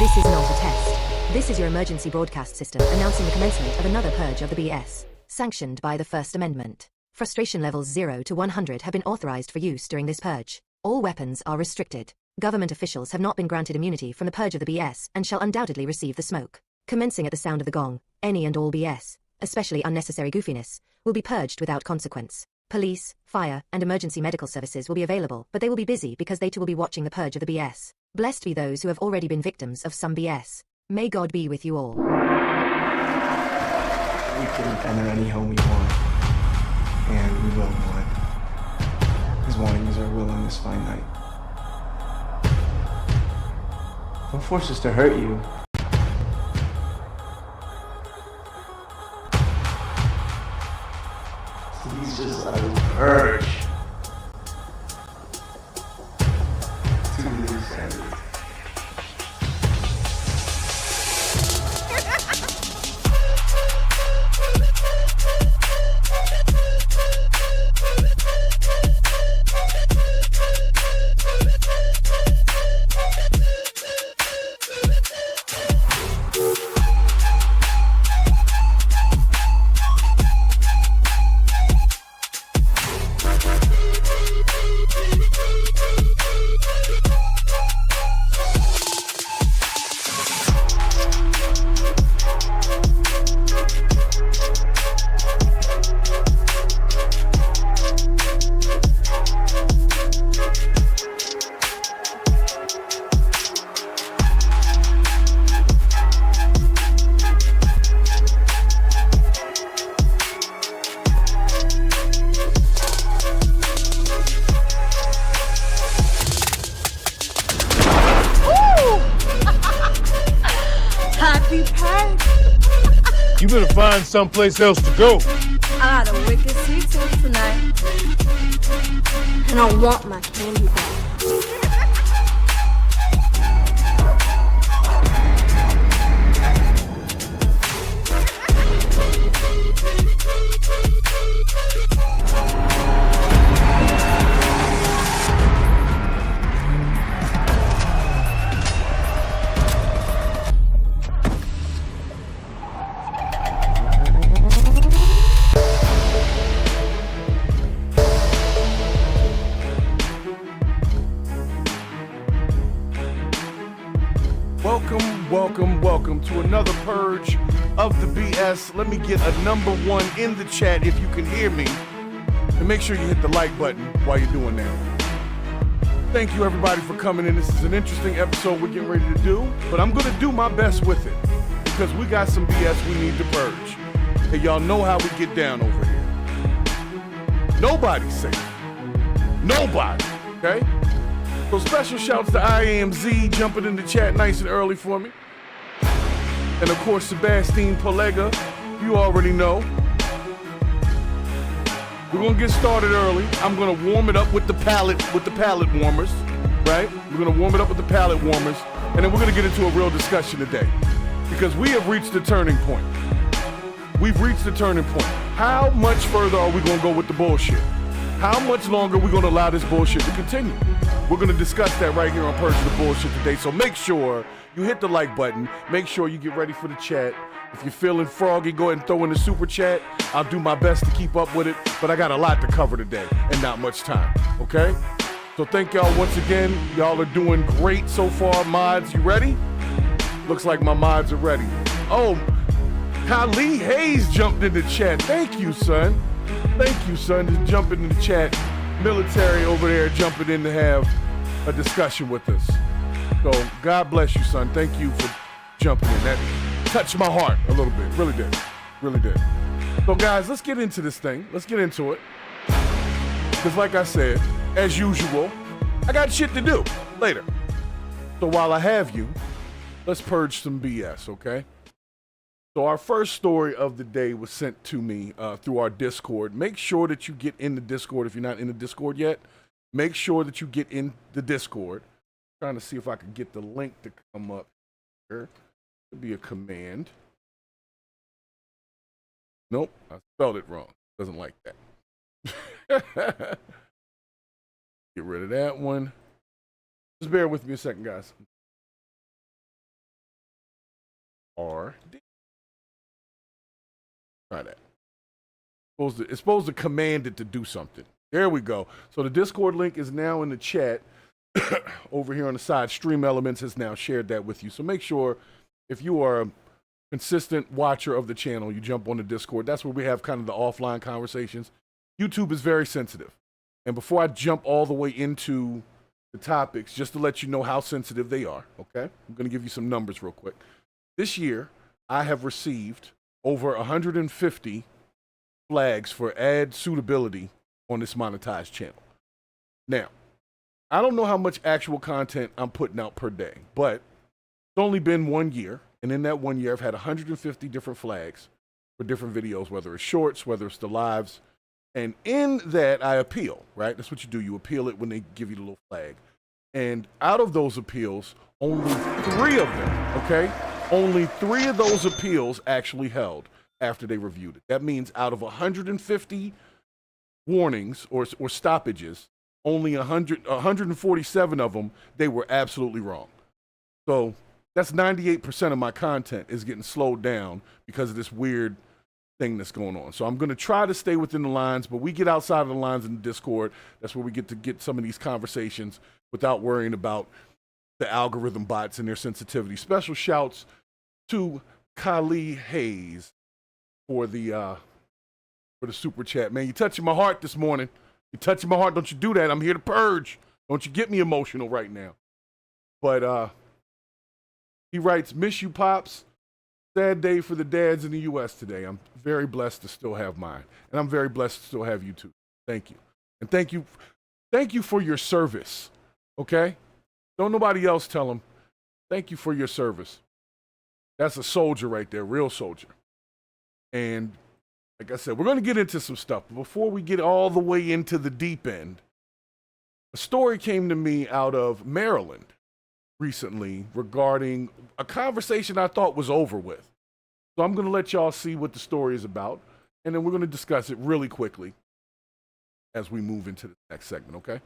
This is not a test. This is your emergency broadcast system announcing the commencement of another purge of the BS, sanctioned by the First Amendment. Frustration levels 0 to 100 have been authorized for use during this purge. All weapons are restricted. Government officials have not been granted immunity from the purge of the BS and shall undoubtedly receive the smoke. Commencing at the sound of the gong, any and all BS, especially unnecessary goofiness, will be purged without consequence. Police, fire, and emergency medical services will be available, but they will be busy because they too will be watching the purge of the BS. Blessed be those who have already been victims of some BS. May God be with you all. We can enter any home we want, and we will want. His wanting is our will on this fine night. Don't force us to hurt you. He's just a purge. You better find someplace else to go. I got a wicked sweet tooth tonight. And I want my candy back. Welcome to another purge of the BS. Let me get a #1 in the chat if you can hear me. And make sure you hit the like button while you're doing that. Thank you everybody for coming in. This is an interesting episode we're getting ready to do, but I'm gonna do my best with it because we got some BS we need to purge. And y'all know how we get down over here. Nobody's safe. Nobody, okay? So special shouts to IAMZ jumping in the chat nice and early for me. And of course, Sebastian Polega, you already know. We're gonna get started early. I'm gonna warm it up with the palate warmers, right? We're gonna warm it up with the palate warmers, and then we're gonna get into a real discussion today. Because we have reached the turning point. We've reached the turning point. How much further are we gonna go with the bullshit? How much longer are we gonna allow this bullshit to continue? We're gonna discuss that right here on Purge of the Bullshit today, so make sure you hit the like button. Make sure you get ready for the chat. If you're feeling froggy, go ahead and throw in the super chat. I'll do my best to keep up with it, but I got a lot to cover today and not much time, okay? So thank y'all once again. Y'all are doing great so far. Mods, you ready? Looks like my mods are ready. Oh, Kali Hayes jumped in the chat. Thank you, son. Thank you, son, just jumping in the chat. Military over there jumping in to have a discussion with us. So God bless you, son. Thank you for jumping in. That touched my heart a little bit. Really did. Really did. So guys, let's get into this thing. Let's get into it. Because like I said, as usual, I got shit to do later. So while I have you, let's purge some BS, okay? So our first story of the day was sent to me through our Discord. Make sure that you get in the Discord if you're not in the Discord yet. Make sure that you get in the Discord. I'm trying to see if I can get the link to come up here. Could be a command. Nope, I spelled it wrong. Doesn't like that. Get rid of that one. Just bear with me a second, guys. RD. Try that. It's supposed to command it to do something. There we go. So the Discord link is now in the chat over here on the side. Stream Elements has now shared that with you. So make sure if you are a consistent watcher of the channel, you jump on the Discord. That's where we have kind of the offline conversations. YouTube is very sensitive. And before I jump all the way into the topics, just to let you know how sensitive they are, okay? I'm going to give you some numbers real quick. This year, I have received over 150 flags for ad suitability on this monetized channel. Now, I don't know how much actual content I'm putting out per day, but it's only been 1 year. And in that 1 year, I've had 150 different flags for different videos, whether it's shorts, whether it's the lives. And in that, I appeal, right? That's what you do. You appeal it when they give you the little flag. And out of those appeals, only 3 of them, okay? Only 3 of those appeals actually held after they reviewed it. That means out of 150 warnings or stoppages, only 147 of them, they were absolutely wrong. So that's 98% of my content is getting slowed down because of this weird thing that's going on. So I'm going to try to stay within the lines, but we get outside of the lines in the Discord. That's where we get to get some of these conversations without worrying about the algorithm bots and their sensitivity. Special shouts to Kali Hayes for the super chat. Man, you're touching my heart this morning. You're touching my heart. Don't you do that. I'm here to purge. Don't you get me emotional right now. But he writes, miss you, Pops. Sad day for the dads in the U.S. today. I'm very blessed to still have mine. And I'm very blessed to still have you too. Thank you. And thank you for your service. Okay? Don't nobody else tell him. Thank you for your service. That's a soldier right there, real soldier. And like I said, we're going to get into some stuff. But before we get all the way into the deep end, a story came to me out of Maryland recently regarding a conversation I thought was over with. So I'm going to let y'all see what the story is about, and then we're going to discuss it really quickly as we move into the next segment, okay?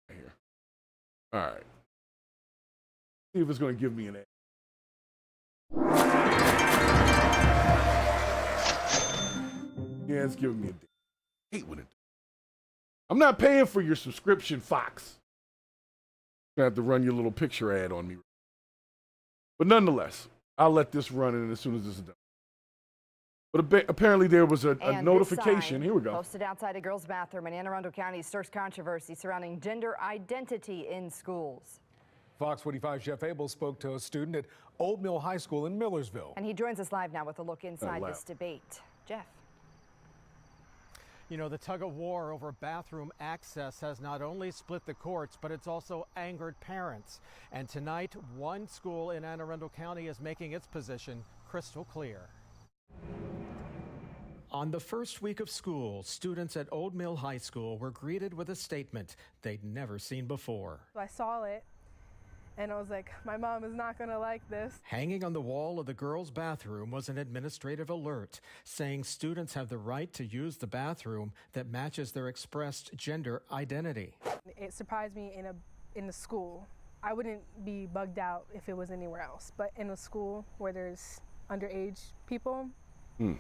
Right here. All right. See if it's going to give me an A. Yeah, it's giving me a D. I hate when it. I'm not paying for your subscription, Fox. You're going to have to run your little picture ad on me. But nonetheless, I'll let this run in as soon as this is done. But apparently there was a notification. Here we go. Posted outside a girl's bathroom in Anne Arundel County stirs controversy surrounding gender identity in schools. Fox 45 Jeff Abel spoke to a student at Old Mill High School in Millersville. And he joins us live now with a look inside this debate. Jeff. You know, the tug of war over bathroom access has not only split the courts, but it's also angered parents. And tonight, one school in Anne Arundel County is making its position crystal clear. On the first week of school, students at Old Mill High School were greeted with a statement they'd never seen before. I saw it, and I was like, my mom is not going to like this. Hanging on the wall of the girls' bathroom was an administrative alert saying students have the right to use the bathroom that matches their expressed gender identity. It surprised me in the school. I wouldn't be bugged out if it was anywhere else, but in a school where there's underage people,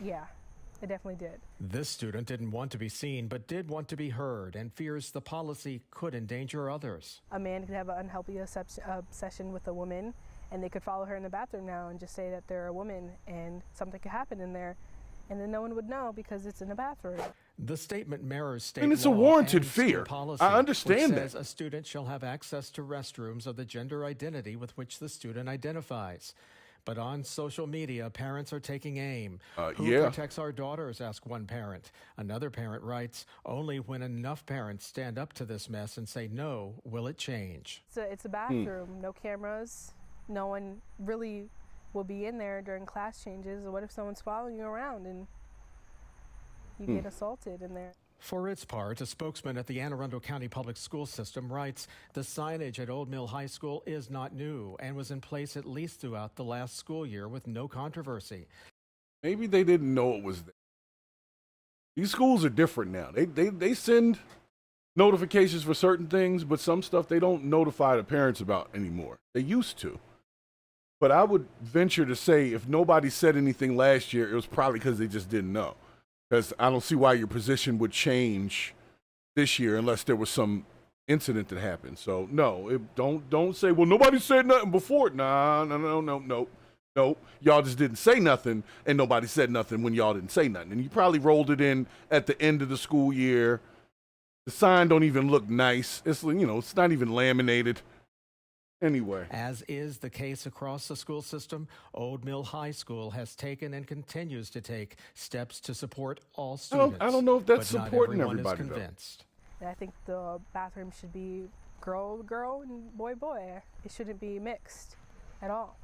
yeah. It definitely did. This student didn't want to be seen, but did want to be heard and fears the policy could endanger others. A man could have an unhealthy obsession with a woman, and they could follow her in the bathroom now and just say that they're a woman and something could happen in there, and then no one would know because it's in a bathroom. The statement mirrors state law. And it's a warranted fear. Policy, I understand which says that. A student shall have access to restrooms of the gender identity with which the student identifies. But on social media, parents are taking aim. Who protects our daughters, ask one parent. Another parent writes, only when enough parents stand up to this mess and say no, will it change. So it's a bathroom, no cameras, no one really will be in there during class changes. Or what if someone's following you around and you get assaulted in there? For its part, a spokesman at the Anne Arundel County Public School System writes, the signage at Old Mill High School is not new and was in place at least throughout the last school year with no controversy. Maybe they didn't know it was there. These schools are different now. They send notifications for certain things, but some stuff they don't notify the parents about anymore. They used to. But I would venture to say if nobody said anything last year, it was probably because they just didn't know. Because I don't see why your position would change this year unless there was some incident that happened. So no, don't say, well, nobody said nothing before. No. Y'all just didn't say nothing, and nobody said nothing when y'all didn't say nothing. And you probably rolled it in at the end of the school year. The sign don't even look nice. It's, it's not even laminated. Anyway. As is the case across the school system, Old Mill High School has taken and continues to take steps to support all students. I don't know if that's but not supporting everyone everybody, is convinced. I think the bathroom should be girl, girl, and boy, boy. It shouldn't be mixed at all.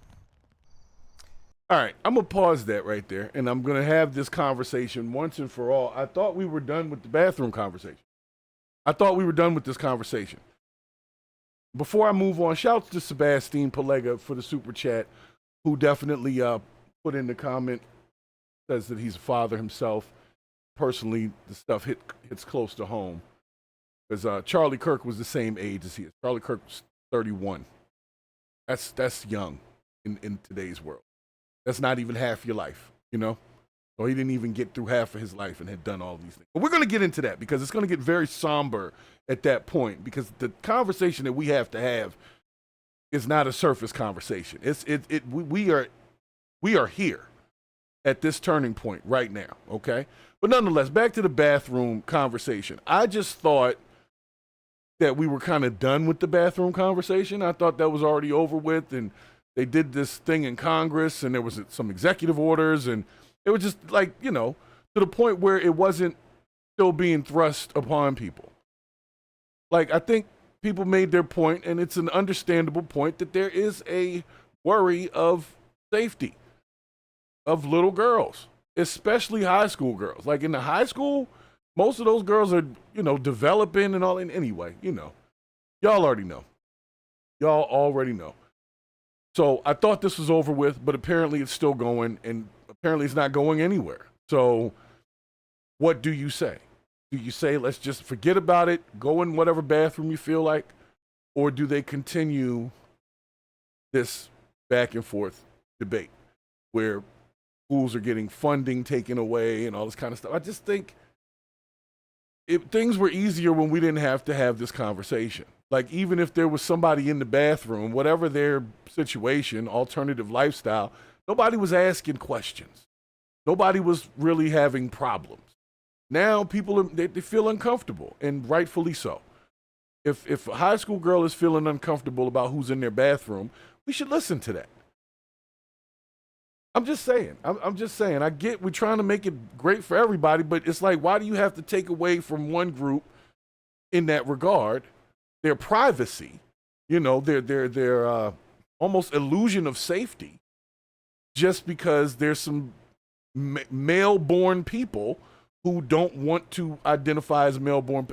All right, I'm going to pause that right there, and I'm going to have this conversation once and for all. I thought we were done with the bathroom conversation. I thought we were done with this conversation. Before I move on, shouts to Sebastian Palega for the super chat, who definitely put in the comment, says that he's a father himself. Personally, the stuff hits close to home. Because Charlie Kirk was the same age as he is. Charlie Kirk was 31. That's young in today's world. That's not even half your life, So he didn't even get through half of his life and had done all these things. But we're going to get into that because it's going to get very somber at that point, because the conversation that we have to have is not a surface conversation. We are here at this turning point right now, okay? But nonetheless, back to the bathroom conversation. I just thought that we were kind of done with the bathroom conversation. I thought that was already over with, and they did this thing in Congress, and there was some executive orders, and it was just like, to the point where it wasn't still being thrust upon people. Like, I think people made their point, and it's an understandable point, that there is a worry of safety of little girls, especially high school girls. Like, in the high school, most of those girls are, developing and all. And anyway, y'all already know. Y'all already know. So I thought this was over with, but apparently it's still going, and apparently it's not going anywhere. So what do you say? Do you say, let's just forget about it, go in whatever bathroom you feel like? Or do they continue this back and forth debate where schools are getting funding taken away and all this kind of stuff? I just think things were easier when we didn't have to have this conversation. Like, even if there was somebody in the bathroom, whatever their situation, alternative lifestyle, nobody was asking questions. Nobody was really having problems. Now people, they feel uncomfortable, and rightfully so. If a high school girl is feeling uncomfortable about who's in their bathroom, we should listen to that. I'm just saying. I'm just saying. I get we're trying to make it great for everybody, but it's like, why do you have to take away from one group in that regard their privacy, their almost illusion of safety, just because there's some male-born people who don't want to identify as male-born?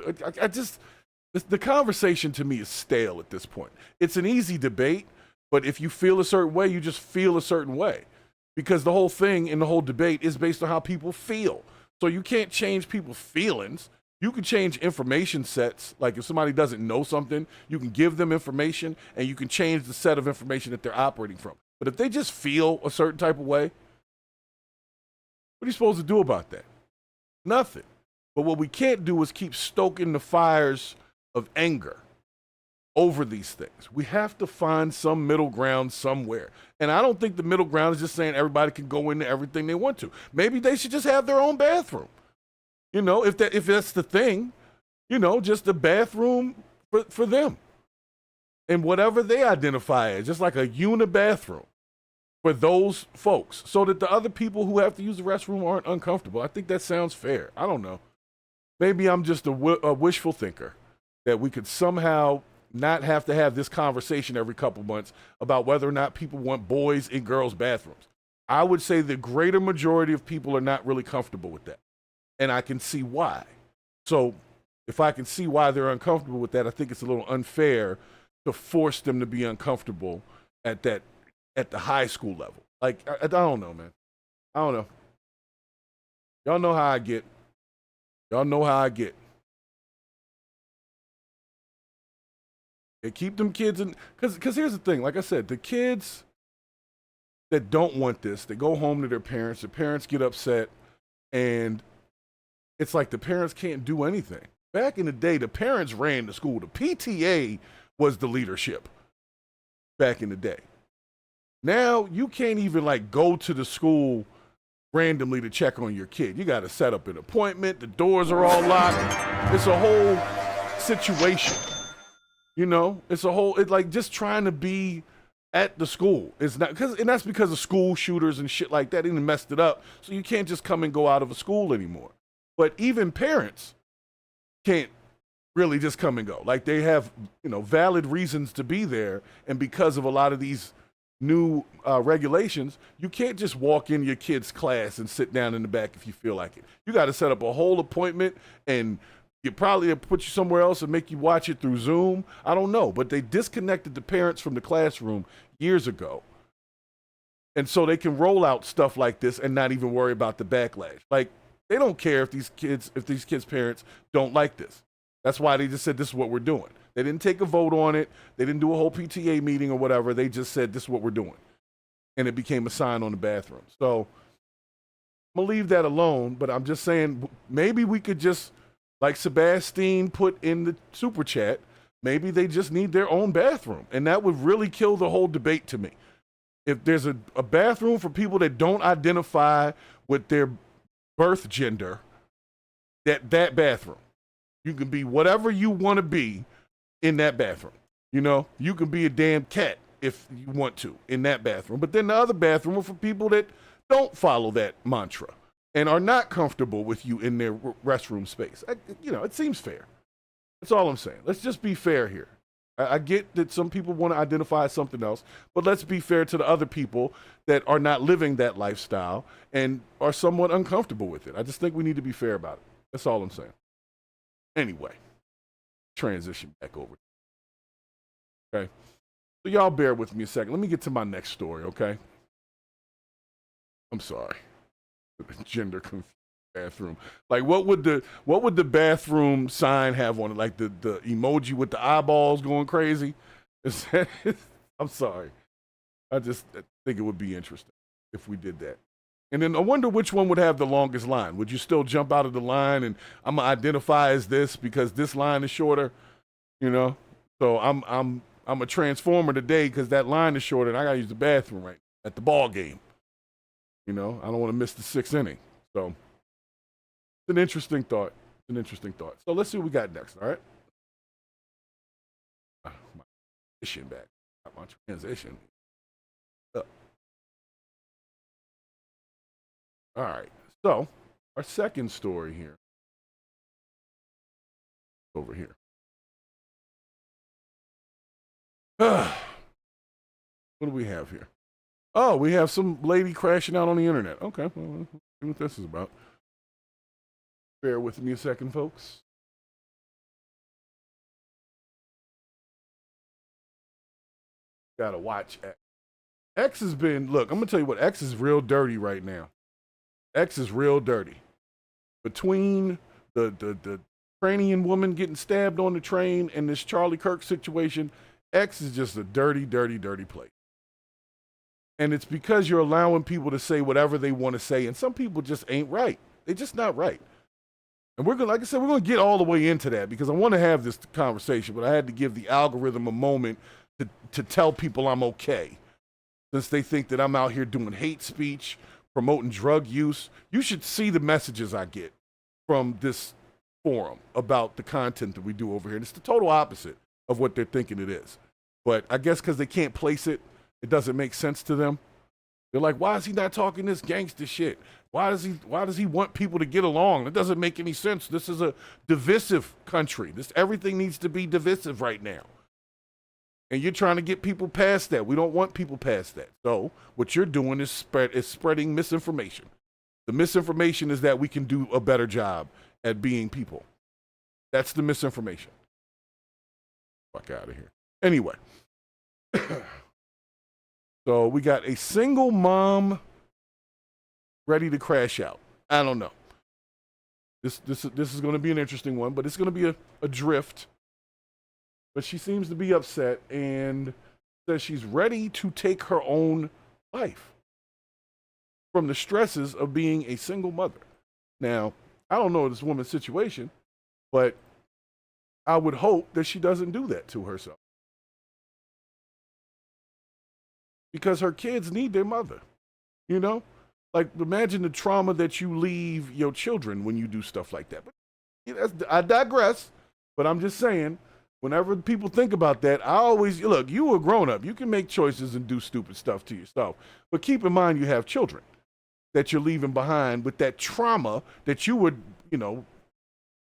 The conversation to me is stale at this point. It's an easy debate, but if you feel a certain way, you just feel a certain way, because the whole thing in the whole debate is based on how people feel. So you can't change people's feelings. You can change information sets. Like, if somebody doesn't know something, you can give them information, and you can change the set of information that they're operating from. But if they just feel a certain type of way, what are you supposed to do about that? Nothing. But what we can't do is keep stoking the fires of anger over these things. We have to find some middle ground somewhere. And I don't think the middle ground is just saying everybody can go into everything they want to. Maybe they should just have their own bathroom. If that's the thing, just a bathroom for them. And whatever they identify as, just like a bathroom for those folks, so that the other people who have to use the restroom aren't uncomfortable. I think that sounds fair. I don't know. Maybe I'm just a wishful thinker that we could somehow not have to have this conversation every couple months about whether or not people want boys in girls' bathrooms. I would say the greater majority of people are not really comfortable with that. And I can see why. So if I can see why they're uncomfortable with that, I think it's a little unfair to force them to be uncomfortable at the high school level. Like, I don't know, man. I don't know. Y'all know how I get. Y'all know how I get. They keep them kids in, because here's the thing. Like I said, the kids that don't want this. They go home to their parents. The parents get upset, and it's like the parents can't do anything. Back in the day, the parents ran the school. The PTA was the leadership back in the day. Now you can't even like go to the school randomly to check on your kid. You got to set up an appointment. The doors are all locked. It's a whole situation. You know, it's like just trying to be at the school. It's not and that's because of school shooters and shit like that. They even messed it up. So you can't just come and go out of a school anymore. But even parents can't really just come and go. Like they have, valid reasons to be there. And because of a lot of these new regulations, you can't just walk in your kid's class and sit down in the back if you feel like it. You got to set up a whole appointment, and you probably put you somewhere else and make you watch it through Zoom. I don't know, but they disconnected the parents from the classroom years ago. And so they can roll out stuff like this and not even worry about the backlash. Like they don't care if these kids' parents don't like this. That's why they just said this is what we're doing. They didn't take a vote on it. They didn't do a whole PTA meeting or whatever. They just said, this is what we're doing. And it became a sign on the bathroom. So I'm going to leave that alone, but I'm just saying maybe we could just, like Sebastian put in the super chat, maybe they just need their own bathroom. And that would really kill the whole debate to me. If there's a bathroom for people that don't identify with their birth gender, that bathroom. You can be whatever you want to be in that bathroom. You can be a damn cat if you want to in that bathroom. But then the other bathroom are for people that don't follow that mantra and are not comfortable with you in their restroom space. It seems fair. That's all I'm saying. Let's just be fair here. I get that some people want to identify as something else, but let's be fair to the other people that are not living that lifestyle and are somewhat uncomfortable with it. I just think we need to be fair about it. That's all I'm saying. Anyway, transition back over. Okay. So y'all bear with me a second. Let me get to my next story, okay? I'm sorry. Gender confused bathroom. Like what would the bathroom sign have on it? Like the emoji with the eyeballs going crazy? I'm sorry. I just think it would be interesting if we did that. And then I wonder which one would have the longest line. Would you still jump out of the line and I'm gonna identify as this because this line is shorter, So I'm a transformer today because that line is shorter and I gotta use the bathroom right at the ball game. I don't want to miss the 6th inning. So it's an interesting thought. So let's see what we got next. All right. My transition back. Got my transition. All right, so our second story here, over here. What do we have here? Oh, we have some lady crashing out on the internet. Okay, well, let's see what this is about. Bear with me a second, folks. Gotta watch X. X has been, look, I'm gonna tell you what, X is real dirty right now. X is real dirty. Between the Ukrainian woman getting stabbed on the train and this Charlie Kirk situation, X is just a dirty, dirty, dirty place. And it's because you're allowing people to say whatever they want to say, and some people just ain't right. They're just not right. And we're gonna, like I said, we're gonna get all the way into that because I want to have this conversation, but I had to give the algorithm a moment to tell people I'm okay. Since they think that I'm out here doing hate speech, promoting drug use. You should see the messages I get from this forum about the content that we do over here. And it's the total opposite of what they're thinking it is. But I guess because they can't place it, it doesn't make sense to them. They're like, why is he not talking this gangster shit? Why does he want people to get along? It doesn't make any sense. This is a divisive country. Everything needs to be divisive right now. And you're trying to get people past that. We don't want people past that. So what you're doing is spreading misinformation. The misinformation is that we can do a better job at being people. That's the misinformation. Fuck out of here. Anyway. So we got a single mom ready to crash out. I don't know. This is going to be an interesting one, but it's going to be a drift. But she seems to be upset and says she's ready to take her own life. from the stresses of being a single mother. Now, I don't know this woman's situation, but I would hope that she doesn't do that to herself. Because her kids need their mother, you know? Like, imagine the trauma that you leave your children when you do stuff like that. But I digress, but I'm just saying, whenever people think about that, I always, look, you a grown-up. You can make choices and do stupid stuff to yourself. But keep in mind you have children that you're leaving behind with that trauma that you would, you know,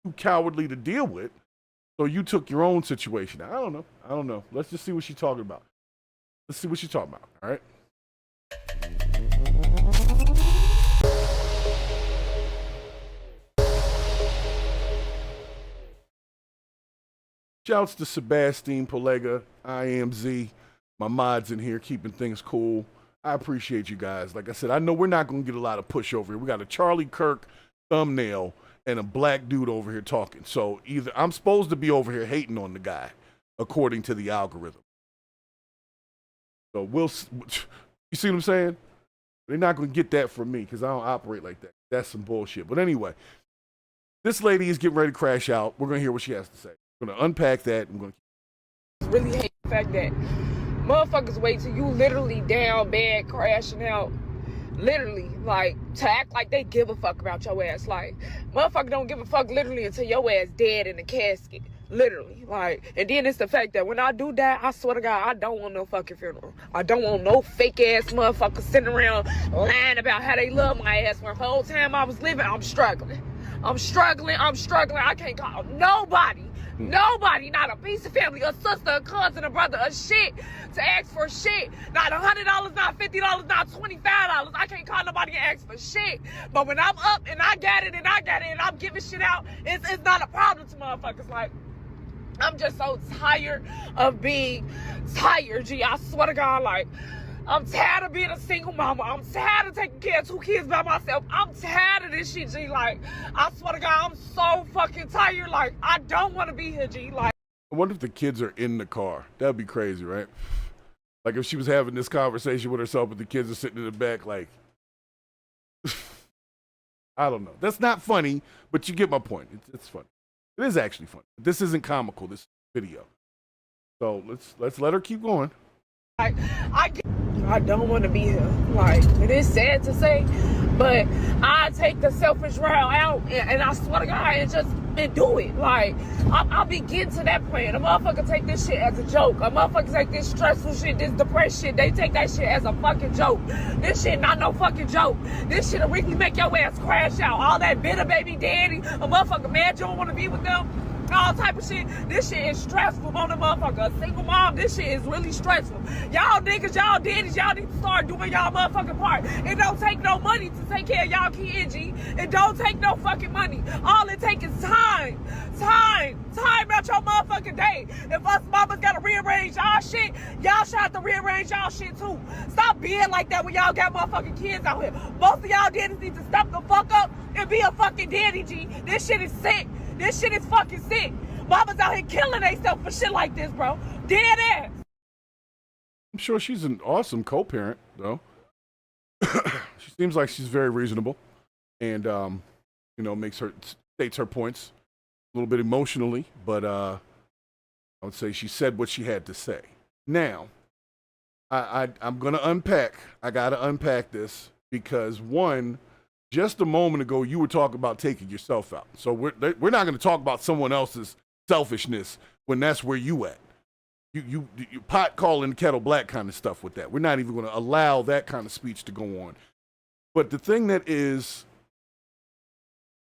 too cowardly to deal with. So you took your own situation. I don't know. Let's just see what she's talking about. Let's see what she's talking about, all right? Shouts to Sebastian, Polega, IMZ, my mods in here keeping things cool. I appreciate you guys. Like I said, I know we're not going to get a lot of push over here. We got a Charlie Kirk thumbnail and a black dude over here talking. So either I'm supposed to be over here hating on the guy, according to the algorithm. So you see what I'm saying? They're not going to get that from me because I don't operate like that. That's some bullshit. But anyway, this lady is getting ready to crash out. We're going to hear what she has to say. We're going to unpack that. I'm going to really hate the fact that motherfuckers wait till you literally down bad crashing out. Literally, like, to act like they give a fuck about your ass. Like, motherfucker don't give a fuck literally until your ass dead in the casket. Literally, like, and then it's the fact that when I do that, I swear to God, I don't want no fucking funeral. I don't want no fake ass motherfucker sitting around lying about how they love my ass. When the whole time I was living, I'm struggling. I can't call nobody, not a piece of family, a sister, a cousin, a brother, a shit to ask for shit. Not $100, not $50, not $25. I can't call nobody and ask for shit. But when I'm up and I got it and I'm giving shit out, it's not a problem to motherfuckers. Like, I'm just so tired of being tired, G. I swear to God, like, I'm tired of being a single mama. I'm tired of taking care of 2 kids by myself. I'm tired of this shit, G. Like, I swear to God, I'm so fucking tired. Like, I don't want to be here, G. Like, I wonder if the kids are in the car. That'd be crazy, right? Like, if she was having this conversation with herself, but the kids are sitting in the back, like, I don't know. That's not funny, but you get my point. It's funny. It is actually funny. This isn't comical, this video. So let's let her keep going. Like, I don't want to be here. Like, it is sad to say, but I take the selfish route out, and I swear to God, and do it. Like, I'll be getting to that point. A motherfucker take this shit as a joke. A motherfucker take this stressful shit, this depressed shit, they take that shit as a fucking joke. This shit not no fucking joke. This shit'll really make your ass crash out. All that bitter baby daddy, a motherfucker mad you don't want to be with them. All type of shit. This shit is stressful on the motherfucker. A single mom, this shit is really stressful. Y'all niggas, y'all daddies, y'all need to start doing y'all motherfucking part. It don't take no money to take care of y'all kids, G. It don't take no fucking money. All it takes is time. Time out your motherfucking day. If us mamas gotta rearrange y'all shit, y'all should have to rearrange y'all shit too. Stop being like that when y'all got motherfucking kids out here. Most of y'all daddies need to step the fuck up and be a fucking daddy, G. This shit is sick. This shit is fucking sick. Mama's out here killing themselves for shit like this, bro. Dead ass. I'm sure she's an awesome co-parent, though. She seems like she's very reasonable and, you know, states her points a little bit emotionally, but I would say she said what she had to say. Now, I'm going to unpack. I got to unpack this because, one, just a moment ago, you were talking about taking yourself out. So we're not going to talk about someone else's selfishness when that's where you at. You pot calling the kettle black kind of stuff with that. We're not even going to allow that kind of speech to go on. But the thing that is,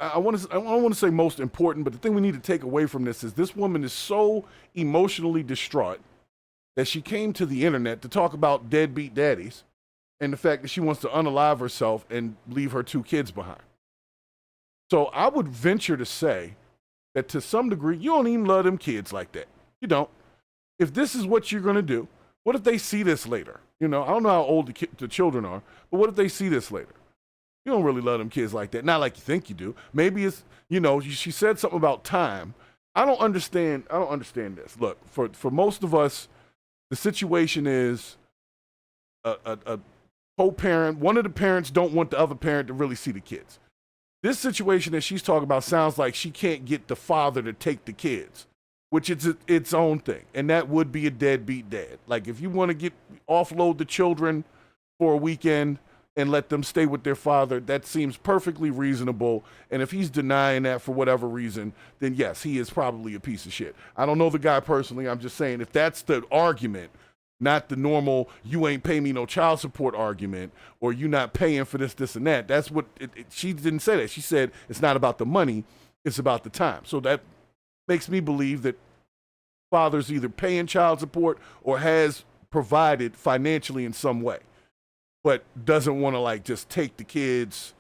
I don't want to say most important, but the thing we need to take away from this is this woman is so emotionally distraught that she came to the internet to talk about deadbeat daddies and the fact that she wants to unalive herself and leave her 2 kids behind. So I would venture to say that to some degree, you don't even love them kids like that. You don't. If this is what you're going to do, what if they see this later? You know, I don't know how old the children are, but what if they see this later? You don't really love them kids like that. Not like you think you do. Maybe it's, you know, she said something about time. I don't understand this. Look, for most of us, the situation is a co-parent. One of the parents don't want the other parent to really see the kids. This situation that she's talking about sounds like she can't get the father to take the kids, which is its own thing. And that would be a deadbeat dad. Like, if you want to offload the children for a weekend and let them stay with their father, that seems perfectly reasonable. And if he's denying that for whatever reason, then yes, he is probably a piece of shit. I don't know the guy personally. I'm just saying, if that's the argument, not the normal, you ain't pay me no child support argument, or you not paying for this, this, and that. That's what, she didn't say that. She said it's not about the money, it's about the time. So that makes me believe that father's either paying child support or has provided financially in some way, but doesn't want to like just take the kids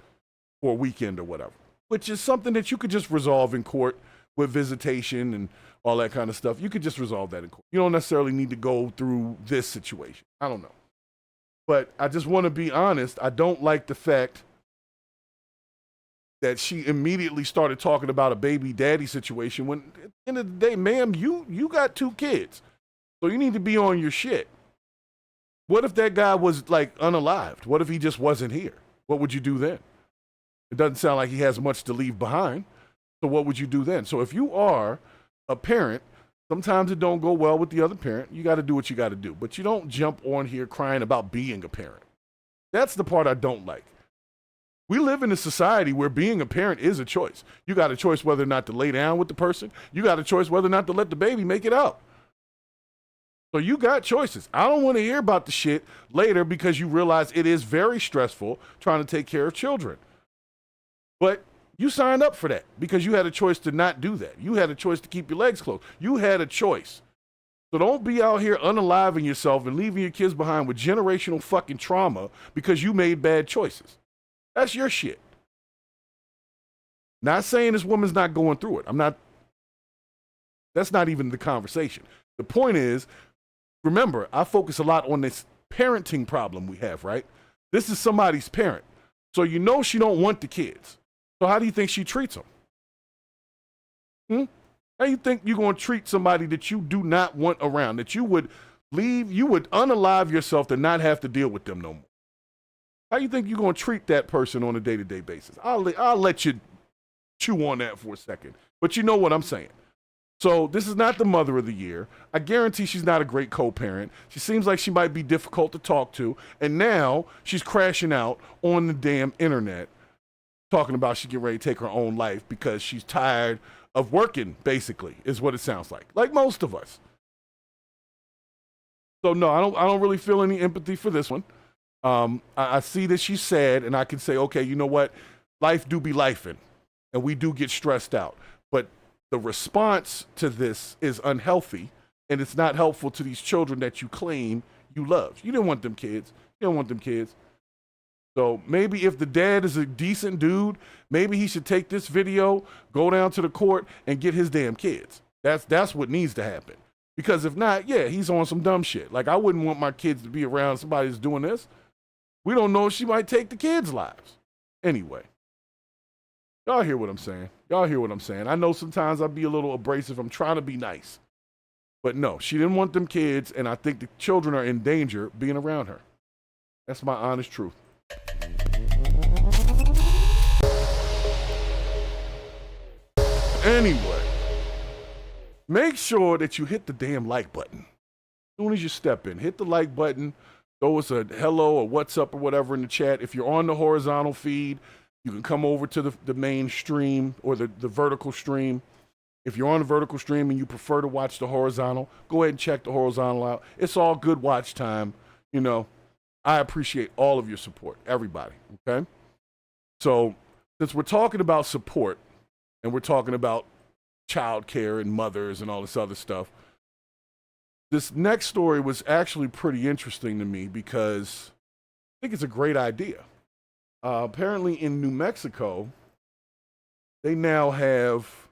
for a weekend or whatever, which is something that you could just resolve in court with visitation and all that kind of stuff. You could just resolve that in court. You don't necessarily need to go through this situation. I don't know. But I just want to be honest. I don't like the fact that she immediately started talking about a baby daddy situation when at the end of the day, ma'am, you got 2 kids. So you need to be on your shit. What if that guy was like unalived? What if he just wasn't here? What would you do then? It doesn't sound like he has much to leave behind. So what would you do then? So if you are a parent, sometimes it don't go well with the other parent. You got to do what you got to do. But you don't jump on here crying about being a parent. That's the part I don't like. We live in a society where being a parent is a choice. You got a choice whether or not to lay down with the person. You got a choice whether or not to let the baby make it out. So you got choices. I don't want to hear about the shit later because you realize it is very stressful trying to take care of children. But you signed up for that because you had a choice to not do that. You had a choice to keep your legs closed. You had a choice. So don't be out here unaliving yourself and leaving your kids behind with generational fucking trauma because you made bad choices. That's your shit. Not saying this woman's not going through it. That's not even the conversation. The point is, remember, I focus a lot on this parenting problem we have, right? This is somebody's parent. So you know she don't want the kids. So how do you think she treats them? How do you think you're going to treat somebody that you do not want around, that you would leave, you would unalive yourself to not have to deal with them no more? How do you think you're going to treat that person on a day-to-day basis? I'll let you chew on that for a second. But you know what I'm saying. So this is not the mother of the year. I guarantee she's not a great co-parent. She seems like she might be difficult to talk to. And now she's crashing out on the damn internet talking about she get ready to take her own life because she's tired of working, basically, is what it sounds like most of us. So no, I don't really feel any empathy for this one. I see that she's sad, and I can say, okay, you know what? Life do be lifing, and we do get stressed out. But the response to this is unhealthy, and it's not helpful to these children that you claim you love. You didn't want them kids. You don't want them kids. So maybe if the dad is a decent dude, maybe he should take this video, go down to the court, and get his damn kids. That's what needs to happen. Because if not, yeah, he's on some dumb shit. Like, I wouldn't want my kids to be around somebody who's doing this. We don't know if she might take the kids' lives. Anyway, y'all hear what I'm saying. Y'all hear what I'm saying. I know sometimes I'll be a little abrasive. I'm trying to be nice. But no, she didn't want them kids, and I think the children are in danger being around her. That's my honest truth. Anyway, make sure that you hit the damn like button. As soon as you step in, hit the like button. Throw us a hello or what's up or whatever in the chat. If you're on the horizontal feed, you can come over to the main stream or the vertical stream. If you're on the vertical stream and you prefer to watch the horizontal, go ahead and check the horizontal out. It's all good watch time. You know, I appreciate all of your support, everybody, okay? So since we're talking about support and we're talking about childcare and mothers and all this other stuff, this next story was actually pretty interesting to me because I think it's a great idea. Apparently in New Mexico, they now have,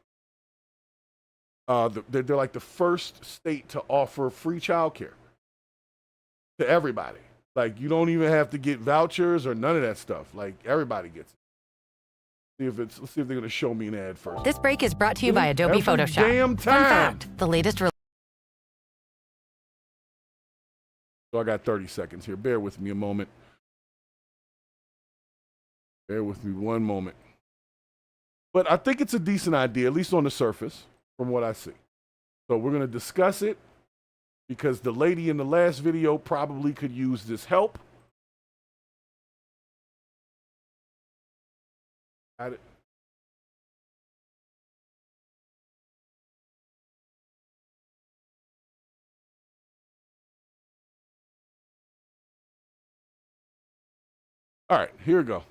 they're like the first state to offer free childcare to everybody. Like, you don't even have to get vouchers or none of that stuff. Like, everybody gets it. Let's see if they're going to show me an ad first. This break is brought to you by Adobe Photoshop. Damn time. Fun fact, the latest So I got 30 seconds here. Bear with me a moment. Bear with me one moment. But I think it's a decent idea, at least on the surface, from what I see. So we're going to discuss it because the lady in the last video probably could use this help. Got it. All right, here we go.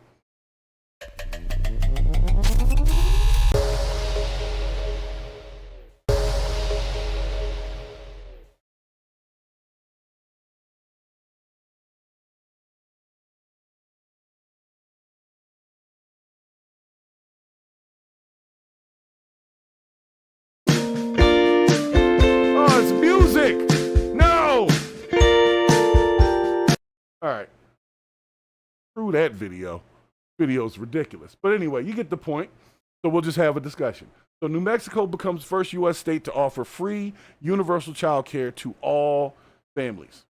Oh, it's music. No. All right. Through that video. Video's ridiculous. But anyway, you get the point. So we'll just have a discussion. So New Mexico becomes the first U.S. state to offer free universal child care to all families.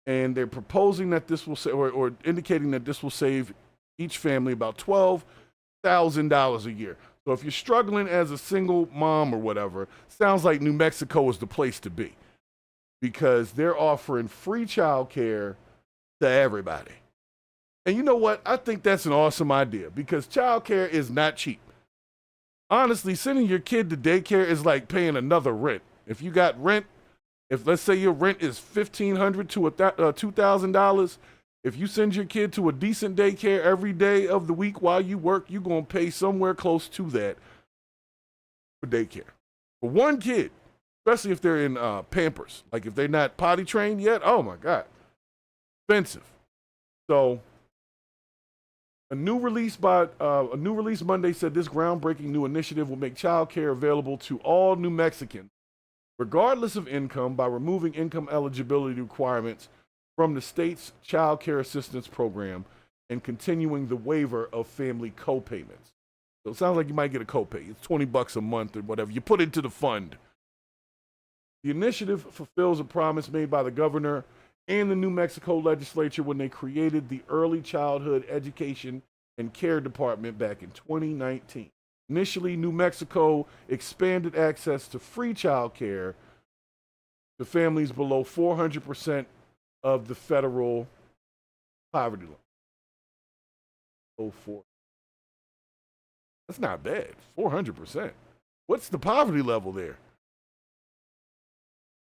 And they're proposing that this will say, or indicating that this will save each family about $12,000 a year. So if you're struggling as a single mom or whatever, sounds like New Mexico is the place to be because they're offering free child care to everybody. And you know what? I think that's an awesome idea because child care is not cheap. Honestly, sending your kid to daycare is like paying another rent. If you got rent, if let's say your rent is $1,500 to $2,000, if you send your kid to a decent daycare every day of the week while you work, you're going to pay somewhere close to that for daycare. For one kid, especially if they're in Pampers, like if they're not potty trained yet, oh my God, expensive. So a new release Monday said this groundbreaking new initiative will make child care available to all New Mexicans, regardless of income, by removing income eligibility requirements from the state's child care assistance program and continuing the waiver of family co-payments. So it sounds like you might get a copay. It's $20 a month or whatever. You put into the fund. The initiative fulfills a promise made by the governor and the New Mexico legislature when they created the Early Childhood Education and Care Department back in 2019. Initially, New Mexico expanded access to free child care to families below 400% of the federal poverty level. Oh, 4. That's not bad. 400%. What's the poverty level there?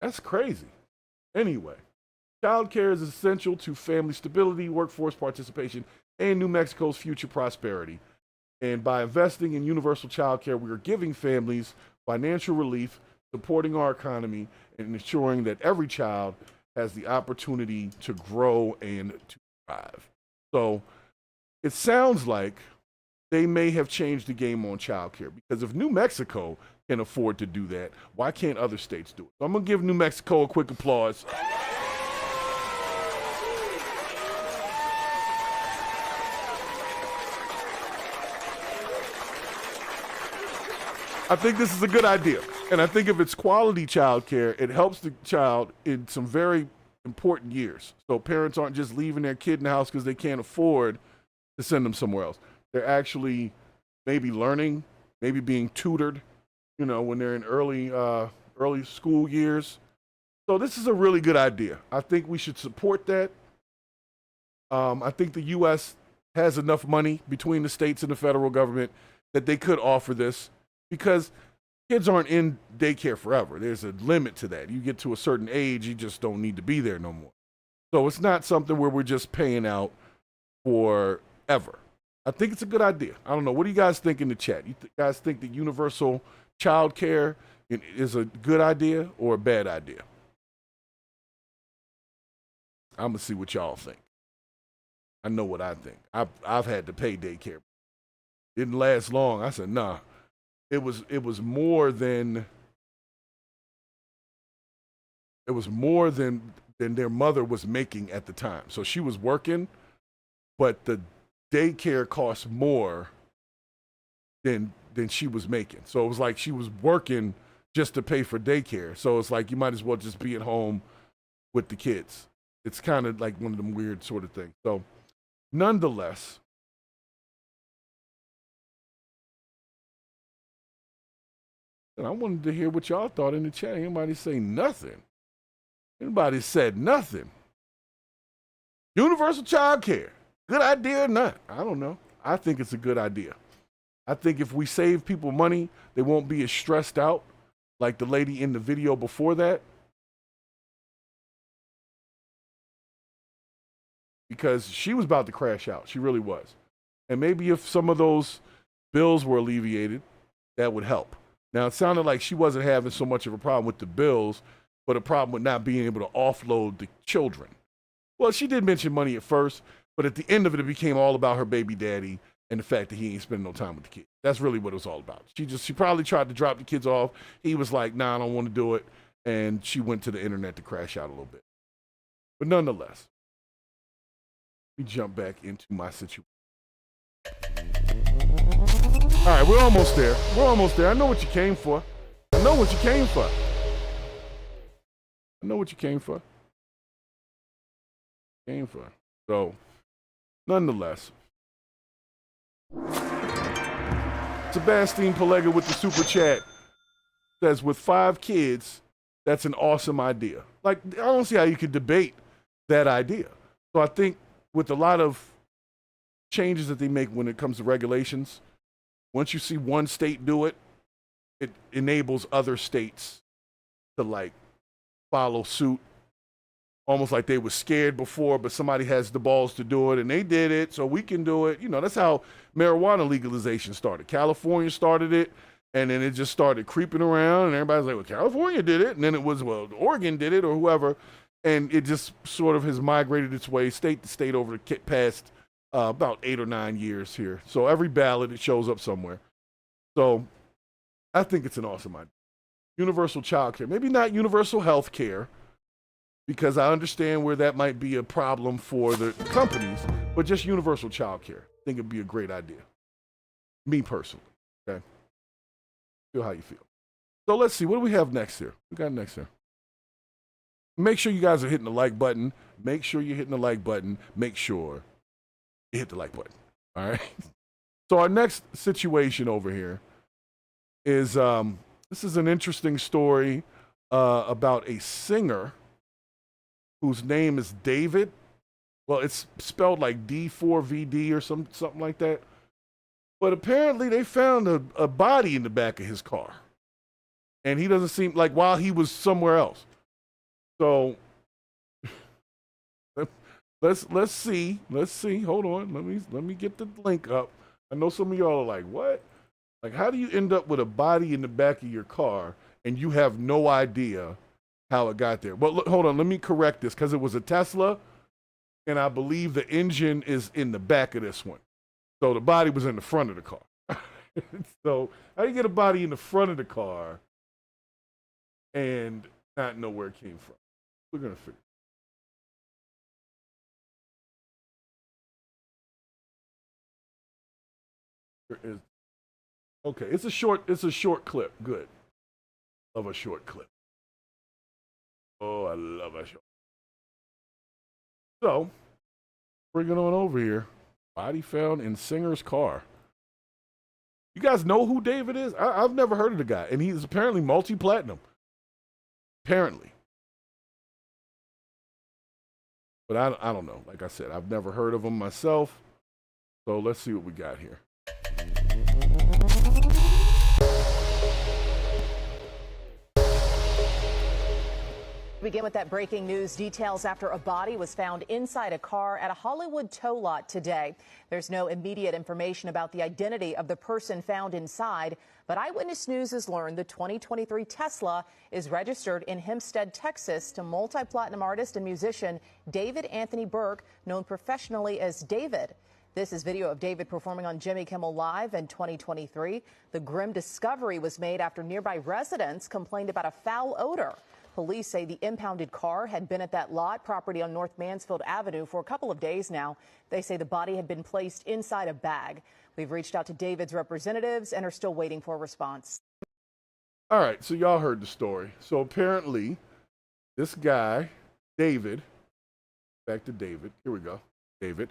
That's crazy. Anyway. Child care is essential to family stability, workforce participation, and New Mexico's future prosperity. And by investing in universal child care, we are giving families financial relief, supporting our economy, and ensuring that every child has the opportunity to grow and to thrive. So it sounds like they may have changed the game on child care because if New Mexico can afford to do that, why can't other states do it? So I'm going to give New Mexico a quick applause. I think this is a good idea. And I think if it's quality child care, it helps the child in some very important years. So parents aren't just leaving their kid in the house because they can't afford to send them somewhere else. They're actually maybe learning, maybe being tutored, you know, when they're in early school years. So this is a really good idea. I think we should support that. I think the U.S. has enough money between the states and the federal government that they could offer this. Because kids aren't in daycare forever. There's a limit to that. You get to a certain age, you just don't need to be there no more. So it's not something where we're just paying out forever. I think it's a good idea. I don't know. What do you guys think in the chat? You guys think that universal child care is a good idea or a bad idea? I'm going to see what y'all think. I know what I think. I've had to pay daycare. Didn't last long. I said, nah. It was more than their mother was making at the time. So she was working, but the daycare cost more than she was making. So it was like she was working just to pay for daycare. So it's like you might as well just be at home with the kids. It's kind of like one of them weird sort of things. So nonetheless, And I wanted to hear what y'all thought in the chat. Anybody say nothing? Anybody said nothing? Universal child care. Good idea or not? I don't know. I think it's a good idea. I think if we save people money, they won't be as stressed out like the lady in the video before that. Because she was about to crash out. She really was. And maybe if some of those bills were alleviated, that would help. Now, it sounded like she wasn't having so much of a problem with the bills, but a problem with not being able to offload the children. Well, she did mention money at first, but at the end of it, it became all about her baby daddy and the fact that he ain't spending no time with the kids. That's really what it was all about. She probably tried to drop the kids off. He was like, nah, I don't want to do it. And she went to the internet to crash out a little bit. But nonetheless, let me jump back into my situation. All right, we're almost there. We're almost there. I know what you came for. I know what you came for. I know what you came for. So, nonetheless, Sebastian Pelega with the super chat says, with 5 kids, that's an awesome idea. Like, I don't see how you could debate that idea. So I think with a lot of changes that they make when it comes to regulations, once you see one state do it, it enables other states to like follow suit. Almost like they were scared before, but somebody has the balls to do it, and they did it, so we can do it. You know, that's how marijuana legalization started. California started it, and then it just started creeping around, and everybody's like, well, California did it, and then it was, well, Oregon did it, or whoever, and it just sort of has migrated its way state to state over the past about 8 or 9 years here. So every ballot, it shows up somewhere. So I think it's an awesome idea. Universal child care. Maybe not universal health care, because I understand where that might be a problem for the companies, but just universal child care. I think it'd be a great idea. Me personally, okay? Feel how you feel. So let's see, what do we have next here? We got next here. Make sure you guys are hitting the like button. Make sure you're hitting the like button. Make sure you hit the like button, all right? So our next situation over here is, this is an interesting story about a singer whose name is David. Well, it's spelled like D4VD or something like that. But apparently they found a body in the back of his car. And he doesn't seem like, while he was somewhere else. So let's see. Hold on. Let me get the link up. I know some of y'all are like, what? Like, how do you end up with a body in the back of your car and you have no idea how it got there? Well, look, hold on, let me correct this, because it was a Tesla, and I believe the engine is in the back of this one. So the body was in the front of the car. So how do you get a body in the front of the car and not know where it came from? We're gonna figure. There is. Okay, it's a short clip. Good. Love a short clip. Oh, I love a short. So, bring it on over here. Body found in singer's car. You guys know who David is? I've never heard of the guy, and he's apparently multi-platinum. Apparently. But I don't know. Like I said, I've never heard of him myself. So let's see what we got here. Begin with that breaking news. Details after a body was found inside a car at a Hollywood tow lot today. There's no immediate information about the identity of the person found inside, but Eyewitness News has learned the 2023 Tesla is registered in Hempstead, Texas, to multi-platinum artist and musician David Anthony Burke, known professionally as David. This is video of David performing on Jimmy Kimmel Live in 2023. The grim discovery was made after nearby residents complained about a foul odor. Police say the impounded car had been at that lot property on North Mansfield Avenue for a couple of days now. They say the body had been placed inside a bag. We've reached out to David's representatives and are still waiting for a response. All right, so y'all heard the story. So apparently, this guy, David, back to David. Here we go. David.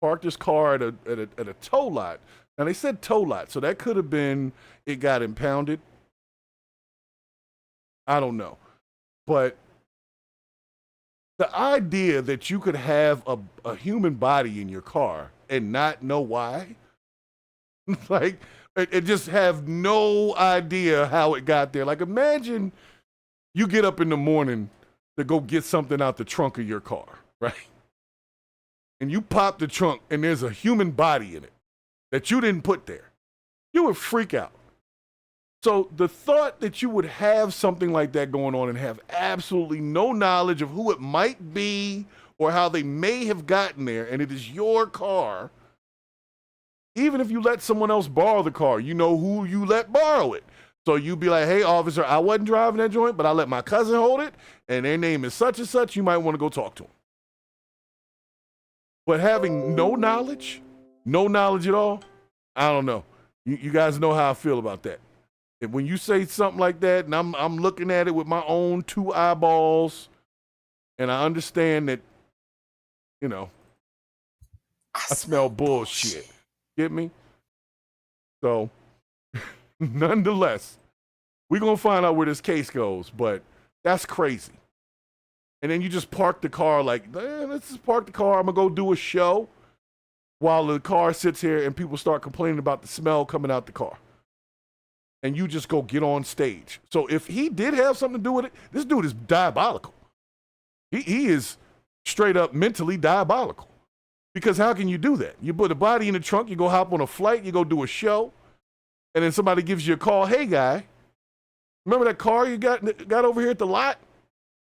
parked his car at a tow lot. Now, they said tow lot, so that could have been it got impounded. I don't know. But the idea that you could have a human body in your car and not know why, like, it just have no idea how it got there. Like, imagine you get up in the morning to go get something out the trunk of your car, right? And you pop the trunk and there's a human body in it that you didn't put there. You would freak out. So the thought that you would have something like that going on and have absolutely no knowledge of who it might be or how they may have gotten there, and it is your car, even if you let someone else borrow the car, you know who you let borrow it. So you'd be like, hey, officer, I wasn't driving that joint, but I let my cousin hold it, and their name is such and such, you might want to go talk to them. But having no knowledge at all, I don't know. You guys know how I feel about that. And when you say something like that, and I'm looking at it with my own two eyeballs, and I understand that, you know, I smell bullshit. Get me? So, nonetheless, we're going to find out where this case goes, but that's crazy. And then you just park the car like, let's just park the car. I'm going to go do a show while the car sits here and people start complaining about the smell coming out the car. And you just go get on stage. So if he did have something to do with it, this dude is diabolical. He is straight up mentally diabolical. Because how can you do that? You put a body in the trunk, you go hop on a flight, you go do a show, and then somebody gives you a call, hey guy, remember that car you got over here at the lot?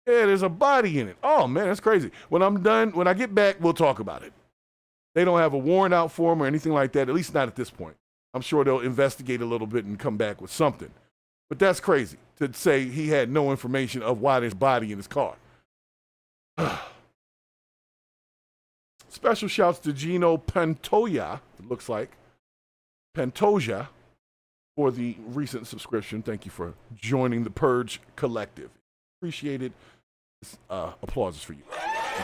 Yeah, there's a body in it. Oh man, that's crazy. When I'm done, when I get back, we'll talk about it. They don't have a warrant out for him or anything like that, at least not at this point. I'm sure they'll investigate a little bit and come back with something. But that's crazy to say he had no information of why there's body in his car. Special shouts to Gino Pantoja, it looks like. Pantoja, for the recent subscription. Thank you for joining the Purge Collective. Appreciate it. This, applause is for you.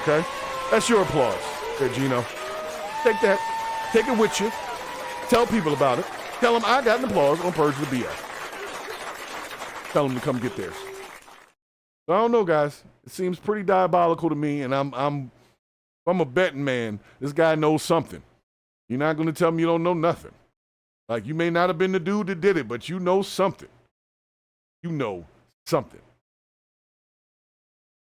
Okay? That's your applause there, Gino. Take that. Take it with you. Tell people about it. Tell them I got an applause on Purge of the BS. Tell them to come get theirs. So I don't know, guys. It seems pretty diabolical to me, and I'm a betting man. This guy knows something. You're not going to tell me you don't know nothing. Like, you may not have been the dude that did it, but you know something. You know something.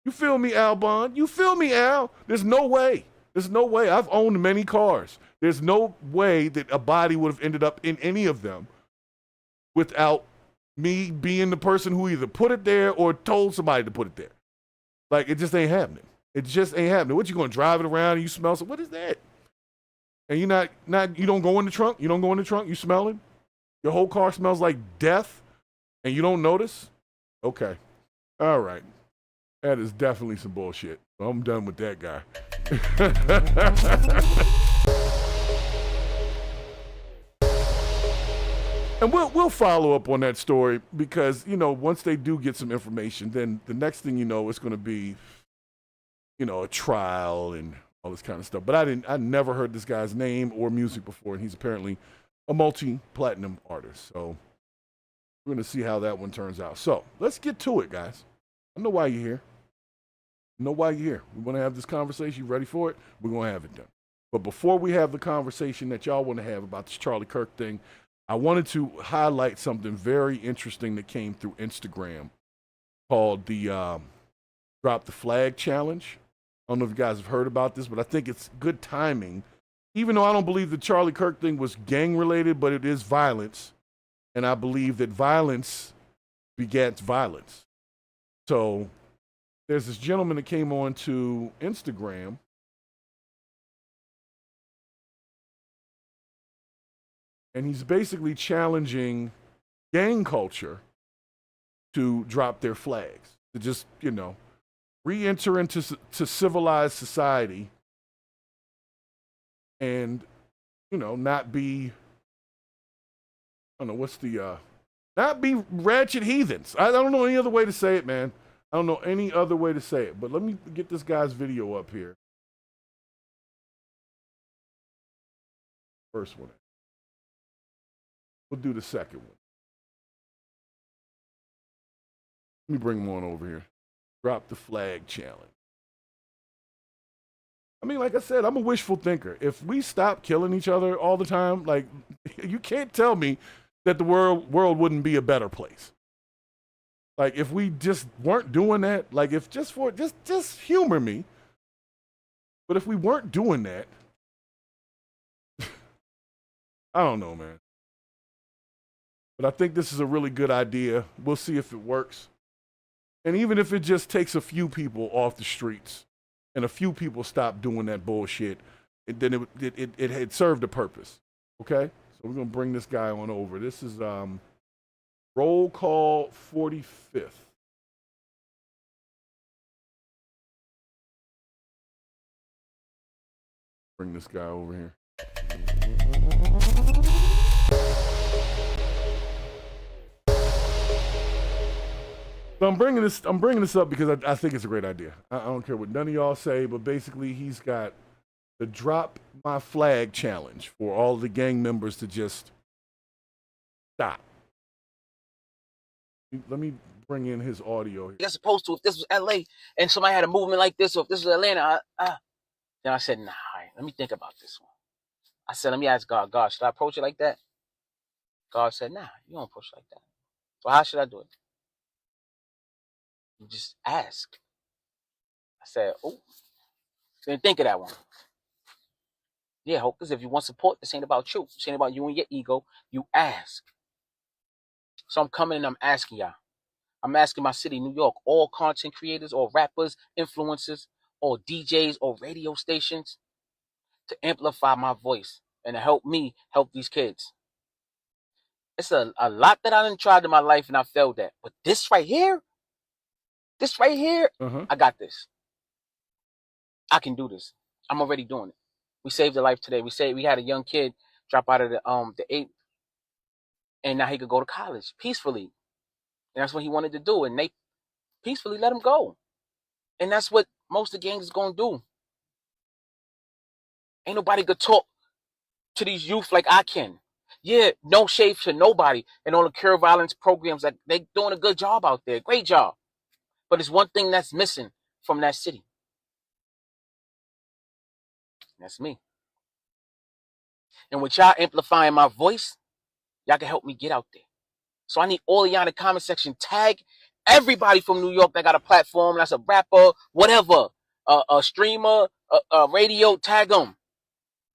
You feel me, Al Bond? You feel me, Al? There's no way. There's no way. I've owned many cars. There's no way that a body would have ended up in any of them without me being the person who either put it there or told somebody to put it there. Like, it just ain't happening. It just ain't happening. What, you going to drive it around and you smell something? What is that? And you you don't go in the trunk? You don't go in the trunk? You smell it? Your whole car smells like death and you don't notice? Okay. All right. That is definitely some bullshit. I'm done with that guy. And we'll follow up on that story because, you know, once they do get some information, then the next thing you know, it's going to be, you know, a trial and all this kind of stuff. But I never heard this guy's name or music before, and he's apparently a multi-platinum artist. So we're going to see how that one turns out. So let's get to it, guys. I know why you're here. I know why you're here. We want to have this conversation. You ready for it? We're going to have it done. But before we have the conversation that y'all want to have about this Charlie Kirk thing, I wanted to highlight something very interesting that came through Instagram called the Drop the Flag Challenge. I don't know if you guys have heard about this, but I think it's good timing. Even though I don't believe the Charlie Kirk thing was gang-related, but it is violence. And I believe that violence begets violence. So there's this gentleman that came on to Instagram. And he's basically challenging gang culture to drop their flags, to just, you know, re-enter into civilized society and, you know, not be, I don't know, what's the, not be ratchet heathens. I don't know any other way to say it, man. I don't know any other way to say it. But let me get this guy's video up here. first one? We'll do the second one. Let me bring him on over here. Drop the flag challenge. I mean, like I said, I'm a wishful thinker. If we stop killing each other all the time, like, you can't tell me that the world wouldn't be a better place. Like, if we just weren't doing that, like, if just humor me. But if we weren't doing that, I don't know, man. But I think this is a really good idea. We'll see if it works. And even if it just takes a few people off the streets and a few people stop doing that bullshit, then it had served a purpose. Okay? So we're going to bring this guy on over. This is roll call 45th. Bring this guy over here. So I'm bringing this up because I think it's a great idea. I don't care what none of y'all say, but basically he's got the drop my flag challenge for all the gang members to just stop. Let me bring in his audio here. As opposed to if this was LA and somebody had a movement like this, or if this was Atlanta, then I said, nah, all right, let me think about this one. I said, let me ask God, should I approach it like that? God said, nah, you don't approach it like that. So how should I do it? You just ask. I said, oh, didn't think of that one. Yeah, hope, because if you want support, this ain't about you. This ain't about you and your ego. You ask. So I'm coming and I'm asking y'all. I'm asking my city, New York, all content creators, all rappers, influencers, all DJs, or radio stations to amplify my voice and to help me help these kids. It's a lot that I done tried in my life and I failed at. But this right here, I got this. I can do this. I'm already doing it. We saved a life today. We had a young kid drop out of the 8th, and now he could go to college peacefully. And that's what he wanted to do. And they peacefully let him go. And that's what most of the gangs is going to do. Ain't nobody could talk to these youth like I can. Yeah, no shade to nobody. And all the cure violence programs, like, they doing a good job out there. Great job. But it's one thing that's missing from that city. That's me. And with y'all amplifying my voice, y'all can help me get out there. So I need all of y'all in the comment section, tag everybody from New York that got a platform, that's a rapper, whatever, a streamer, a radio, tag them.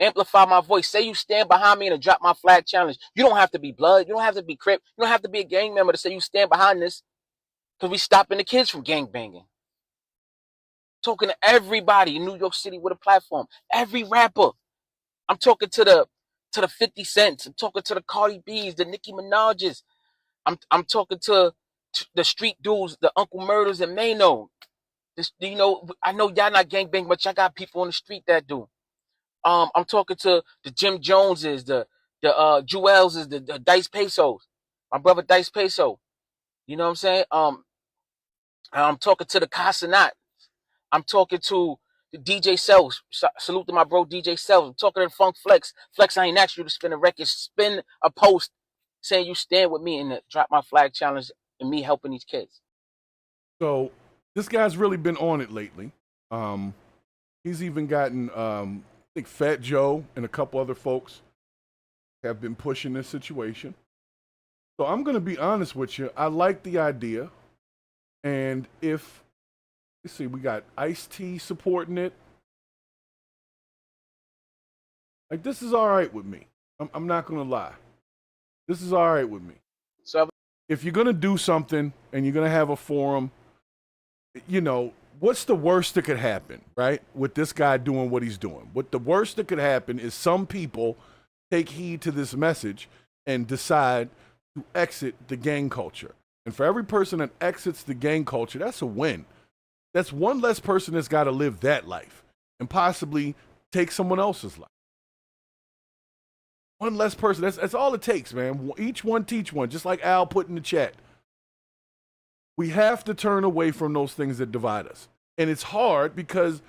Amplify my voice. Say you stand behind me in a drop my flag challenge. You don't have to be blood. You don't have to be Crip. You don't have to be a gang member to say you stand behind this, because we stopping the kids from gang banging. Talking to everybody in New York City with a platform. Every rapper. I'm talking to the 50 Cents. I'm talking to the Cardi B's, the Nicki Minaj's. I'm talking to the street dudes, the Uncle Murders and Mano. This, you know, I know y'all not gangbang, but y'all got people on the street that do. I'm talking to the Jim Joneses, the Jewelses, the Dice Pesos. My brother Dice Peso. You know what I'm saying? I'm talking to the Casanat. I'm talking to the DJ Cells. Salute to my bro DJ Cells. I'm talking to the Funk Flex. Flex, I ain't asked you to spin a record. Spin a post saying you stand with me in the Drop My Flag Challenge and me helping these kids. So this guy's really been on it lately. He's even gotten, I think Fat Joe and a couple other folks have been pushing this situation. So I'm going to be honest with you. I like the idea. And if, let's see, we got Ice-T supporting it. Like, this is all right with me. I'm not going to lie. This is all right with me. So if you're going to do something and you're going to have a forum, you know, what's the worst that could happen, right? With this guy doing what he's doing. What the worst that could happen is some people take heed to this message and decide to exit the gang culture. And for every person that exits the gang culture, that's a win. That's one less person that's got to live that life and possibly take someone else's life. One less person. That's all it takes, man. Each one teach one, just like Al put in the chat. We have to turn away from those things that divide us. And it's hard because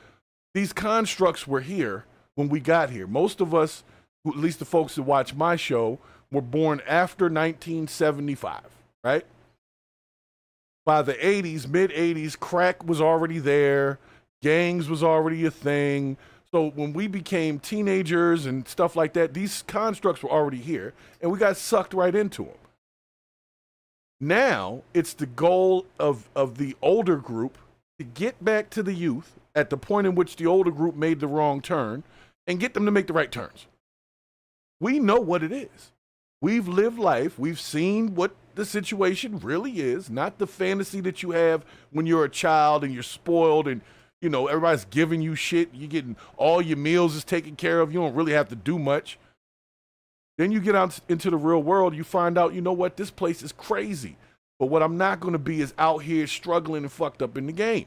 these constructs were here when we got here. Most of us at least the folks that watch my show, were born after 1975, right? By the 80s, mid-80s, crack was already there. Gangs was already a thing. So when we became teenagers and stuff like that, these constructs were already here, and we got sucked right into them. Now, it's the goal of the older group to get back to the youth at the point in which the older group made the wrong turn and get them to make the right turns. We know what it is. We've lived life. We've seen what the situation really is, not the fantasy that you have when you're a child and you're spoiled and, you know, everybody's giving you shit. You're getting all your meals is taken care of. You don't really have to do much. Then you get out into the real world. You find out, you know what, this place is crazy. But what I'm not going to be is out here struggling and fucked up in the game.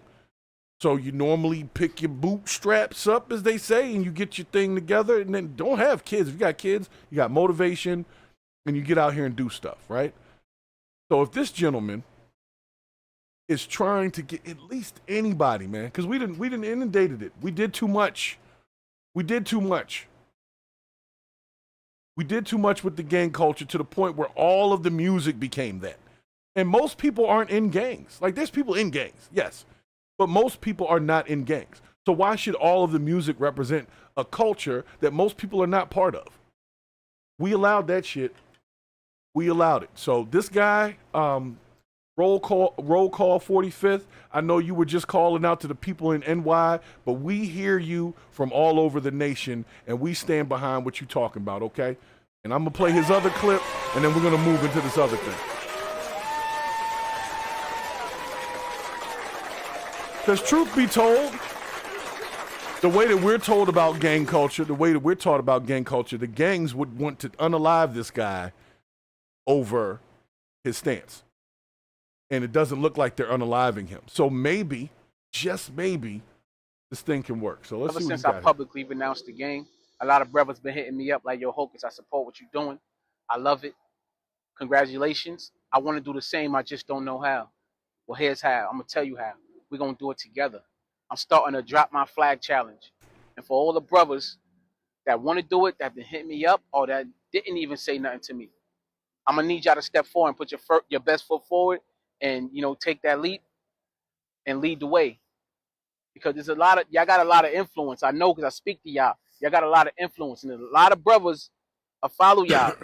So you normally pick your bootstraps up, as they say, and you get your thing together, and then don't have kids. If you got kids, you got motivation, and you get out here and do stuff, right? So if this gentleman is trying to get at least anybody, man, because we didn't inundated it. We did too much. We did too much. We did too much with the gang culture to the point where all of the music became that. And most people aren't in gangs. Like, there's people in gangs, yes. But most people are not in gangs. So why should all of the music represent a culture that most people are not part of? We allowed that shit. We allowed it. So this guy, roll call 45th. I know you were just calling out to the people in NY, but we hear you from all over the nation, and we stand behind what you're talking about, okay? And I'm going to play his other clip, and then we're going to move into this other thing. Because truth be told, the way that we're told about gang culture, the way that we're taught about gang culture, the gangs would want to unalive this guy over his stance. And it doesn't look like they're unaliving him. So maybe, just maybe, this thing can work. So let's see what since I publicly renounced the gang, a lot of brothers been hitting me up like, yo, Hocus, I support what you're doing. I love it. Congratulations. I want to do the same. I just don't know how. Well, here's how. I'm going to tell you how. We're going to do it together. I'm starting a drop my flag challenge. And for all the brothers that want to do it, that have been hitting me up, or that didn't even say nothing to me, I'm going to need y'all to step forward and put your best foot forward and, you know, take that leap and lead the way. Because there's y'all got a lot of influence. I know because I speak to y'all. Y'all got a lot of influence. And a lot of brothers will follow y'all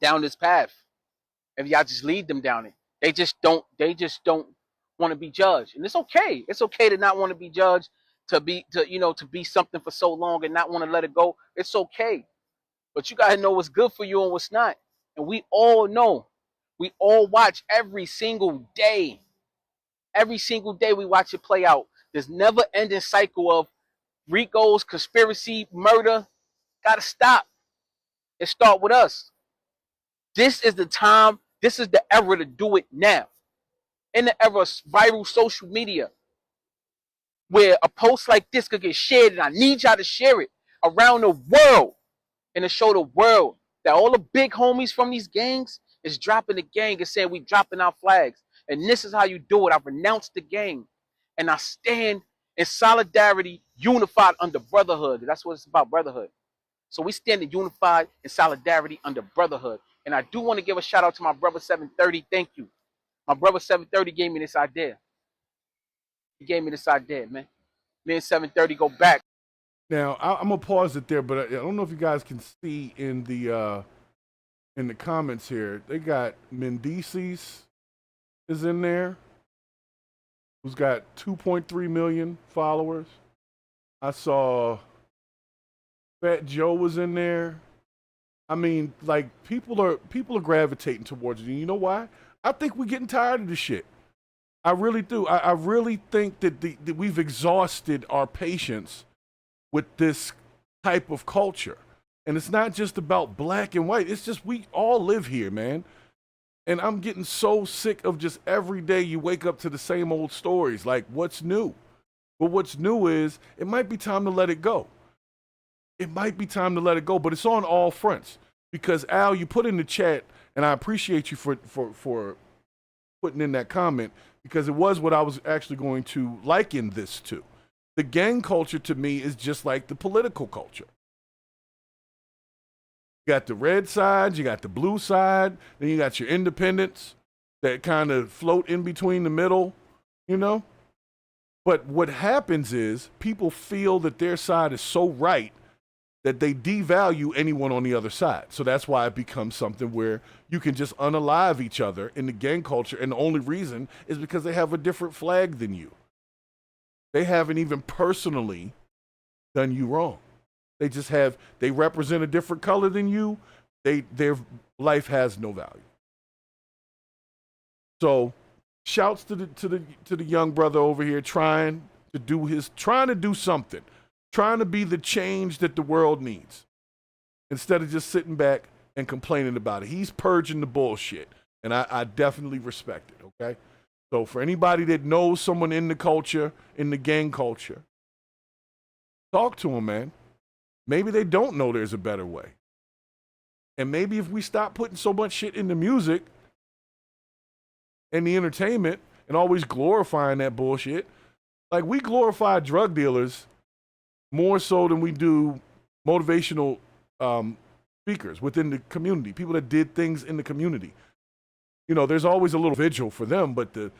down this path. If y'all just lead them down it. They just don't want to be judged. And it's okay. It's okay to not want to be judged, to be something for so long and not want to let it go. It's okay. But you gotta know what's good for you and what's not. And we all know. We all watch every single day. Every single day we watch it play out. This never ending cycle of Rico's, conspiracy, murder. Gotta stop. It start with us. This is the time, this is the era to do it now. In the era of viral social media, where a post like this could get shared, and I need y'all to share it around the world and to show the world that all the big homies from these gangs is dropping the gang and saying we dropping our flags. And this is how you do it. I renounce the gang and I stand in solidarity, unified under brotherhood. That's what it's about, brotherhood. So we stand unified in solidarity under brotherhood. And I do want to give a shout out to my brother 730. Thank you. My brother 730 gave me this idea. He gave me this idea, man. Me and 730 go back. Now, I'm going to pause it there, but I don't know if you guys can see in the comments here. They got Mendices is in there, who's got 2.3 million followers. I saw Fat Joe was in there. I mean, like, people are gravitating towards it. And you know why? I think we're getting tired of this shit. I really do. I really think that that we've exhausted our patience with this type of culture. And it's not just about black and white. It's just we all live here, man. And I'm getting so sick of just every day you wake up to the same old stories. Like, what's new? But what's new is it might be time to let it go. It might be time to let it go, but it's on all fronts. Because, Al, you put in the chat, and I appreciate you for putting in that comment, because it was what I was actually going to liken this to. The gang culture, to me, is just like the political culture. You got the red side, you got the blue side, then you got your independents that kind of float in between the middle, you know? But what happens is people feel that their side is so right that they devalue anyone on the other side. So that's why it becomes something where you can just unalive each other in the gang culture, and the only reason is because they have a different flag than you. They haven't even personally done you wrong. They represent a different color than you. Their life has no value. So shouts to the young brother over here trying to do something, trying to be the change that the world needs, instead of just sitting back and complaining about it. He's purging the bullshit, and I definitely respect it, okay? So for anybody that knows someone in the culture, in the gang culture, talk to them, man. Maybe they don't know there's a better way. And maybe if we stop putting so much shit in the music and the entertainment and always glorifying that bullshit, like we glorify drug dealers more so than we do motivational speakers within the community, people that did things in the community. You know, there's always a little vigil for them, but the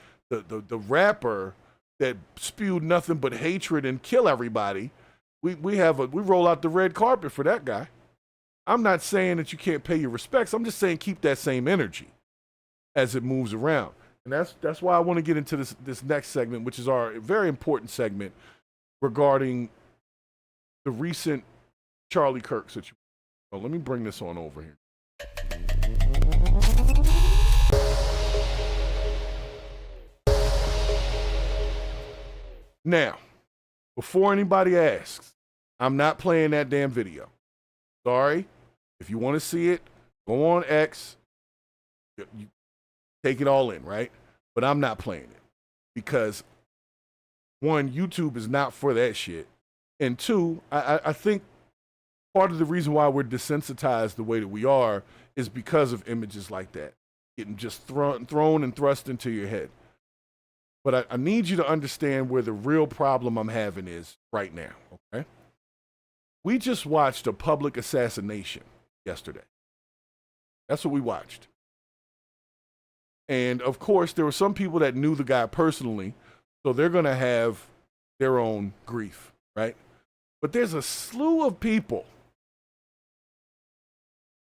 rapper that spewed nothing but hatred and kill everybody, we roll out the red carpet for that guy. I'm not saying that you can't pay your respects. I'm just saying keep that same energy as it moves around. And that's why I want to get into this next segment, which is our very important segment regarding the recent Charlie Kirk situation. So let me bring this on over here. Now, before anybody asks, I'm not playing that damn video. Sorry. If you want to see it, go on X. You take it all in, right? But I'm not playing it because, one, YouTube is not for that shit. And two, I think part of the reason why we're desensitized the way that we are is because of images like that getting just thrown and thrust into your head. But I need you to understand where the real problem I'm having is right now, okay? We just watched a public assassination yesterday. That's what we watched. And of course, there were some people that knew the guy personally, so they're going to have their own grief, right? But there's a slew of people,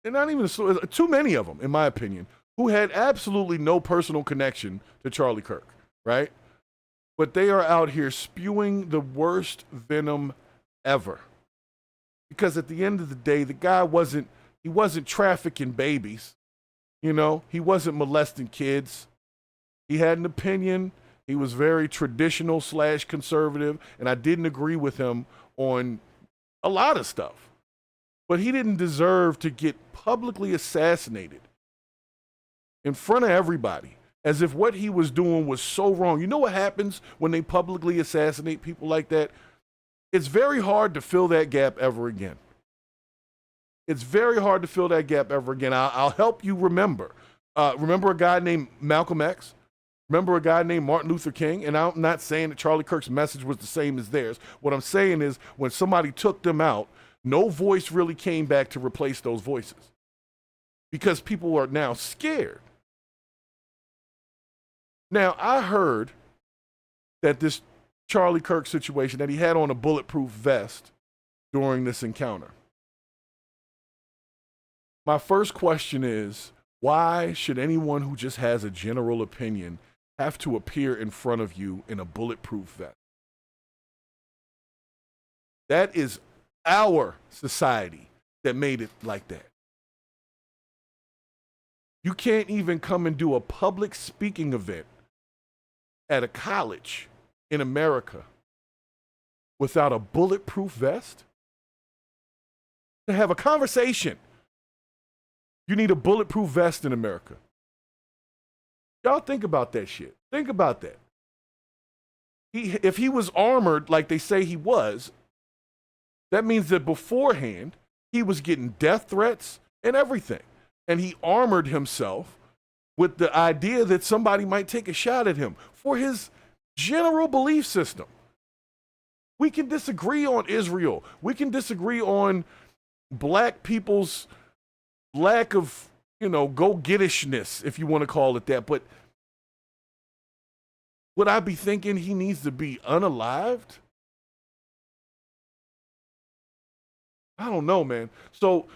and not even a slew, too many of them, in my opinion, who had absolutely no personal connection to Charlie Kirk, right? But they are out here spewing the worst venom ever. Because at the end of the day, the guy wasn't trafficking babies. You know, he wasn't molesting kids. He had an opinion. He was very traditional / conservative, and I didn't agree with him on a lot of stuff. But he didn't deserve to get publicly assassinated in front of everybody, as if what he was doing was so wrong. You know what happens when they publicly assassinate people like that? It's very hard to fill that gap ever again. It's very hard to fill that gap ever again. I'll help you remember. Remember a guy named Malcolm X? Remember a guy named Martin Luther King? And I'm not saying that Charlie Kirk's message was the same as theirs. What I'm saying is when somebody took them out, no voice really came back to replace those voices because people are now scared. Now, I heard that this Charlie Kirk situation, that he had on a bulletproof vest during this encounter. My first question is, why should anyone who just has a general opinion have to appear in front of you in a bulletproof vest? That is our society that made it like that. You can't even come and do a public speaking event at a college in America without a bulletproof vest. To have a conversation, you need a bulletproof vest in America. Y'all think about that shit. Think about that. If he was armored like they say he was, that means that beforehand, he was getting death threats and everything. And he armored himself with the idea that somebody might take a shot at him for his general belief system. We can disagree on Israel. We can disagree on black people's lack of, go-gettishness, if you want to call it that. But would I be thinking he needs to be unalived? I don't know, man. So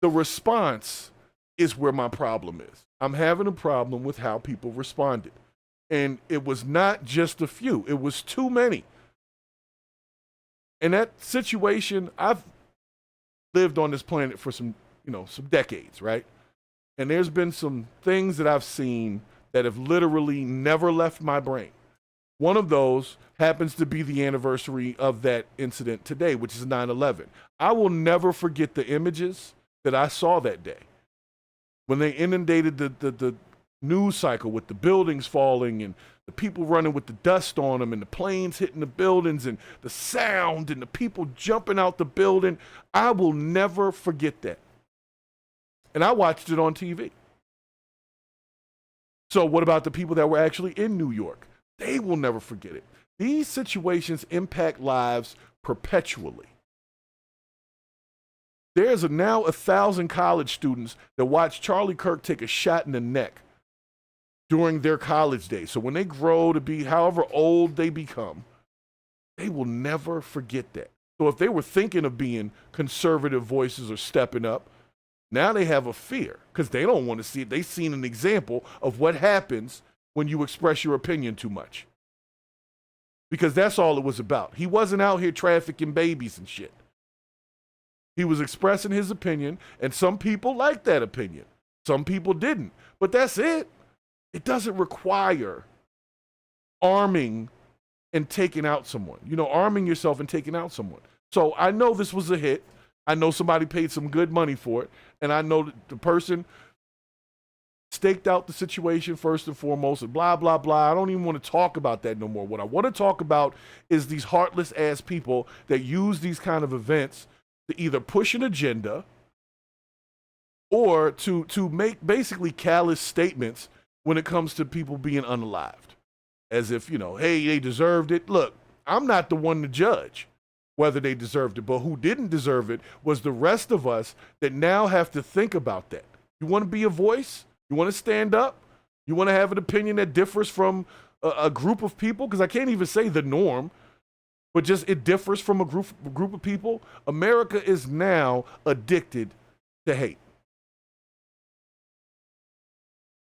the response is where my problem is. I'm having a problem with how people responded. And it was not just a few. It was too many. And that situation, I've lived on this planet for some decades, right? And there's been some things that I've seen that have literally never left my brain. One of those happens to be the anniversary of that incident today, which is 9/11. I will never forget the images that I saw that day when they inundated the news cycle with the buildings falling and the people running with the dust on them and the planes hitting the buildings and the sound and the people jumping out the building. I will never forget that. And I watched it on TV. So what about the people that were actually in New York? They will never forget it. These situations impact lives perpetually. There's now 1,000 college students that watch Charlie Kirk take a shot in the neck during their college days. So when they grow to be however old they become, they will never forget that. So if they were thinking of being conservative voices or stepping up, now they have a fear because they don't want to see it. They've seen an example of what happens when you express your opinion too much. Because that's all it was about. He wasn't out here trafficking babies and shit. He was expressing his opinion, and some people liked that opinion. Some people didn't. But that's it. It doesn't require arming and taking out someone. Arming yourself and taking out someone. So I know this was a hit. I know somebody paid some good money for it. And I know that the person staked out the situation first and foremost and blah, blah, blah. I don't even want to talk about that no more. What I want to talk about is these heartless ass people that use these kind of events to either push an agenda or to make basically callous statements when it comes to people being unalived. As if, hey, they deserved it. Look, I'm not the one to judge whether they deserved it, but who didn't deserve it was the rest of us that now have to think about that. You want to be a voice? You want to stand up? You want to have an opinion that differs from a group of people? Because I can't even say the norm, but just it differs from a group of people. America is now addicted to hate.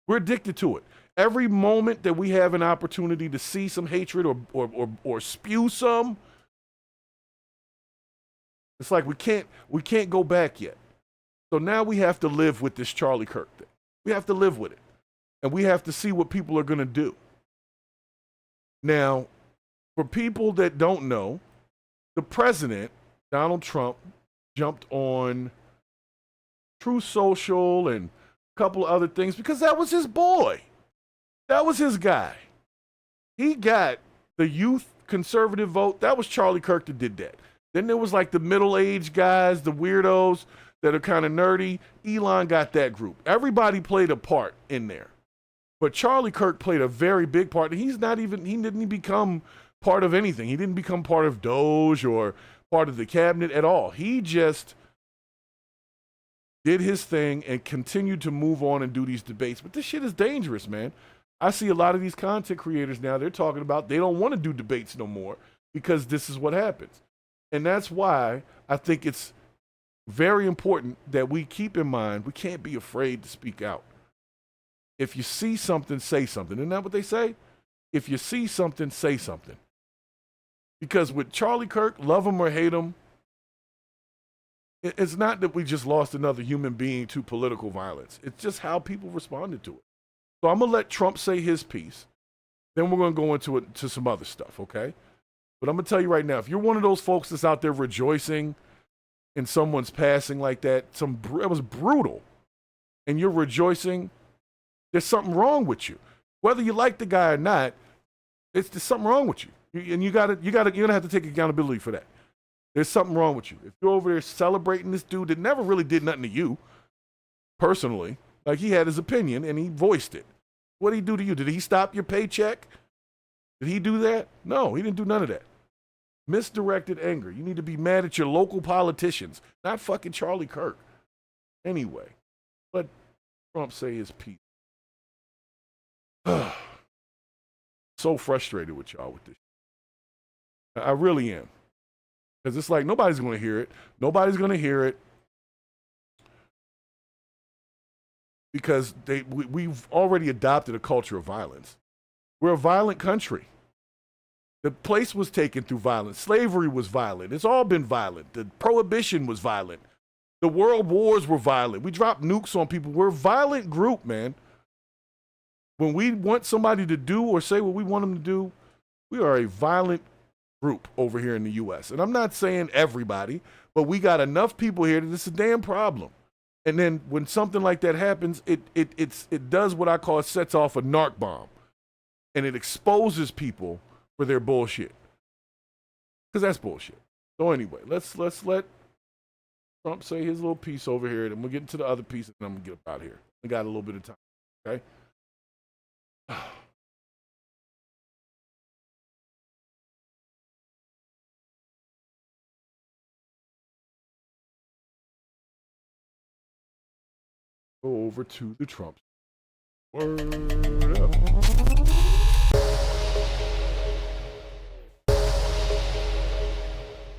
We're addicted to it. Every moment that we have an opportunity to see some hatred or spew some, it's like we can't go back yet. So now we have to live with this Charlie Kirk thing. We have to live with it. And we have to see what people are going to do. Now, for people that don't know, the president, Donald Trump, jumped on Truth Social and a couple of other things because that was his boy. That was his guy. He got the youth conservative vote. That was Charlie Kirk that did that. Then there was like the middle-aged guys, the weirdos that are kind of nerdy. Elon got that group. Everybody played a part in there. But Charlie Kirk played a very big part. And he didn't become part of anything. He didn't become part of Doge or part of the cabinet at all. He just did his thing and continued to move on and do these debates. But this shit is dangerous, man. I see a lot of these content creators now, they're talking about they don't want to do debates no more because this is what happens. And that's why I think it's very important that we keep in mind we can't be afraid to speak out. If you see something, say something. Isn't that what they say? If you see something, say something. Because with Charlie Kirk, love him or hate him, it's not that we just lost another human being to political violence. It's just how people responded to it. So I'm going to let Trump say his piece. Then we're going to go into some other stuff, okay? But I'm going to tell you right now, if you're one of those folks that's out there rejoicing in someone's passing like that, it was brutal, and you're rejoicing, there's something wrong with you. Whether you like the guy or not, there's something wrong with you. And you're going to have to take accountability for that. There's something wrong with you. If you're over there celebrating this dude that never really did nothing to you, personally, like he had his opinion and he voiced it. What did he do to you? Did he stop your paycheck? Did he do that? No, he didn't do none of that. Misdirected anger. You need to be mad at your local politicians, not fucking Charlie Kirk. Anyway, let Trump say his piece. So frustrated with y'all with this. I really am. Because it's like nobody's going to hear it. Nobody's going to hear it. Because we've already adopted a culture of violence. We're a violent country. The place was taken through violence. Slavery was violent. It's all been violent. The prohibition was violent. The world wars were violent. We dropped nukes on people. We're a violent group, man. When we want somebody to do or say what we want them to do, we are a violent group over here in the U.S. And I'm not saying everybody, but we got enough people here that it's a damn problem. And then when something like that happens, it does what I call, it sets off a narc bomb. And it exposes people for their bullshit. Because that's bullshit. So anyway, let's let Trump say his little piece over here, and we'll get into the other piece, and I'm going to get up out of here. We got a little bit of time, okay? Go over to the Trump. Word up.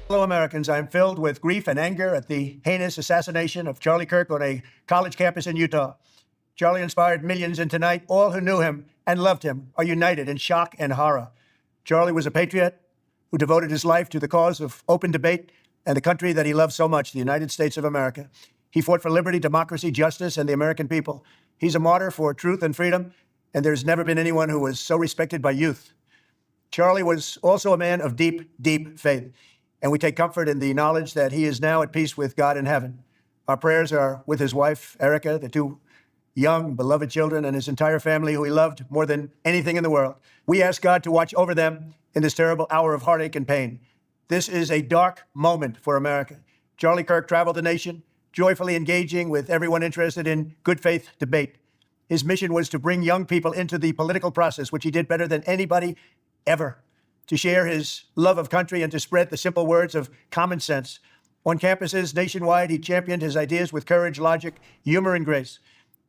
Fellow Americans, I am filled with grief and anger at the heinous assassination of Charlie Kirk on a college campus in Utah. Charlie inspired millions, and tonight, all who knew him and loved him are united in shock and horror. Charlie was a patriot who devoted his life to the cause of open debate and the country that he loved so much, the United States of America. He fought for liberty, democracy, justice, and the American people. He's a martyr for truth and freedom, and there's never been anyone who was so respected by youth. Charlie was also a man of deep, deep faith, and we take comfort in the knowledge that he is now at peace with God in heaven. Our prayers are with his wife, Erica, the two young, beloved children, and his entire family, who he loved more than anything in the world. We ask God to watch over them in this terrible hour of heartache and pain. This is a dark moment for America. Charlie Kirk traveled the nation, joyfully engaging with everyone interested in good faith debate. His mission was to bring young people into the political process, which he did better than anybody ever, to share his love of country and to spread the simple words of common sense. On campuses nationwide, he championed his ideas with courage, logic, humor, and grace.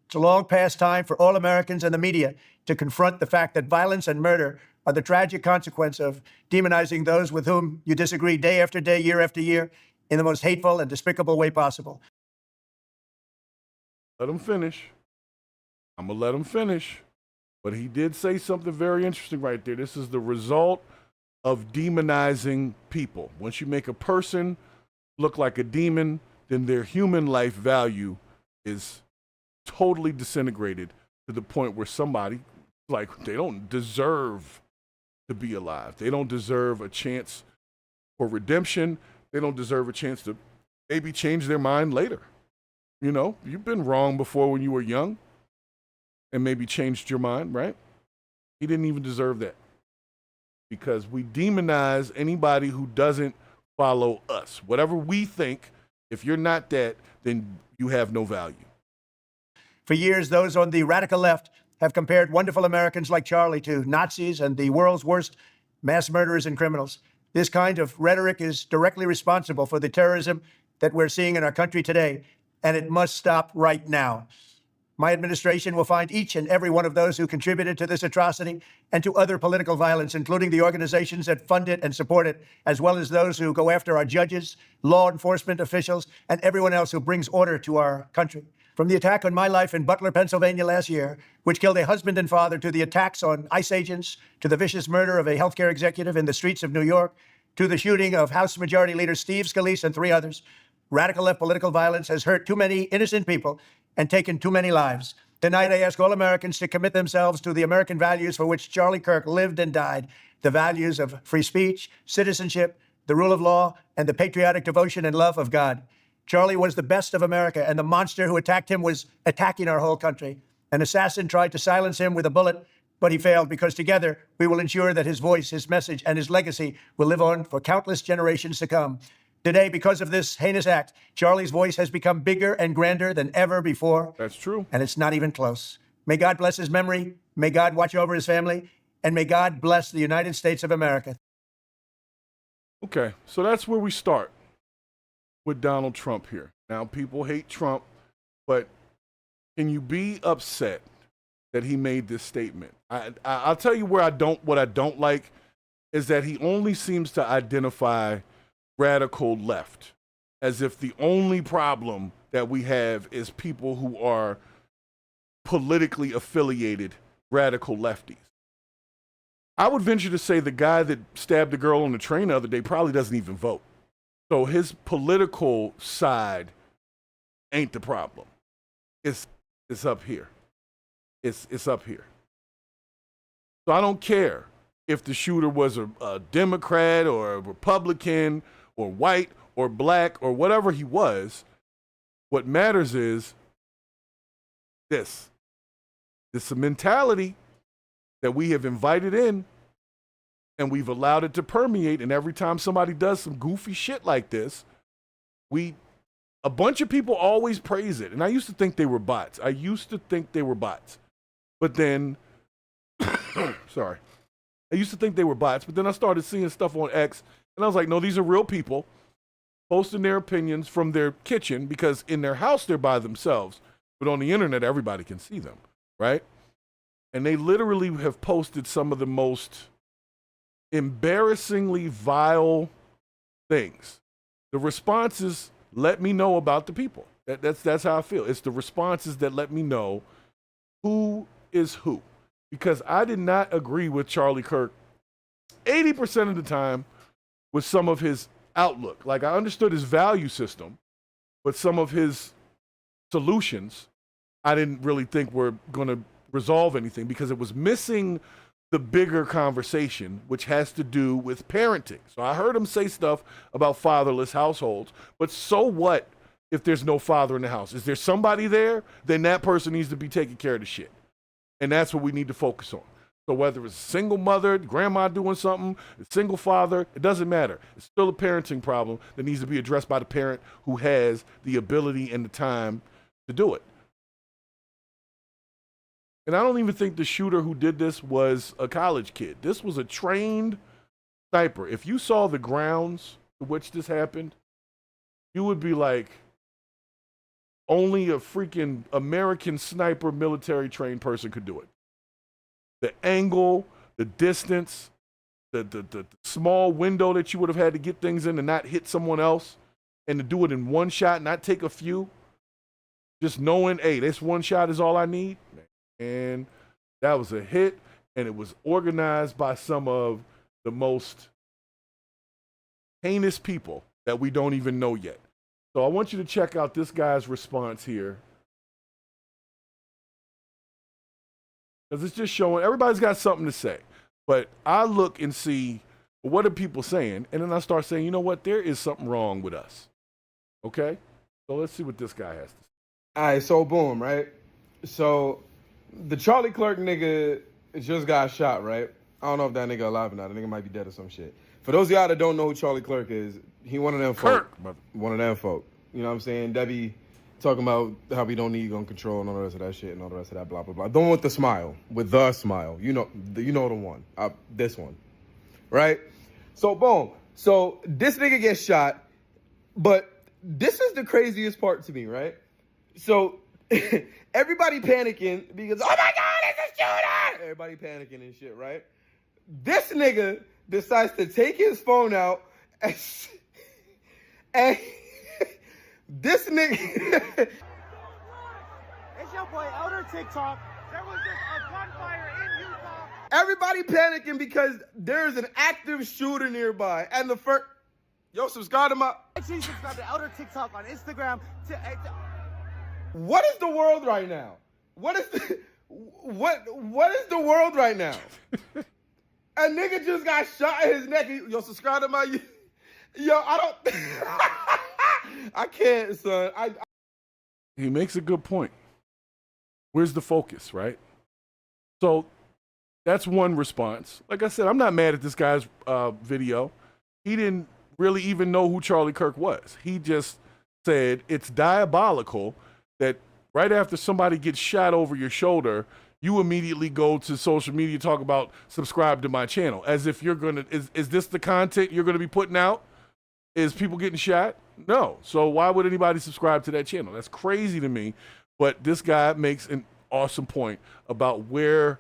It's a long past time for all Americans and the media to confront the fact that violence and murder are the tragic consequence of demonizing those with whom you disagree day after day, year after year, in the most hateful and despicable way possible. Let him finish. I'm going to let him finish. But he did say something very interesting right there. This is the result of demonizing people. Once you make a person look like a demon, then their human life value is totally disintegrated to the point where somebody, like, they don't deserve to be alive. They don't deserve a chance for redemption. They don't deserve a chance to maybe change their mind later. You know, you've been wrong before when you were young and maybe changed your mind, right? He didn't even deserve that, because we demonize anybody who doesn't follow us. Whatever we think, if you're not that, then you have no value. For years, those on the radical left have compared wonderful Americans like Charlie to Nazis and the world's worst mass murderers and criminals. This kind of rhetoric is directly responsible for the terrorism that we're seeing in our country today, and it must stop right now. My administration will find each and every one of those who contributed to this atrocity and to other political violence, including the organizations that fund it and support it, as well as those who go after our judges, law enforcement officials, and everyone else who brings order to our country. From the attack on my life in Butler, Pennsylvania last year, which killed a husband and father, to the attacks on ICE agents, to the vicious murder of a healthcare executive in the streets of New York, to the shooting of House Majority Leader Steve Scalise and 3 others, radical left political violence has hurt too many innocent people and taken too many lives. Tonight, I ask all Americans to commit themselves to the American values for which Charlie Kirk lived and died, the values of free speech, citizenship, the rule of law, and the patriotic devotion and love of God. Charlie was the best of America, and the monster who attacked him was attacking our whole country. An assassin tried to silence him with a bullet, but he failed, because together we will ensure that his voice, his message, and his legacy will live on for countless generations to come. Today, because of this heinous act, Charlie's voice has become bigger and grander than ever before. That's true. And it's not even close. May God bless his memory. May God watch over his family. And may God bless the United States of America. Okay, so that's where we start with Donald Trump here. Now, people hate Trump, but can you be upset that he made this statement? I'll tell you what I don't like is that he only seems to identify radical left as if the only problem that we have is people who are politically affiliated radical lefties. I would venture to say the guy that stabbed the girl on the train the other day probably doesn't even vote. So his political side ain't the problem. It's up here. It's up here. So I don't care if the shooter was a Democrat or a Republican or white or black or whatever he was. What matters is this. This is a mentality that we have invited in and we've allowed it to permeate. And every time somebody does some goofy shit like this, a bunch of people always praise it. And I used to think they were bots. But then, sorry. I used to think they were bots, but then I started seeing stuff on X, and I was like, no, these are real people posting their opinions from their kitchen, because in their house they're by themselves, but on the internet everybody can see them, right? And they literally have posted some of the most embarrassingly vile things. The responses let me know about the people. That's how I feel. It's the responses that let me know who is who. Because I did not agree with Charlie Kirk 80% of the time with some of his outlook. Like, I understood his value system, but some of his solutions I didn't really think were going to resolve anything, because it was missing the bigger conversation, which has to do with parenting. So I heard him say stuff about fatherless households, but so what if there's no father in the house? Is there somebody there? Then that person needs to be taking care of the shit. And that's what we need to focus on. So whether it's a single mother, grandma doing something, a single father, it doesn't matter. It's still a parenting problem that needs to be addressed by the parent who has the ability and the time to do it. And I don't even think the shooter who did this was a college kid. This was a trained sniper. If you saw the grounds to which this happened, you would be like, only a freaking American sniper, military trained person could do it. The angle, the distance, the small window that you would have had to get things in and not hit someone else, and to do it in one shot, not take a few. Just knowing, hey, this one shot is all I need. And that was a hit, and it was organized by some of the most heinous people that we don't even know yet. So I want you to check out this guy's response here, because it's just showing everybody's got something to say. But I look and see, well, what are people saying? And then I start saying, you know what? There is something wrong with us. Okay? So let's see what this guy has to say. All right, so boom, right? So the Charlie Kirk nigga just got shot, right? I don't know if that nigga alive or not. The nigga might be dead or some shit. For those of y'all that don't know who Charlie Kirk is, he one of them folk. One of them folk. You know what I'm saying? Debbie talking about how we don't need gun control and all the rest of that shit and all the rest of that blah, blah, blah. The one with the smile. With the smile. You know the one. This one. Right? So, boom. So, this nigga gets shot. But this is the craziest part to me, right? So, everybody panicking because, oh my God, it's a shooter! Everybody panicking and shit, right? This nigga decides to take his phone out and this nigga. It's your boy Elder TikTok. There was just a gunfire in Utah. Everybody panicking because there's an active shooter nearby. And the first, yo, subscribe to my. Actually, subscribe to Elder TikTok on Instagram. What is the world right now? What is the world right now? A nigga just got shot in his neck. Yo, subscribe to my. Yo, I don't. I can't, son. He makes a good point. Where's the focus, right? So that's one response. Like I said, I'm not mad at this guy's video. He didn't really even know who Charlie Kirk was. He just said it's diabolical that right after somebody gets shot over your shoulder, you immediately go to social media, talk about subscribe to my channel, as if you're going to, is this the content you're going to be putting out? Is people getting shot? No. So why would anybody subscribe to that channel? That's crazy to me. But this guy makes an awesome point about where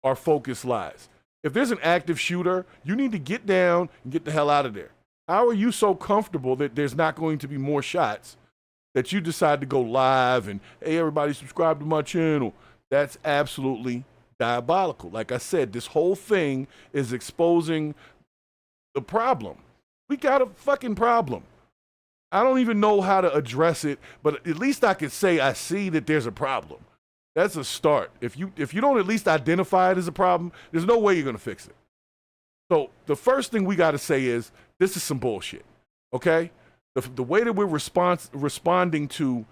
our focus lies. If there's an active shooter, you need to get down and get the hell out of there. How are you so comfortable that there's not going to be more shots that you decide to go live and, hey, everybody subscribe to my channel? That's absolutely diabolical. Like I said, this whole thing is exposing the problem. We got a fucking problem. I don't even know how to address it, but at least I can say I see that there's a problem. That's a start. If you don't at least identify it as a problem, there's no way you're going to fix it. So the first thing we got to say is this is some bullshit, okay? The way that we're responding to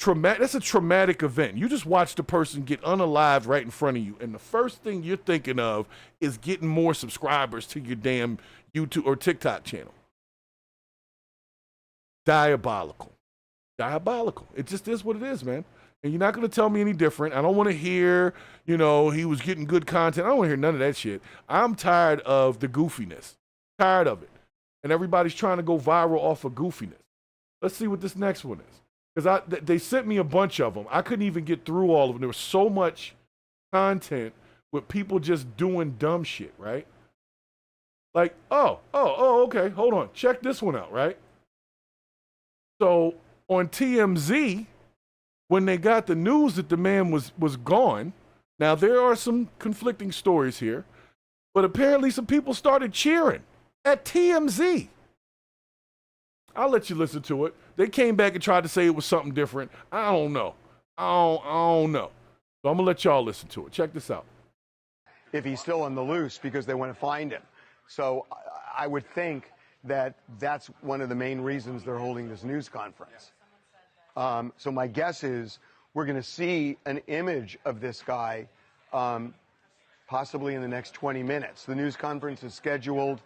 that's a traumatic event. You just watched a person get unalived right in front of you, and the first thing you're thinking of is getting more subscribers to your damn YouTube or TikTok channel. Diabolical. Diabolical. It just is what it is, man. And you're not going to tell me any different. I don't want to hear, he was getting good content. I don't want to hear none of that shit. I'm tired of the goofiness. Tired of it. And everybody's trying to go viral off of goofiness. Let's see what this next one is. Because they sent me a bunch of them. I couldn't even get through all of them. There was so much content with people just doing dumb shit, right? Like, okay, hold on. Check this one out, right? So on TMZ, when they got the news that the man was gone, now there are some conflicting stories here, but apparently some people started cheering at TMZ. I'll let you listen to it. They came back and tried to say it was something different. I don't know. I don't know. So I'm going to let y'all listen to it. Check this out. If he's still on the loose because they want to find him. So I would think that that's one of the main reasons they're holding this news conference. So my guess is we're going to see an image of this guy possibly in the next 20 minutes. The news conference is scheduled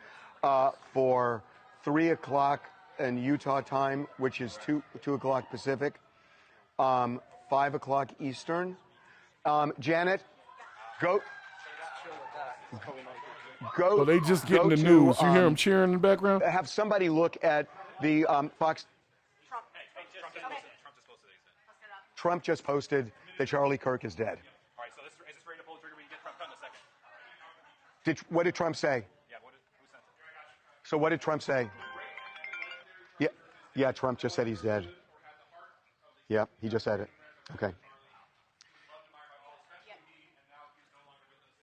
for 3 o'clock in Utah time, which is 2 o'clock Pacific, 5 o'clock Eastern. Janet, go. So they just getting the news. You hear them cheering in the background? Have somebody look at the Fox. Trump just posted that Charlie Kirk is dead. All right, so is this ready to pull the trigger? We can get Trump cut in a second. What did Trump say? Yeah, who sent it? So what did Trump say? Yeah, Trump just said he's dead. Yeah, he just said it. Okay.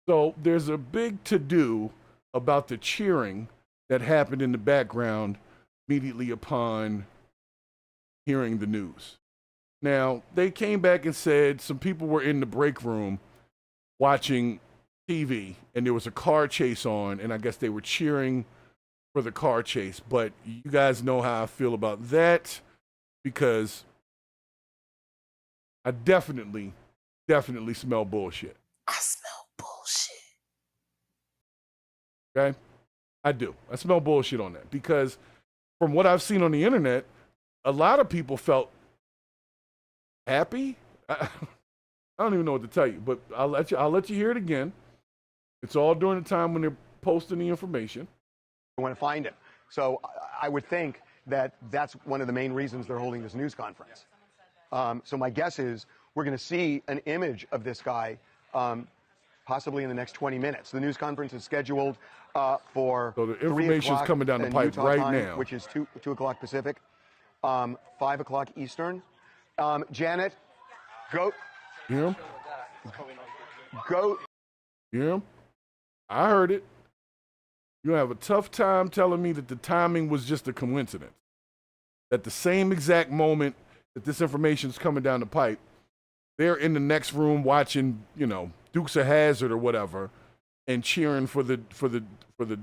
So there's a big to-do about the cheering that happened in the background immediately upon hearing the news. Now, they came back and said some people were in the break room watching TV, and there was a car chase on, and I guess they were cheering for the car chase. But you guys know how I feel about that, because I definitely smell bullshit. I smell bullshit. Okay? I do. I smell bullshit on that, because from what I've seen on the internet, a lot of people felt happy. I don't even know what to tell you, but I'll let you hear it again. It's all during the time when they're posting the information. I want to find him. So I would think that that's one of the main reasons they're holding this news conference. So my guess is we're going to see an image of this guy possibly in the next 20 minutes. The news conference is scheduled for so the information is coming down the pipe Utah right time, now, which is 2 o'clock Pacific, 5 o'clock Eastern. Janet, go. You hear him? Go. You hear him? I heard it. You have a tough time telling me that the timing was just a coincidence. At the same exact moment that this information is coming down the pipe, they're in the next room watching, Dukes of Hazzard or whatever, and cheering for the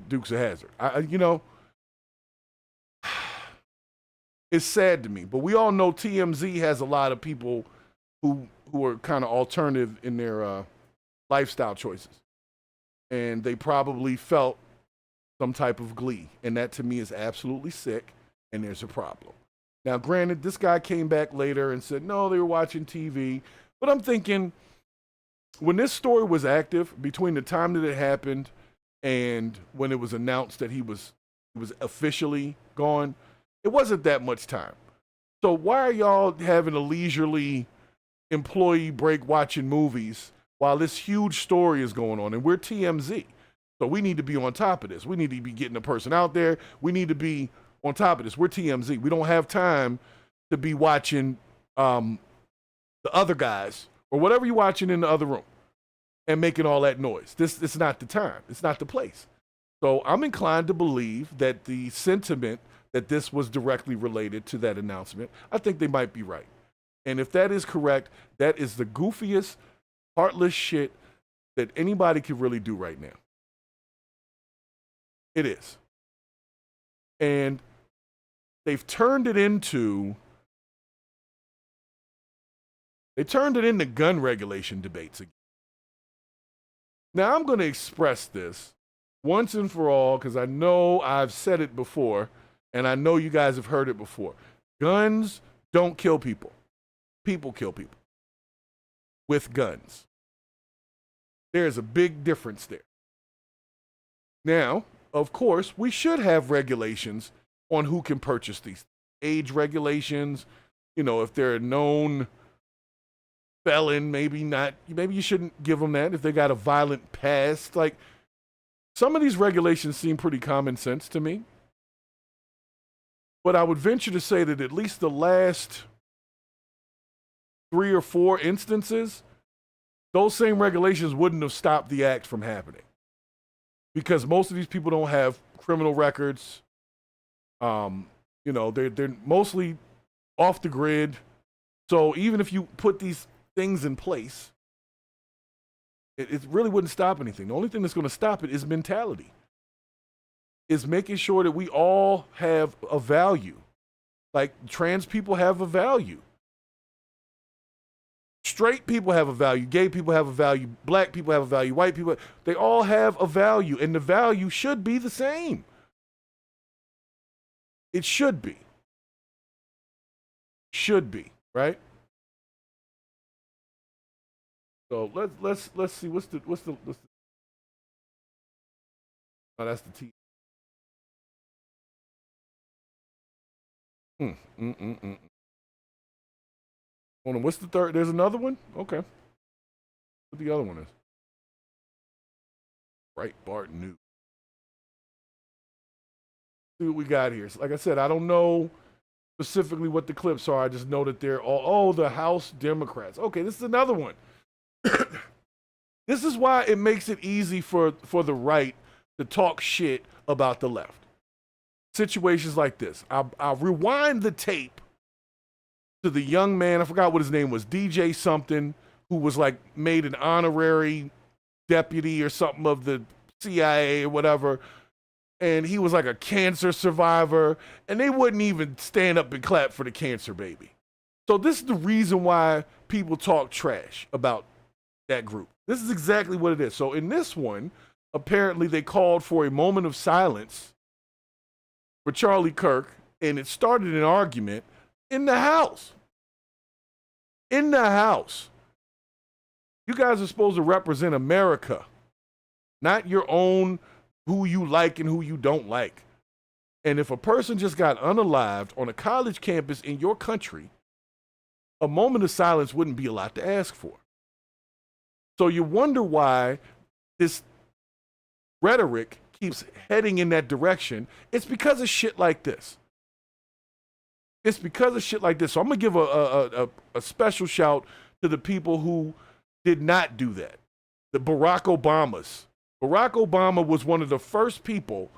Dukes of Hazzard. It's sad to me, but we all know TMZ has a lot of people who are kind of alternative in their lifestyle choices, and they probably felt some type of glee, and that to me is absolutely sick, and there's a problem. Now, granted, this guy came back later and said, no, they were watching TV, but I'm thinking, when this story was active, between the time that it happened and when it was announced that he was officially gone, it wasn't that much time. So why are y'all having a leisurely employee break watching movies while this huge story is going on, and we're TMZ. So we need to be on top of this. We need to be getting the person out there. We need to be on top of this. We're TMZ. We don't have time to be watching the other guys or whatever you're watching in the other room and making all that noise. It's not the time. It's not the place. So I'm inclined to believe that the sentiment that this was directly related to that announcement, I think they might be right. And if that is correct, that is the goofiest, heartless shit that anybody could really do right now. It is. And they've turned it into gun regulation debates again. Now, I'm going to express this once and for all because I know I've said it before, and I know you guys have heard it before. Guns don't kill people. People kill people with guns. There's a big difference there. Now, of course, we should have regulations on who can purchase these. Age regulations, if they're a known felon, maybe not. Maybe you shouldn't give them that if they got a violent past. Like, some of these regulations seem pretty common sense to me. But I would venture to say that at least the last 3 or 4 instances, those same regulations wouldn't have stopped the act from happening. Because most of these people don't have criminal records. They're mostly off the grid. So even if you put these things in place, it really wouldn't stop anything. The only thing that's going to stop it is mentality. Is making sure that we all have a value. Like trans people have a value. Straight people have a value. Gay people have a value. Black people have a value. White people, they all have a value. And the value should be the same. It should be. Should be, right? So let's see what's the oh, that's the T. Hold on, what's the third? There's another one? Okay. What the other one is? Breitbart News. See what we got here. So like I said, I don't know specifically what the clips are. I just know that they're all, the House Democrats. Okay, this is another one. This is why it makes it easy for the right to talk shit about the left. Situations like this. I'll rewind the tape to the young man, I forgot what his name was, DJ something, who was like made an honorary deputy or something of the CIA or whatever. And he was like a cancer survivor, and they wouldn't even stand up and clap for the cancer baby. So this is the reason why people talk trash about that group. This is exactly what it is. So in this one, apparently they called for a moment of silence for Charlie Kirk, and it started an argument in the House. In the House. You guys are supposed to represent America, not your own who you like and who you don't like. And if a person just got unalived on a college campus in your country, a moment of silence wouldn't be a lot to ask for. So you wonder why this rhetoric keeps heading in that direction. It's because of shit like this. It's because of shit like this. So I'm going to give a special shout to the people who did not do that. The Barack Obamas. Barack Obama was one of the first people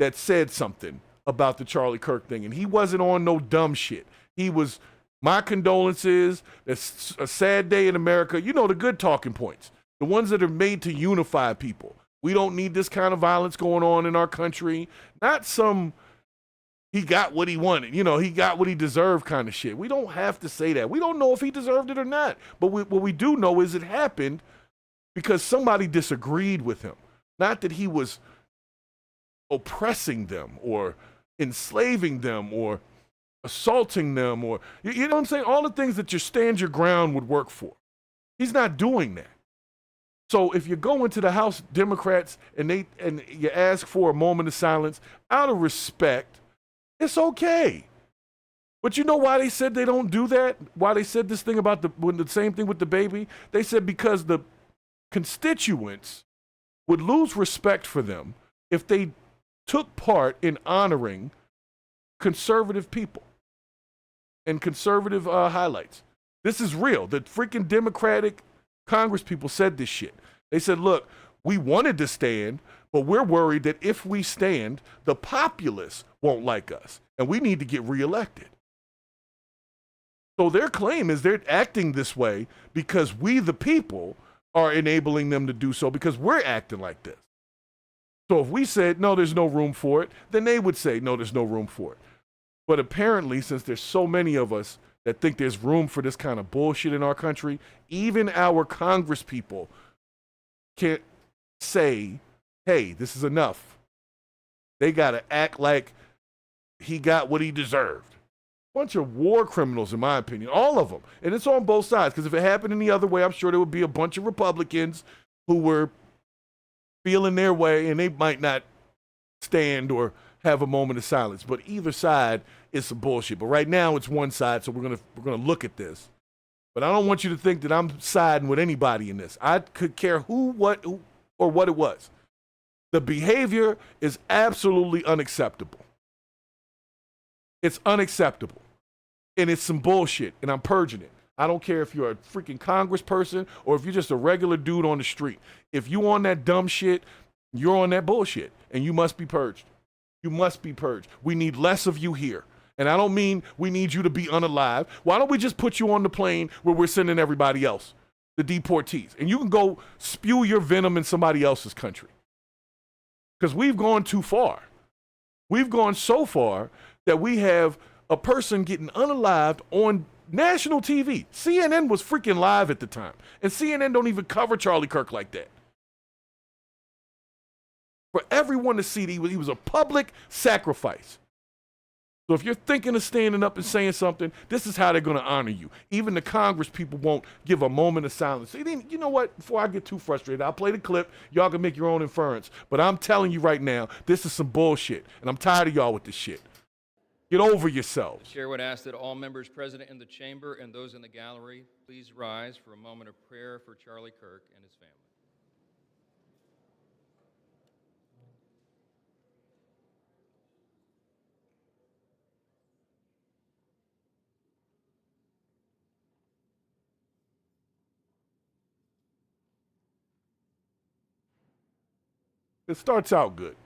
that said something about the Charlie Kirk thing. And he wasn't on no dumb shit. He was, my condolences, it's a sad day in America. You know, the good talking points. The ones that are made to unify people. We don't need this kind of violence going on in our country. Not some, he got what he wanted. You know, he got what he deserved kind of shit. We don't have to say that. We don't know if he deserved it or not. But what we do know is it happened because somebody disagreed with him. Not that he was oppressing them or enslaving them or assaulting them or, you know what I'm saying? All the things that your stand your ground would work for. He's not doing that. So if you go into the House Democrats and you ask for a moment of silence, out of respect, it's okay. But you know why they said they don't do that? Why they said this thing about the same thing with the baby? They said because the constituents would lose respect for them if they took part in honoring conservative people and conservative highlights. This is real. The freaking Democratic Congress people said this shit. They said, look, we wanted to stand, but we're worried that if we stand, the populace won't like us, and we need to get reelected. So their claim is they're acting this way because we, the people, are enabling them to do so because we're acting like this. So if we said, no, there's no room for it, then they would say, no, there's no room for it. But apparently, since there's so many of us that think there's room for this kind of bullshit in our country, even our Congress people can't say, hey, this is enough. They got to act like he got what he deserved. Bunch of war criminals, in my opinion, all of them. And it's on both sides, because if it happened any other way, I'm sure there would be a bunch of Republicans who were feeling their way, and they might not stand or have a moment of silence. But either side is some bullshit. But right now, it's one side, so we're gonna look at this. But I don't want you to think that I'm siding with anybody in this. I could care who, or what it was. The behavior is absolutely unacceptable. It's unacceptable. And it's some bullshit, and I'm purging it. I don't care if you're a freaking congressperson or if you're just a regular dude on the street. If you on that dumb shit, you're on that bullshit, and you must be purged. You must be purged. We need less of you here. And I don't mean we need you to be unalive. Why don't we just put you on the plane where we're sending everybody else, the deportees, and you can go spew your venom in somebody else's country. Because we've gone too far. We've gone so far that we have a person getting unalived on national TV. CNN was freaking live at the time. And CNN don't even cover Charlie Kirk like that. For everyone to see that he was a public sacrifice. So if you're thinking of standing up and saying something, this is how they're going to honor you. Even the Congress people won't give a moment of silence. You know what? Before I get too frustrated, I'll play the clip. Y'all can make your own inference. But I'm telling you right now, this is some bullshit. And I'm tired of y'all with this shit. Get over yourselves. The chair would ask that all members present in the chamber and those in the gallery please rise for a moment of prayer for Charlie Kirk and his family. It starts out good.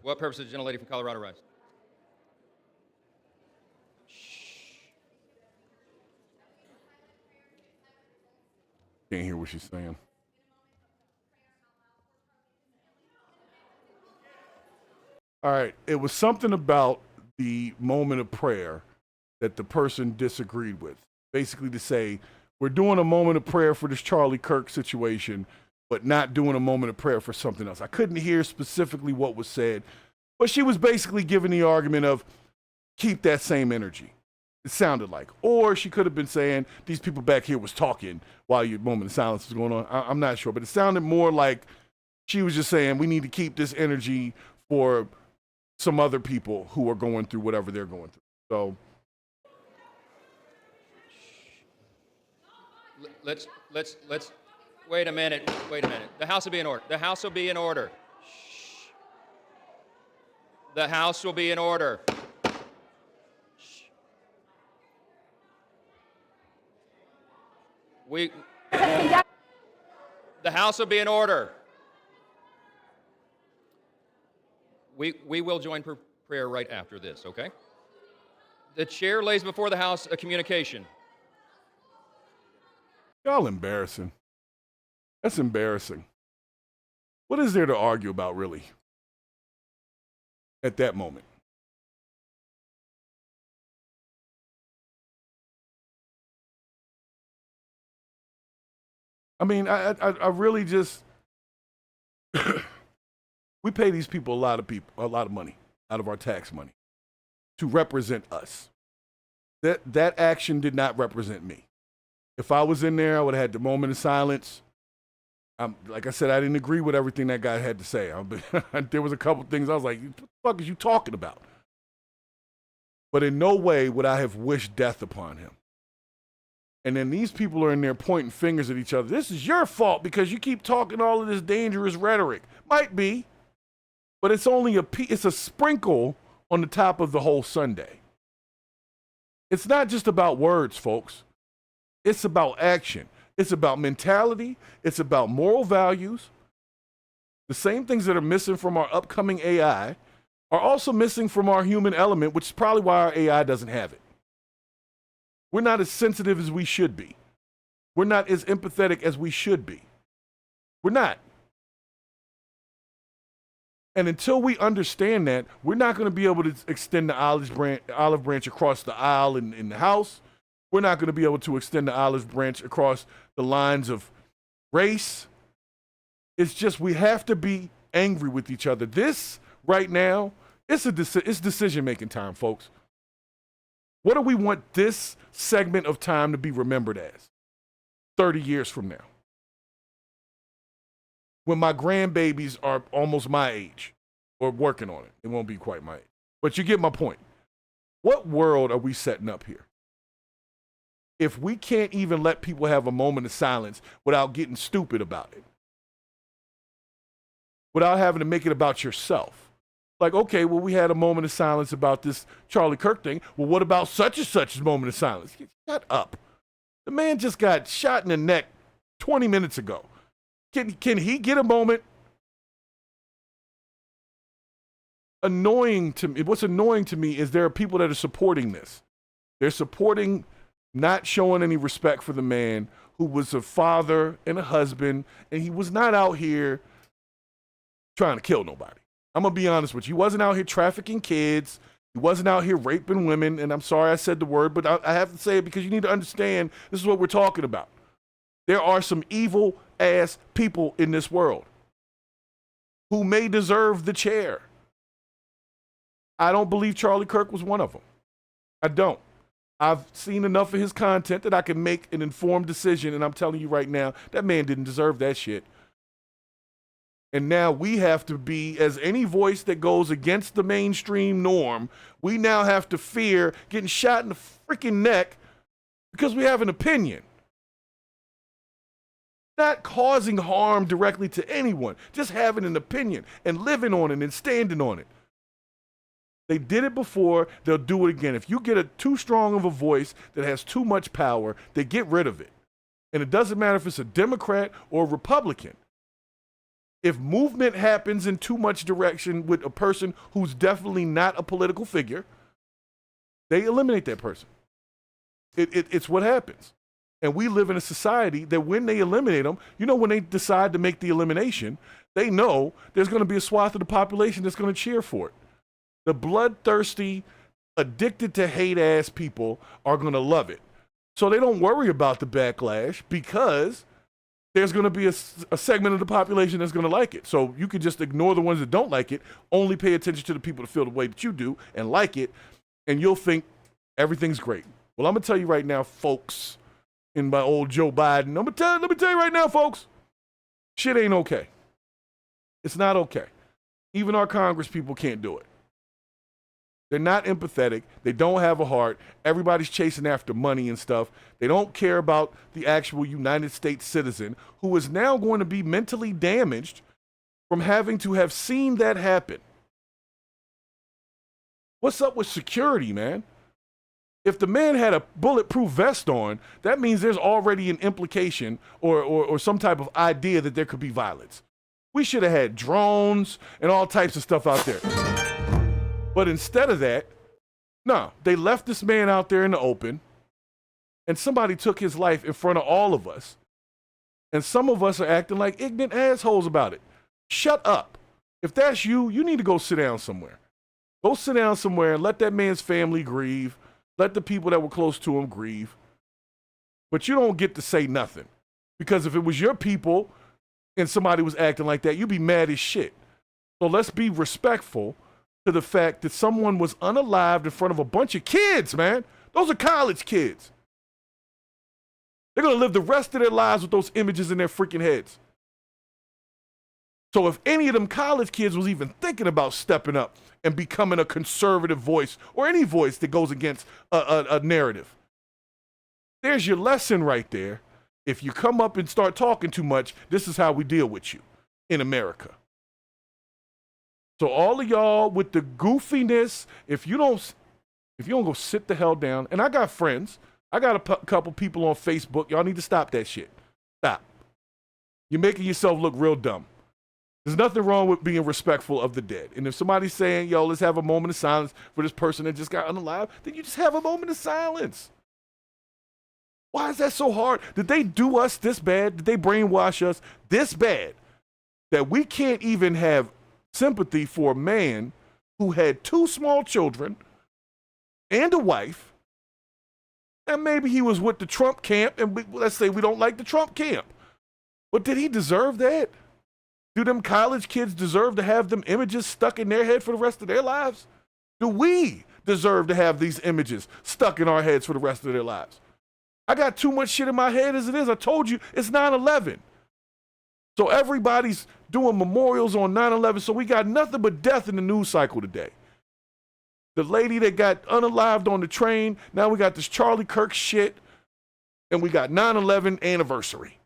What purpose does the gentlelady from Colorado rise? Can't hear what she's saying. All right. It was something about the moment of prayer that the person disagreed with. Basically to say, we're doing a moment of prayer for this Charlie Kirk situation, but not doing a moment of prayer for something else. I couldn't hear specifically what was said, but she was basically giving the argument of keep that same energy. It sounded like. Or she could have been saying, these people back here was talking while your moment of silence was going on. I'm not sure, but it sounded more like she was just saying, we need to keep this energy for some other people who are going through whatever they're going through. So Let's, wait a minute. The House will be in order. The House will be in order. Shh. The House will be in order. Shh. The House will be in order. We will join prayer right after this, okay? The chair lays before the House a communication. Y'all embarrassing. That's embarrassing. What is there to argue about, really, at that moment? I mean, I really just, We pay these people a lot of money out of our tax money to represent us. That action did not represent me. If I was in there, I would have had the moment of silence. Like I said, I didn't agree with everything that guy had to say. There was a couple things I was like, what the fuck is you talking about? But in no way would I have wished death upon him. And then these people are in there pointing fingers at each other. This is your fault because you keep talking all of this dangerous rhetoric. Might be, but it's only it's a sprinkle on the top of the whole sundae. It's not just about words, folks. It's about action. It's about mentality. It's about moral values. The same things that are missing from our upcoming AI are also missing from our human element, which is probably why our AI doesn't have it. We're not as sensitive as we should be. We're not as empathetic as we should be. We're not. And until we understand that, we're not going to be able to extend the olive branch across the aisle in the House. We're not going to be able to extend the olive branch across the lines of race. It's just we have to be angry with each other. This right now, it's decision-making time, folks. What do we want this segment of time to be remembered as 30 years from now? When my grandbabies are almost my age or working on it. It won't be quite my age. But you get my point. What world are we setting up here? If we can't even let people have a moment of silence without getting stupid about it, without having to make it about yourself. Like, okay, well, we had a moment of silence about this Charlie Kirk thing. Well, what about such and such's moment of silence? Shut up. The man just got shot in the neck 20 minutes ago. Can he get a moment? Annoying to me. What's annoying to me is there are people that are supporting this. They're supporting not showing any respect for the man who was a father and a husband, and he was not out here trying to kill nobody. I'm going to be honest with you. He wasn't out here trafficking kids. He wasn't out here raping women, and I'm sorry I said the word, but I have to say it because you need to understand this is what we're talking about. There are some evil-ass people in this world who may deserve the chair. I don't believe Charlie Kirk was one of them. I don't. I've seen enough of his content that I can make an informed decision, and I'm telling you right now, that man didn't deserve that shit. And now we have to be, as any voice that goes against the mainstream norm, we now have to fear getting shot in the freaking neck because we have an opinion. Not causing harm directly to anyone, just having an opinion and living on it and standing on it. They did it before, they'll do it again. If you get too strong of a voice that has too much power, they get rid of it. And it doesn't matter if it's a Democrat or a Republican. If movement happens in too much direction with a person who's definitely not a political figure, they eliminate that person. It's what happens. And we live in a society that when they eliminate them, you know, when they decide to make the elimination, they know there's going to be a swath of the population that's going to cheer for it. The bloodthirsty, addicted to hate-ass people are going to love it. So they don't worry about the backlash because there's going to be a segment of the population that's going to like it. So you can just ignore the ones that don't like it, only pay attention to the people that feel the way that you do and like it, and you'll think everything's great. Well, I'm going to tell you right now, folks, in my old Joe Biden, let me tell you right now, folks, shit ain't okay. It's not okay. Even our Congress people can't do it. They're not empathetic. They don't have a heart. Everybody's chasing after money and stuff. They don't care about the actual United States citizen who is now going to be mentally damaged from having to have seen that happen. What's up with security, man? If the man had a bulletproof vest on, that means there's already an implication or some type of idea that there could be violence. We should have had drones and all types of stuff out there. But instead of that, no, they left this man out there in the open, and somebody took his life in front of all of us. And some of us are acting like ignorant assholes about it. Shut up. If that's you, you need to go sit down somewhere. Go sit down somewhere and let that man's family grieve. Let the people that were close to him grieve. But you don't get to say nothing. Because if it was your people and somebody was acting like that, you'd be mad as shit. So let's be respectful to the fact that someone was unalived in front of a bunch of kids, man. Those are college kids. They're going to live the rest of their lives with those images in their freaking heads. So if any of them college kids was even thinking about stepping up and becoming a conservative voice or any voice that goes against a narrative, there's your lesson right there. If you come up and start talking too much, this is how we deal with you in America. So all of y'all with the goofiness, if you don't go sit the hell down, and I got friends, I got a couple people on Facebook, y'all need to stop that shit. Stop. You're making yourself look real dumb. There's nothing wrong with being respectful of the dead. And if somebody's saying, yo, let's have a moment of silence for this person that just got unalive, then you just have a moment of silence. Why is that so hard? Did they do us this bad? Did they brainwash us this bad that we can't even have sympathy for a man who had 2 small children and a wife, and maybe he was with the Trump camp, and let's say we don't like the Trump camp, but did he deserve that? Do them college kids deserve to have them images stuck in their head for the rest of their lives? Do we deserve to have these images stuck in our heads for the rest of their lives? I got too much shit in my head as it is. I told you, it's 9/11. So everybody's doing memorials on 9/11, so we got nothing but death in the news cycle today. The lady that got unalived on the train, now we got this Charlie Kirk shit, and we got 9/11 anniversary.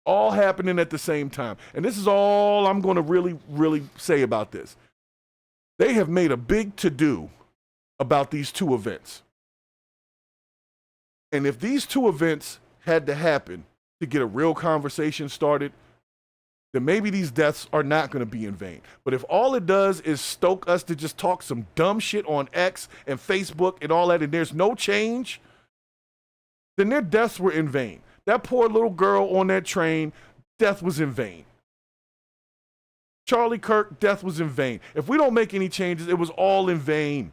All happening at the same time. And this is all I'm going to really say about this. They have made a big to-do about these 2 events. And if these 2 events had to happen to get a real conversation started, then maybe these deaths are not going to be in vain. But if all it does is stoke us to just talk some dumb shit on X and Facebook and all that, and there's no change, then their deaths were in vain. That poor little girl on that train, death was in vain. Charlie Kirk, death was in vain. If we don't make any changes, it was all in vain.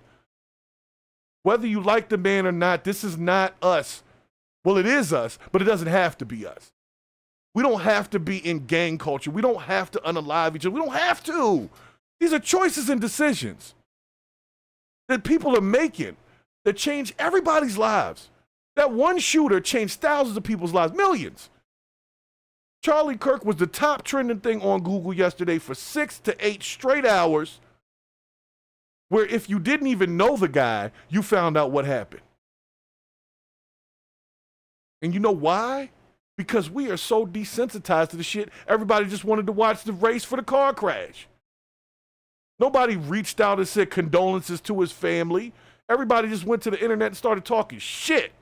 Whether you like the man or not, this is not us. Well, it is us, but it doesn't have to be us. We don't have to be in gang culture. We don't have to unalive each other. We don't have to. These are choices and decisions that people are making that change everybody's lives. That one shooter changed thousands of people's lives, millions. Charlie Kirk was the top trending thing on Google yesterday for 6 to 8 straight hours, where if you didn't even know the guy, you found out what happened. And you know why? Because we are so desensitized to the shit. Everybody just wanted to watch the race for the car crash. Nobody reached out and said condolences to his family. Everybody just went to the internet and started talking shit.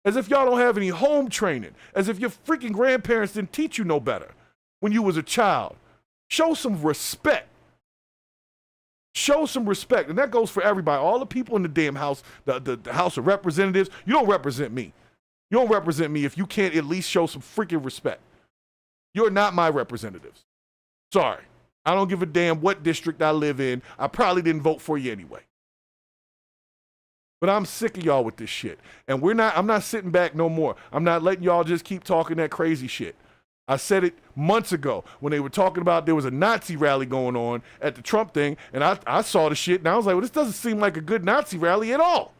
As if y'all don't have any home training. As if your freaking grandparents didn't teach you no better when you was a child. Show some respect. Show some respect. And that goes for everybody. All the people in the damn house, the House of Representatives, you don't represent me. You don't represent me if you can't at least show some freaking respect. You're not my representatives. Sorry. I don't give a damn what district I live in. I probably didn't vote for you anyway. But I'm sick of y'all with this shit. And I'm not sitting back no more. I'm not letting y'all just keep talking that crazy shit. I said it months ago when they were talking about there was a Nazi rally going on at the Trump thing, and I saw the shit, and I was like, well, this doesn't seem like a good Nazi rally at all.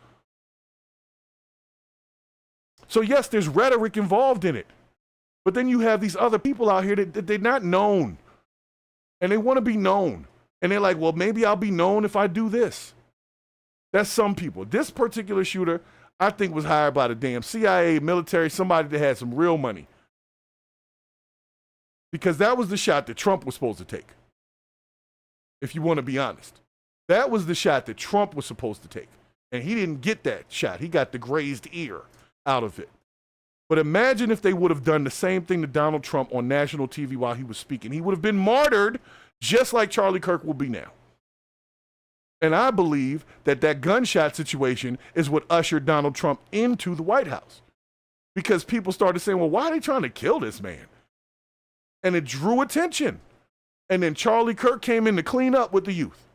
So yes, there's rhetoric involved in it. But then you have these other people out here that they're not known. And they want to be known. And they're like, well, maybe I'll be known if I do this. That's some people. This particular shooter, I think, was hired by the damn CIA, military, somebody that had some real money. Because that was the shot that Trump was supposed to take. If you want to be honest. That was the shot that Trump was supposed to take. And he didn't get that shot. He got the grazed ear out of it. But imagine if they would have done the same thing to Donald Trump on national TV while he was speaking. He would have been martyred just like Charlie Kirk will be now. And I believe that gunshot situation is what ushered Donald Trump into the White House. Because people started saying, well, why are they trying to kill this man? And it drew attention. And then Charlie Kirk came in to clean up with the youth.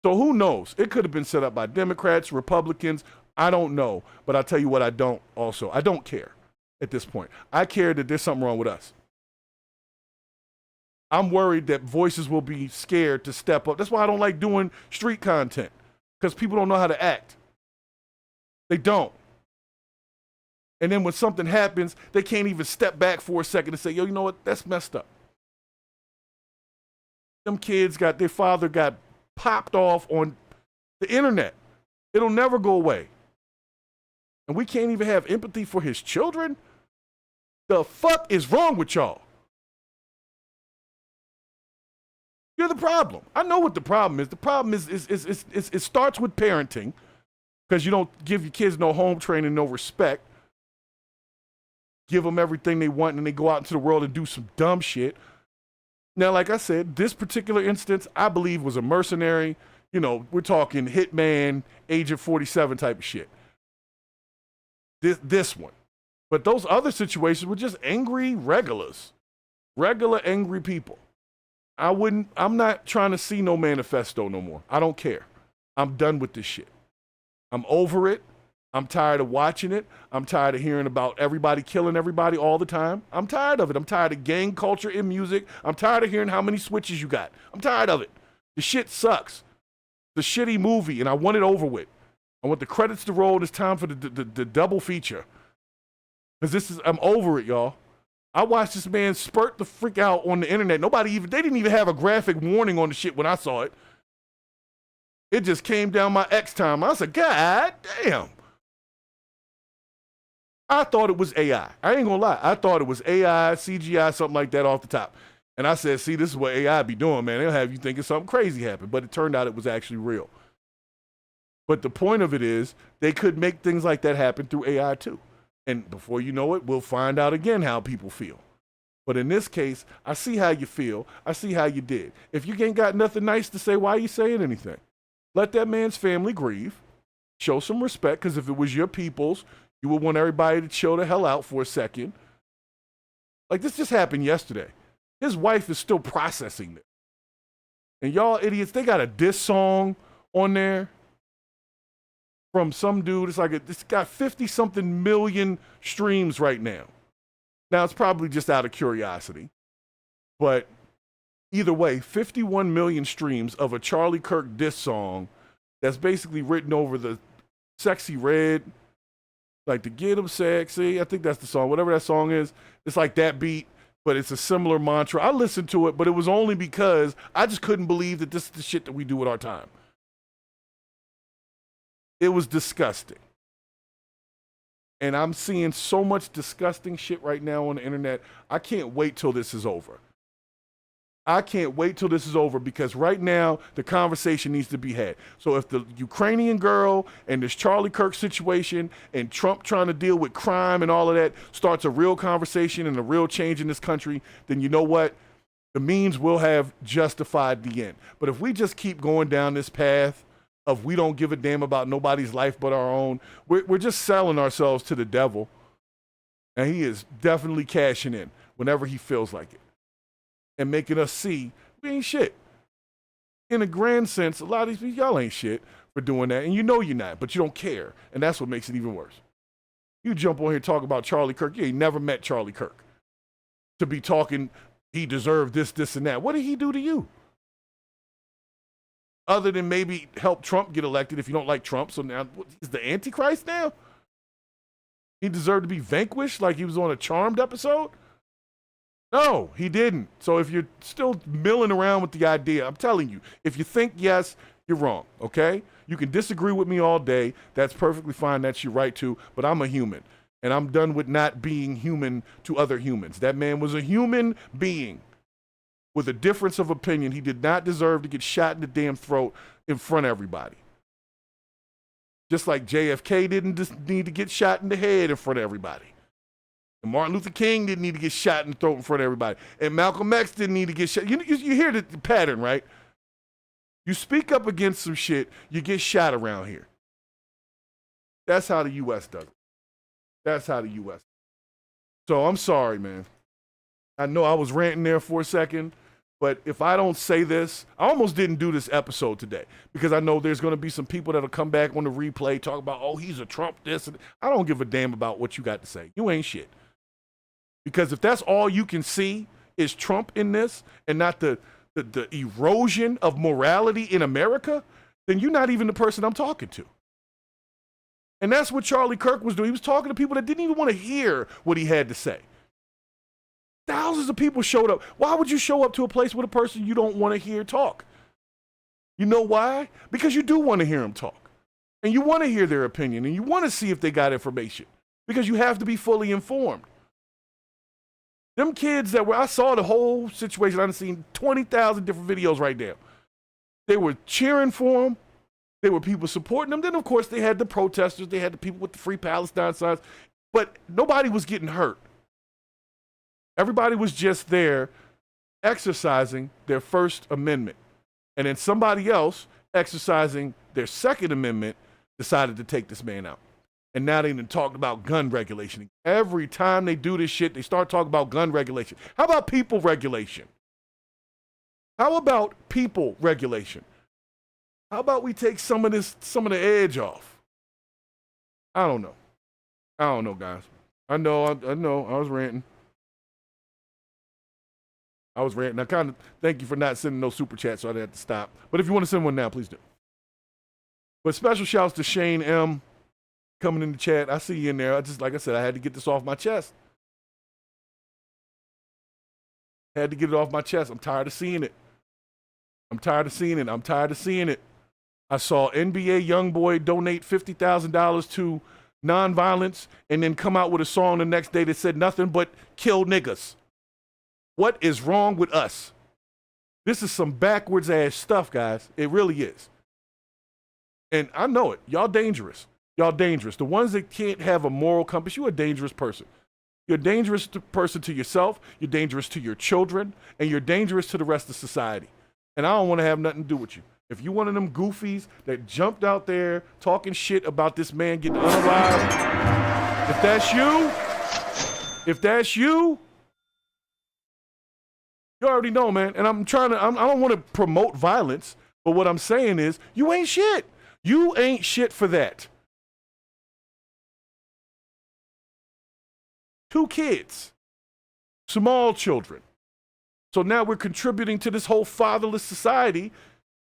So who knows? It could have been set up by Democrats, Republicans. I don't know. But I'll tell you what I don't also. I don't care at this point. I care that there's something wrong with us. I'm worried that voices will be scared to step up. That's why I don't like doing street content, because people don't know how to act. They don't. And then when something happens, they can't even step back for a second and say, yo, you know what? That's messed up. Them kids their father got popped off on the internet. It'll never go away. And we can't even have empathy for his children? The fuck is wrong with y'all? You're the problem. I know what the problem is. The problem is it starts with parenting, because you don't give your kids no home training, no respect. Give them everything they want, and they go out into the world and do some dumb shit. Now, like I said, this particular instance, I believe, was a mercenary. You know, we're talking hitman, Agent 47 type of shit. This one. But those other situations were just angry regulars. Regular angry people. I'm not trying to see no manifesto no more. I don't care. I'm done with this shit. I'm over it. I'm tired of watching it. I'm tired of hearing about everybody killing everybody all the time. I'm tired of it. I'm tired of gang culture in music. I'm tired of hearing how many switches you got. I'm tired of it. The shit sucks. The shitty movie, and I want it over with. I want the credits to roll. It's time for the double feature. Because I'm over it, y'all. I watched this man spurt the freak out on the internet. They didn't even have a graphic warning on the shit when I saw it. It just came down my X time. I said, God damn. I thought it was AI. I ain't gonna lie. I thought it was AI, CGI, something like that off the top. And I said, see, this is what AI be doing, man. They'll have you thinking something crazy happened. But it turned out it was actually real. But the point of it is, they could make things like that happen through AI too. And before you know it, we'll find out again how people feel. But in this case, I see how you feel. I see how you did. If you ain't got nothing nice to say, why are you saying anything? Let that man's family grieve. Show some respect, because if it was your people's, you would want everybody to chill the hell out for a second. Like, this just happened yesterday. His wife is still processing this. And y'all idiots, they got a diss song on there from some dude. It's got 50-something million streams right now. Now, it's probably just out of curiosity. But either way, 51 million streams of a Charlie Kirk diss song that's basically written over the Sexy Red, like the Get 'Em Sexy. I think that's the song. Whatever that song is, it's like that beat, but it's a similar mantra. I listened to it, but it was only because I just couldn't believe that this is the shit that we do with our time. It was disgusting. And I'm seeing so much disgusting shit right now on the internet. I can't wait till this is over. I can't wait till this is over, because right now the conversation needs to be had. So if the Ukrainian girl and this Charlie Kirk situation and Trump trying to deal with crime and all of that starts a real conversation and a real change in this country, then you know what? The means will have justified the end. But if we just keep going down this path of we don't give a damn about nobody's life but our own, we're just selling ourselves to the devil. And he is definitely cashing in whenever he feels like it. And making us see we ain't shit. In a grand sense, a lot of these people, y'all ain't shit for doing that. And you know you're not, but you don't care. And that's what makes it even worse. You jump on here and talk about Charlie Kirk. You ain't never met Charlie Kirk. To be talking, he deserved this, this, and that. What did he do to you? Other than maybe help Trump get elected if you don't like Trump. So now, he's the Antichrist now? He deserved to be vanquished like he was on a Charmed episode? No, he didn't. So if you're still milling around with the idea, I'm telling you, if you think yes, you're wrong, okay? You can disagree with me all day. That's perfectly fine. That's your right to. But I'm a human, and I'm done with not being human to other humans. That man was a human being with a difference of opinion. He did not deserve to get shot in the damn throat in front of everybody. Just like JFK didn't need to get shot in the head in front of everybody. And Martin Luther King didn't need to get shot in the throat in front of everybody. And Malcolm X didn't need to get shot. You hear the pattern, right? You speak up against some shit, you get shot around here. That's how the U.S. does it. That's how the U.S. So I'm sorry, man. I know I was ranting there for a second, but if I don't say this, I almost didn't do this episode today because I know there's going to be some people that'll come back on the replay, talk about, oh, he's a Trump this. And I don't give a damn about what you got to say. You ain't shit. Because if that's all you can see is Trump in this and not the erosion of morality in America, then you're not even the person I'm talking to. And that's what Charlie Kirk was doing. He was talking to people that didn't even want to hear what he had to say. Thousands of people showed up. Why would you show up to a place with a person you don't want to hear talk? You know why? Because you do want to hear them talk. And you want to hear their opinion. And you want to see if they got information. Because you have to be fully informed. Them kids that were, I saw the whole situation. I've seen 20,000 different videos right now. They were cheering for him. There were people supporting them. Then, of course, they had the protesters. They had the people with the Free Palestine signs. But nobody was getting hurt. Everybody was just there exercising their First Amendment. And then somebody else exercising their Second Amendment decided to take this man out. And now they even talked about gun regulation. Every time they do this shit, they start talking about gun regulation. How about people regulation? How about people regulation? How about we take some of the edge off? I don't know, guys. I know, I was ranting. I kind of thank you for not sending no super chat, so I had to stop. But if you want to send one now, please do. But special shouts to Shane M. coming in the chat. I see you in there. Like I said, I had to get this off my chest. Had to get it off my chest. I'm tired of seeing it. I'm tired of seeing it. I saw NBA YoungBoy donate $50,000 to nonviolence and then come out with a song the next day that said nothing but kill niggas. What is wrong with us? This is some backwards ass stuff, guys. It really is. And I know it. Y'all dangerous. The ones that can't have a moral compass, you're a dangerous person. You're a dangerous person to yourself, you're dangerous to your children, and you're dangerous to the rest of society. And I don't want to have nothing to do with you. If you're one of them goofies that jumped out there talking shit about this man getting unalived, if that's you, you already know, man. And I don't want to promote violence, but what I'm saying is, you ain't shit. You ain't shit for that. 2 kids, small children. So now we're contributing to this whole fatherless society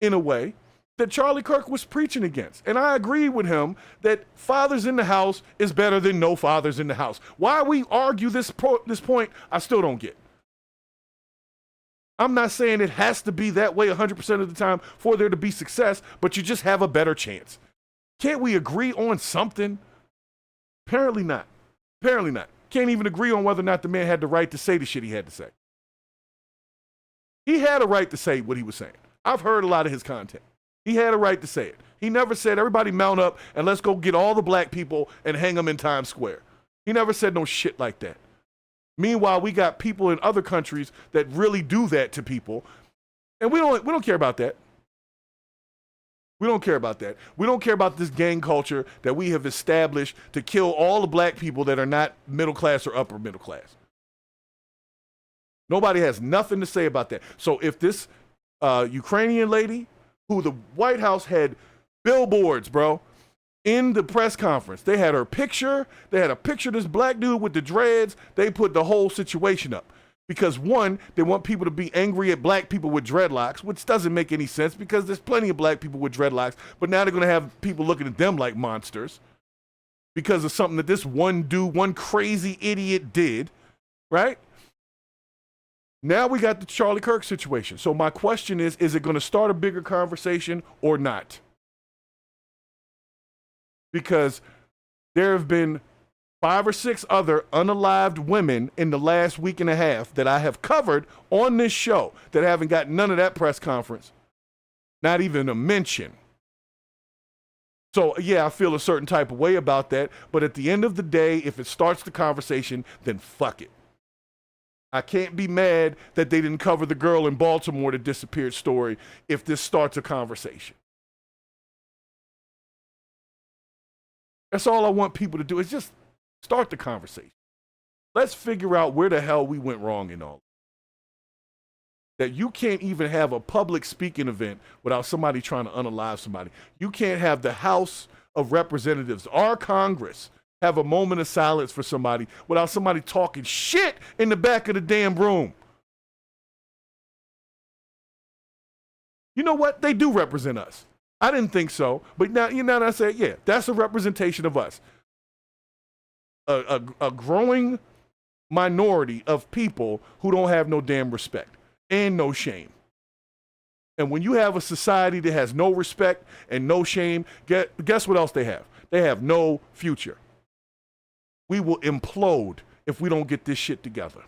in a way that Charlie Kirk was preaching against. And I agree with him that fathers in the house is better than no fathers in the house. Why we argue this point, I still don't get. I'm not saying it has to be that way 100% of the time for there to be success, but you just have a better chance. Can't we agree on something? Apparently not. Can't even agree on whether or not the man had the right to say the shit he had to say. He had a right to say what he was saying. I've heard a lot of his content. He had a right to say it. He never said, everybody mount up and let's go get all the black people and hang them in Times Square. He never said no shit like that. Meanwhile, we got people in other countries that really do that to people, and we don't care about that. We don't care about that. We don't care about this gang culture that we have established to kill all the black people that are not middle class or upper middle class. Nobody has nothing to say about that. So if this Ukrainian lady, who the White House had billboards, bro, in the press conference, they had her picture. They had a picture of this black dude with the dreads. They put the whole situation up. Because one, they want people to be angry at black people with dreadlocks, which doesn't make any sense because there's plenty of black people with dreadlocks, but now they're going to have people looking at them like monsters because of something that this one dude, one crazy idiot did, right? Now we got the Charlie Kirk situation. So my question is it going to start a bigger conversation or not? Because there have been 5 or 6 other unalived women in the last week and a half that I have covered on this show that haven't got none of that press conference. Not even a mention. So, yeah, I feel a certain type of way about that. But at the end of the day, if it starts the conversation, then fuck it. I can't be mad that they didn't cover the girl in Baltimore that disappeared story if this starts a conversation. That's all I want people to do is just start the conversation. Let's figure out where the hell we went wrong in all. That you can't even have a public speaking event without somebody trying to unalive somebody. You can't have the House of Representatives, our Congress, have a moment of silence for somebody without somebody talking shit in the back of the damn room. You know what? They do represent us. I didn't think so, but now that I say, yeah, that's a representation of us. A growing minority of people who don't have no damn respect and no shame. And when you have a society that has no respect and no shame, guess what else they have? They have no future. We will implode if we don't get this shit together.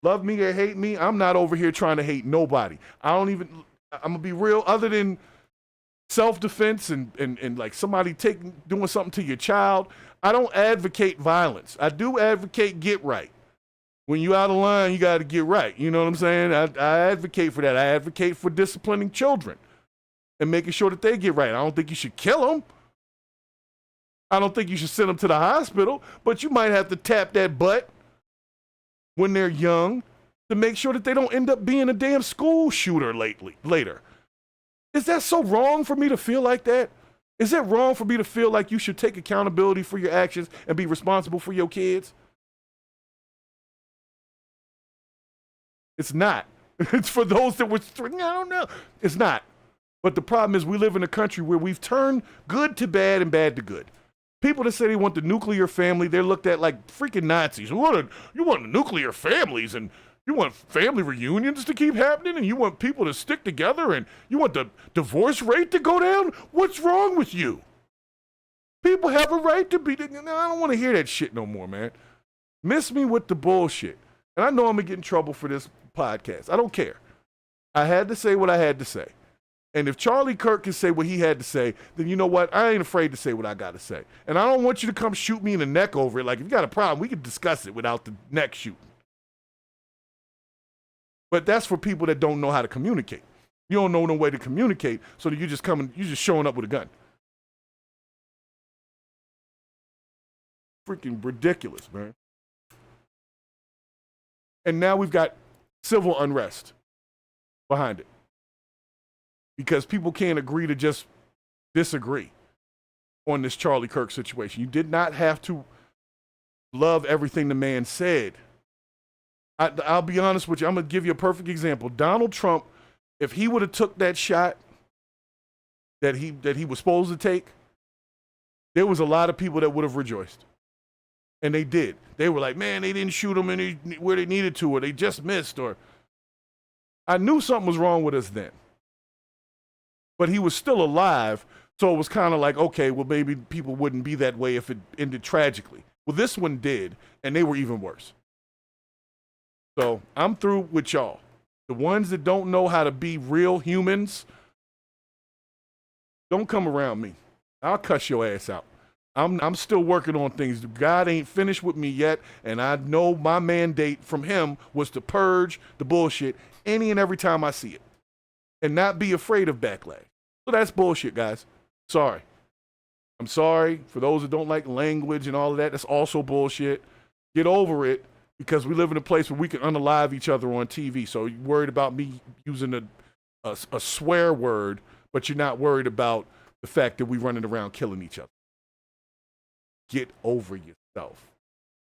Love me or hate me, I'm not over here trying to hate nobody. I'm gonna be real, other than self-defense and like somebody doing something to your child, I don't advocate violence. I do advocate get right. When you out of line, you got to get right. You know what I'm saying? I advocate for that. I advocate for disciplining children and making sure that they get right. I don't think you should kill them. I don't think you should send them to the hospital, but you might have to tap that butt when they're young to make sure that they don't end up being a damn school shooter later. Is that so wrong for me to feel like that? Is it wrong for me to feel like you should take accountability for your actions and be responsible for your kids? It's not. It's for those that were, I don't know. It's not. But the problem is we live in a country where we've turned good to bad and bad to good. People that say they want the nuclear family, they're looked at like freaking Nazis. You want the nuclear families, and you want family reunions to keep happening, and you want people to stick together, and you want the divorce rate to go down? What's wrong with you? People have a right to be, I don't want to hear that shit no more, man. Miss me with the bullshit. And I know I'm going to get in trouble for this podcast. I don't care. I had to say what I had to say. And if Charlie Kirk can say what he had to say, then you know what? I ain't afraid to say what I got to say. And I don't want you to come shoot me in the neck over it. Like, if you got a problem, we can discuss it without the neck shooting. But that's for people that don't know how to communicate. You don't know no way to communicate, so that you're just showing up with a gun. Freaking ridiculous, man. And now we've got civil unrest behind it. Because people can't agree to just disagree on this Charlie Kirk situation. You did not have to love everything the man said. I'll be honest with you. I'm going to give you a perfect example. Donald Trump, if he would have took that shot that he was supposed to take, there was a lot of people that would have rejoiced. And they did. They were like, man, they didn't shoot him where they needed to, or they just missed, or I knew something was wrong with us then. But he was still alive, so it was kind of like, okay, well, maybe people wouldn't be that way if it ended tragically. Well, this one did, and they were even worse. So I'm through with y'all. The ones that don't know how to be real humans, don't come around me. I'll cuss your ass out. I'm still working on things. God ain't finished with me yet, and I know my mandate from him was to purge the bullshit any and every time I see it. And not be afraid of backlash. So that's bullshit, guys. Sorry. I'm sorry for those that don't like language and all of that. That's also bullshit. Get over it, because we live in a place where we can unalive each other on TV. So you're worried about me using a swear word, but you're not worried about the fact that we're running around killing each other. Get over yourself.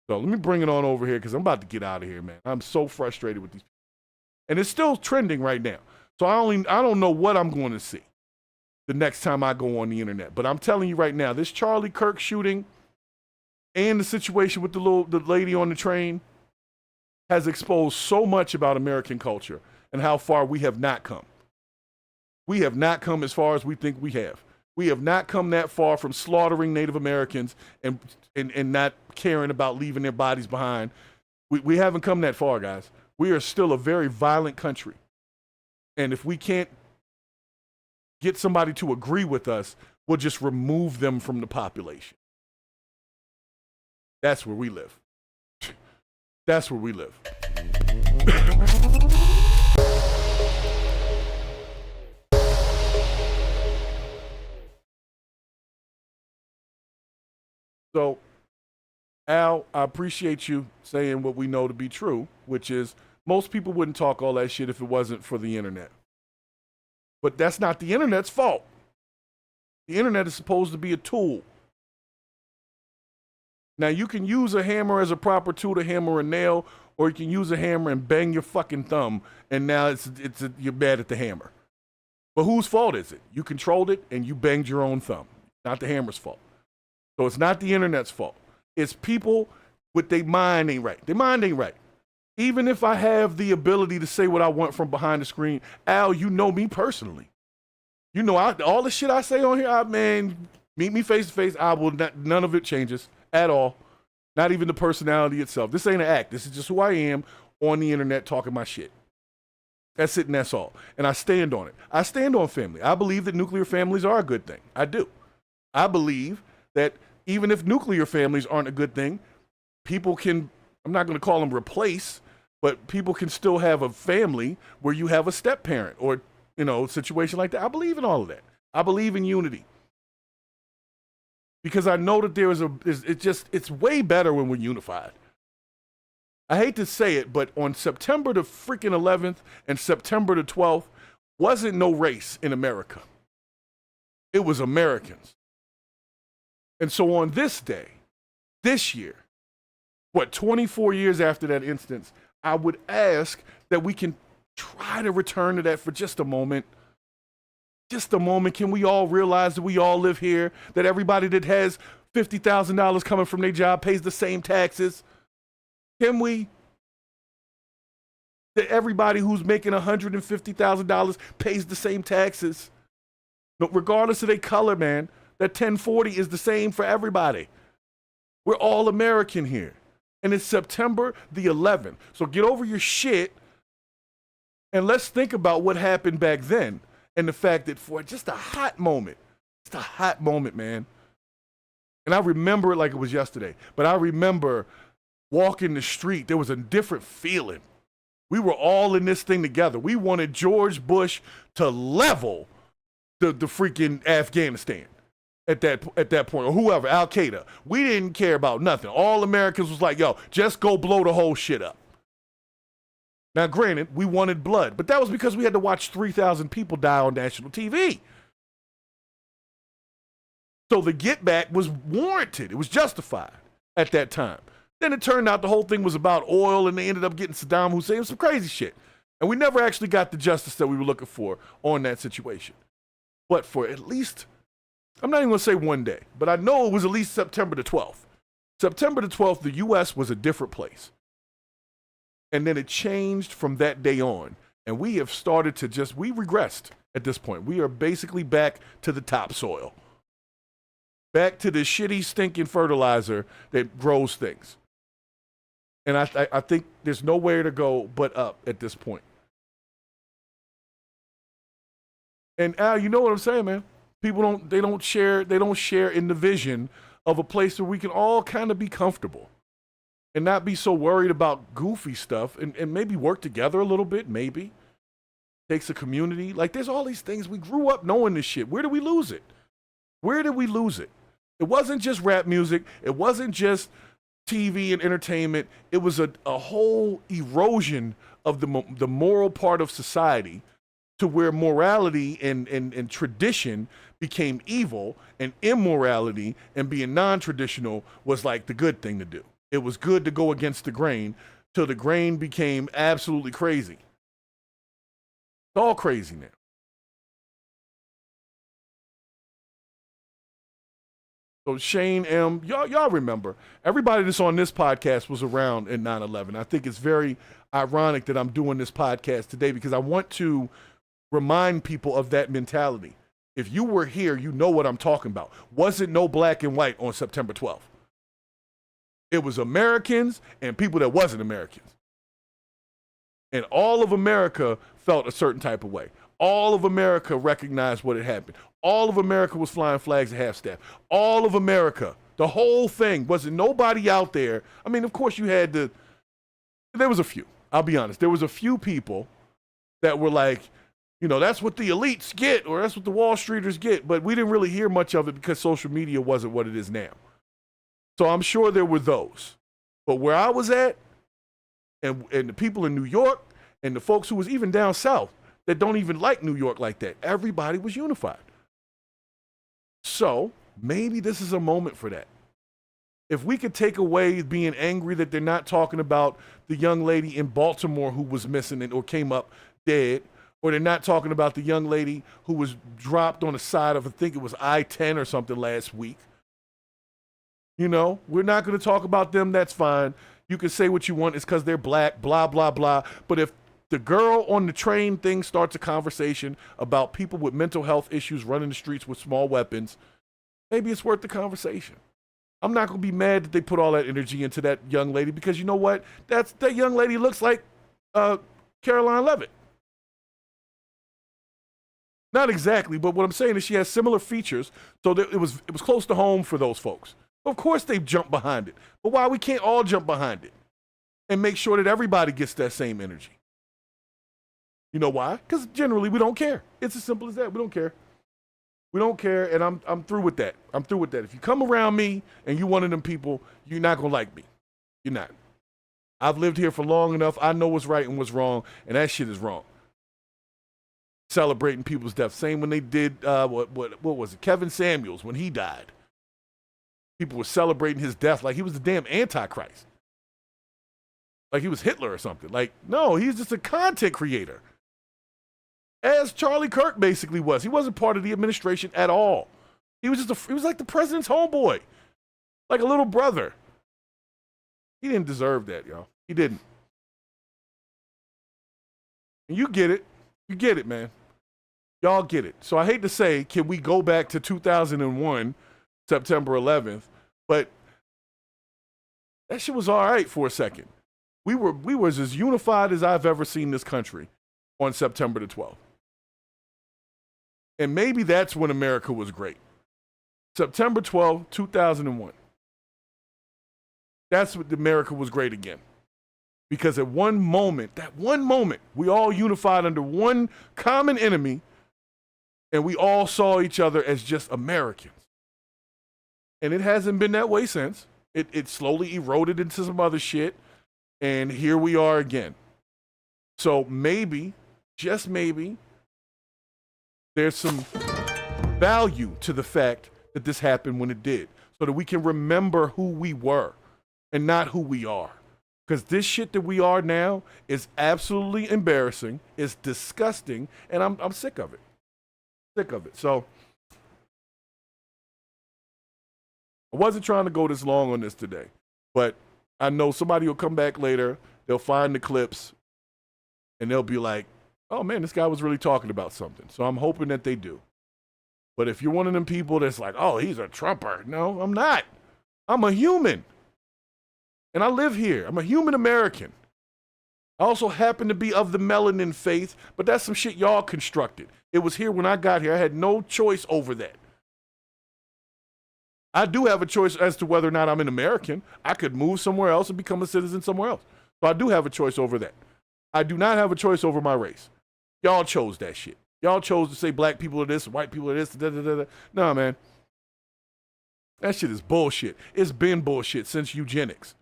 So let me bring it on over here, because I'm about to get out of here, man. I'm so frustrated with these people. And it's still trending right now. So I don't know what I'm going to see the next time I go on the internet. But I'm telling you right now, this Charlie Kirk shooting and the situation with the lady on the train has exposed so much about American culture and how far we have not come. We have not come as far as we think we have. We have not come that far from slaughtering Native Americans and not caring about leaving their bodies behind. We haven't come that far, guys. We are still a very violent country. And if we can't get somebody to agree with us, we'll just remove them from the population. That's where we live. That's where we live. So, Al, I appreciate you saying what we know to be true, which is most people wouldn't talk all that shit if it wasn't for the internet. But that's not the internet's fault. The internet is supposed to be a tool. Now, you can use a hammer as a proper tool to hammer a nail, or you can use a hammer and bang your fucking thumb, and now you're bad at the hammer. But whose fault is it? You controlled it and you banged your own thumb. Not the hammer's fault. So it's not the internet's fault. It's people with their mind ain't right. Their mind ain't right. Even if I have the ability to say what I want from behind the screen, Al, you know me personally. You know, all the shit I say on here, man, meet me face to face. I will not, none of it changes at all. Not even the personality itself. This ain't an act. This is just who I am on the internet talking my shit. That's it and that's all. And I stand on it. I stand on family. I believe that nuclear families are a good thing. I do. I believe that even if nuclear families aren't a good thing, people can, I'm not going to call them replace, but people can still have a family where you have a step parent or, you know, situation like that. I believe in all of that. I believe in unity. Because I know that it's way better when we're unified. I hate to say it, but on September the freaking 11th and September the 12th wasn't no race in America. It was Americans. And so on this day, this year, 24 years after that instance, I would ask that we can try to return to that for just a moment. Just a moment. Can we all realize that we all live here, that everybody that has $50,000 coming from their job pays the same taxes? Can we? That everybody who's making $150,000 pays the same taxes? No, regardless of their color, man, that 1040 is the same for everybody. We're all American here. And it's September the 11th. So get over your shit and let's think about what happened back then. And the fact that for just a hot moment, man. And I remember it like it was yesterday. But I remember walking the street, there was a different feeling. We were all in this thing together. We wanted George Bush to level the freaking Afghanistan at that point, or whoever, Al Qaeda. We didn't care about nothing. All Americans was like, yo, just go blow the whole shit up. Now, granted, we wanted blood, but that was because we had to watch 3,000 people die on national TV. So the get back was warranted. It was justified at that time. Then it turned out the whole thing was about oil, and they ended up getting Saddam Hussein, some crazy shit. And we never actually got the justice that we were looking for on that situation. But for at least, I'm not even going to say one day, but I know it was at least September the 12th. September the 12th, the U.S. was a different place. And then it changed from that day on. And we have started to we regressed at this point. We are basically back to the topsoil. Back to the shitty, stinking fertilizer that grows things. And I think there's nowhere to go but up at this point. And Al, you know what I'm saying, man? People don't share in the vision of a place where we can all kind of be comfortable and not be so worried about goofy stuff and maybe work together a little bit, maybe. Takes a community. Like, there's all these things. We grew up knowing this shit. Where did we lose it? Where did we lose it? It wasn't just rap music. It wasn't just TV and entertainment. It was a whole erosion of the moral part of society to where morality and tradition became evil, and immorality and being non-traditional was like the good thing to do. It was good to go against the grain till the grain became absolutely crazy. It's all crazy now. So Shane M., y'all remember, everybody that's on this podcast was around in 9/11. I think it's very ironic that I'm doing this podcast today because I want to remind people of that mentality. If you were here, you know what I'm talking about. Wasn't no black and white on September 12th. It was Americans and people that wasn't Americans. And all of America felt a certain type of way. All of America recognized what had happened. All of America was flying flags at half-staff. All of America, the whole thing, wasn't nobody out there. I mean, of course you had there was a few, I'll be honest. There was a few people that were like, you know, that's what the elites get, or that's what the Wall Streeters get. But we didn't really hear much of it because social media wasn't what it is now. So I'm sure there were those. But where I was at, and the people in New York, and the folks who was even down south that don't even like New York like that, everybody was unified. So maybe this is a moment for that. If we could take away being angry that they're not talking about the young lady in Baltimore who was missing or came up dead, Or they're not talking about the young lady who was dropped on the side of, I think it was I-10 or something last week. You know, we're not going to talk about them. That's fine. You can say what you want. It's because they're black, blah, blah, blah. But if the girl on the train thing starts a conversation about people with mental health issues running the streets with small weapons, maybe it's worth the conversation. I'm not going to be mad that they put all that energy into that young lady because you know what? That young lady looks like Caroline Levitt. Not exactly, but what I'm saying is she has similar features, so that it was close to home for those folks. Of course they jump behind it, but why we can't all jump behind it and make sure that everybody gets that same energy? You know why? Because generally we don't care. It's as simple as that. We don't care. We don't care, and I'm through with that. I'm through with that. If you come around me and you one of them people, you're not gonna like me. You're not. I've lived here for long enough. I know what's right and what's wrong, and that shit is wrong. Celebrating people's deaths. Same when they did, what was it? Kevin Samuels, when he died. People were celebrating his death like he was the damn Antichrist. Like he was Hitler or something. Like, no, he's just a content creator. As Charlie Kirk basically was. He wasn't part of the administration at all. He was he was like the president's homeboy. Like a little brother. He didn't deserve that, y'all. He didn't. And you get it. You get it, man. Y'all get it. So I hate to say, can we go back to 2001, September 11th? But that shit was all right for a second. We were as unified as I've ever seen this country on September the 12th. And maybe that's when America was great. September 12th, 2001. That's when America was great again. Because at one moment, we all unified under one common enemy, and we all saw each other as just Americans. And it hasn't been that way since. It slowly eroded into some other shit, and here we are again. So maybe, just maybe, there's some value to the fact that this happened when it did, so that we can remember who we were and not who we are. Because this shit that we are now is absolutely embarrassing, it's disgusting, and I'm sick of it. Sick of it. So I wasn't trying to go this long on this today, but I know somebody will come back later, they'll find the clips, and they'll be like, oh man, this guy was really talking about something. So I'm hoping that they do. But if you're one of them people that's like, oh, he's a Trumper. No, I'm not. I'm a human. And I live here. I'm a human American. I also happen to be of the melanin faith, but that's some shit y'all constructed. It was here when I got here. I had no choice over that. I do have a choice as to whether or not I'm an American. I could move somewhere else and become a citizen somewhere else. So I do have a choice over that. I do not have a choice over my race. Y'all chose that shit. Y'all chose to say black people are this, white people are this, da da da da. No, man. That shit is bullshit. It's been bullshit since eugenics.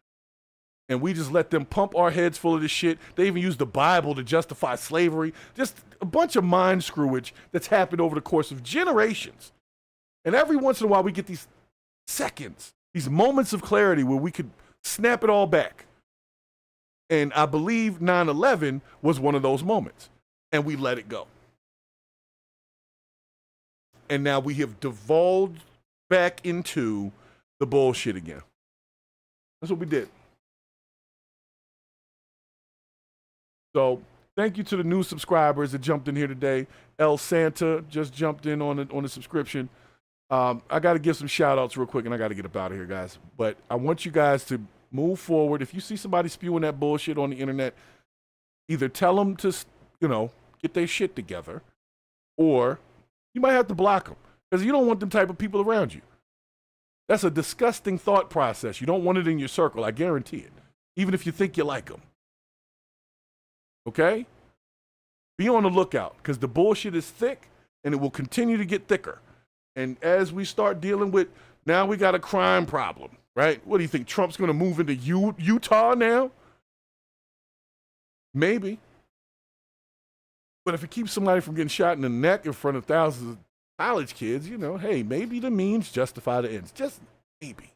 And we just let them pump our heads full of this shit. They even use the Bible to justify slavery. Just a bunch of mind screwage that's happened over the course of generations. And every once in a while we get these seconds, these moments of clarity where we could snap it all back. And I believe 9/11 was one of those moments. And we let it go. And now we have devolved back into the bullshit again. That's what we did. So thank you to the new subscribers that jumped in here today. El Santa just jumped in on the subscription. I got to give some shout outs real quick and I got to get up out of here, guys. But I want you guys to move forward. If you see somebody spewing that bullshit on the internet, either tell them to, get their shit together, or you might have to block them because you don't want them type of people around you. That's a disgusting thought process. You don't want it in your circle. I guarantee it. Even if you think you like them. Okay? Be on the lookout because the bullshit is thick and it will continue to get thicker. And as we start dealing with, now we got a crime problem, right? What do you think? Trump's going to move into Utah now? Maybe. But if it keeps somebody from getting shot in the neck in front of thousands of college kids, hey, maybe the means justify the ends. Just maybe.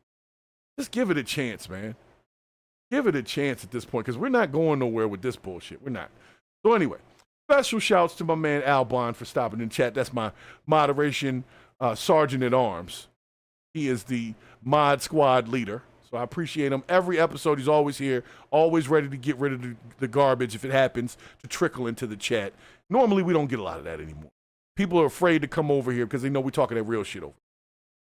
Just give it a chance, man. Give it a chance at this point because we're not going nowhere with this bullshit. We're not. So anyway, Special shouts to my man Albon for stopping in chat. That's my moderation sergeant at arms. He is the mod squad leader. So I appreciate him. Every episode, he's always here, always ready to get rid of the garbage if it happens to trickle into the chat. Normally, we don't get a lot of that anymore. People are afraid to come over here because they know we're talking that real shit over.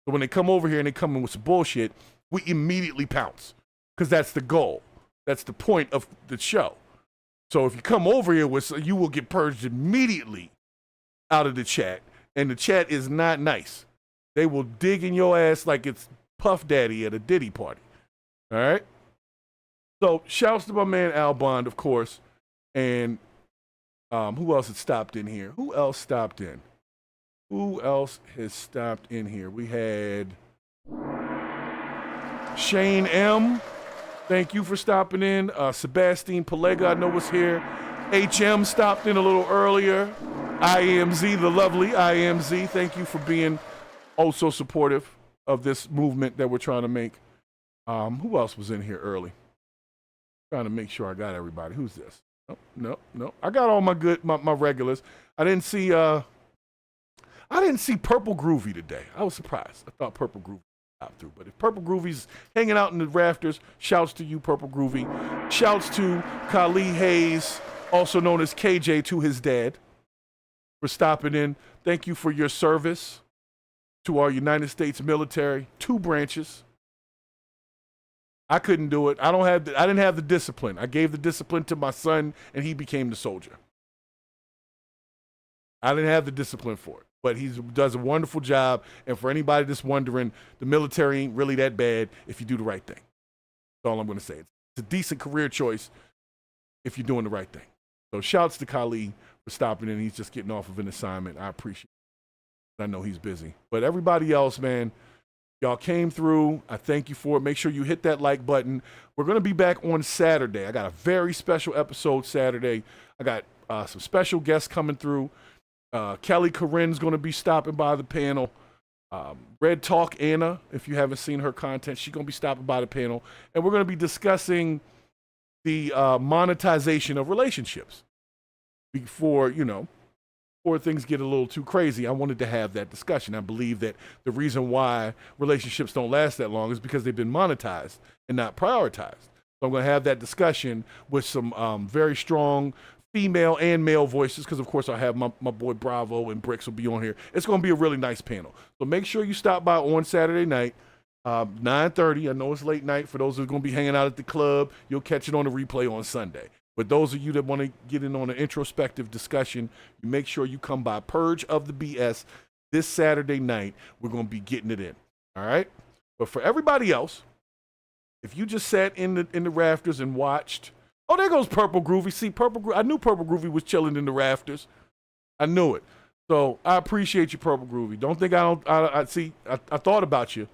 So when they come over here and they come in with some bullshit, we immediately pounce because that's the goal. That's the point of the show. So if you come over here with, you will get purged immediately out of the chat. And the chat is not nice. They will dig in your ass like it's Puff Daddy at a Diddy party. All right? So shouts to my man Al Bond, of course. And who else had stopped in here? Who else stopped in? Who else has stopped in here? We had Shane M. Thank you for stopping in. Sebastian Palega, I know was here. HM stopped in a little earlier. IMZ, the lovely IMZ. Thank you for being so supportive of this movement that we're trying to make. Who else was in here early? Trying to make sure I got everybody. Who's this? No. I got all my regulars. I didn't see Purple Groovy today. I was surprised. I thought Purple Groovy stopped through. But if Purple Groovy's hanging out in the rafters, shouts to you, Purple Groovy. Shouts to Khalid Hayes, also known as KJ, to his dad, for stopping in. Thank you for your service to our United States military, 2 branches. I couldn't do it. I didn't have the discipline. I gave the discipline to my son, and he became the soldier. I didn't have the discipline for it, but he does a wonderful job. And for anybody that's wondering, the military ain't really that bad if you do the right thing. That's all I'm going to say. It's a decent career choice if you're doing the right thing. So shouts to Khalid for stopping in. He's just getting off of an assignment. I appreciate it. I know he's busy. But everybody else, man, y'all came through. I thank you for it. Make sure you hit that like button. We're going to be back on Saturday. I got a very special episode Saturday. I got some special guests coming through. Kelly Corinne's going to be stopping by the panel. Red Talk Anna, if you haven't seen her content, she's going to be stopping by the panel. And we're going to be discussing the monetization of relationships. Before things get a little too crazy, I wanted to have that discussion. I believe that the reason why relationships don't last that long is because they've been monetized and not prioritized. So I'm going to have that discussion with some very strong female and male voices, because of course I have my boy Bravo and Bricks will be on here. It's going to be a really nice panel. So make sure you stop by on Saturday night, 9:30. I know it's late night. For those who are going to be hanging out at the club, you'll catch it on the replay on Sunday. But those of you that want to get in on an introspective discussion, you make sure you come by Purge of the BS this Saturday night. We're going to be getting it in. All right? But for everybody else, if you just sat in the rafters and watched, oh, there goes Purple Groovy. See, I knew Purple Groovy was chilling in the rafters. I knew it. So I appreciate you, Purple Groovy. Don't think I thought about you.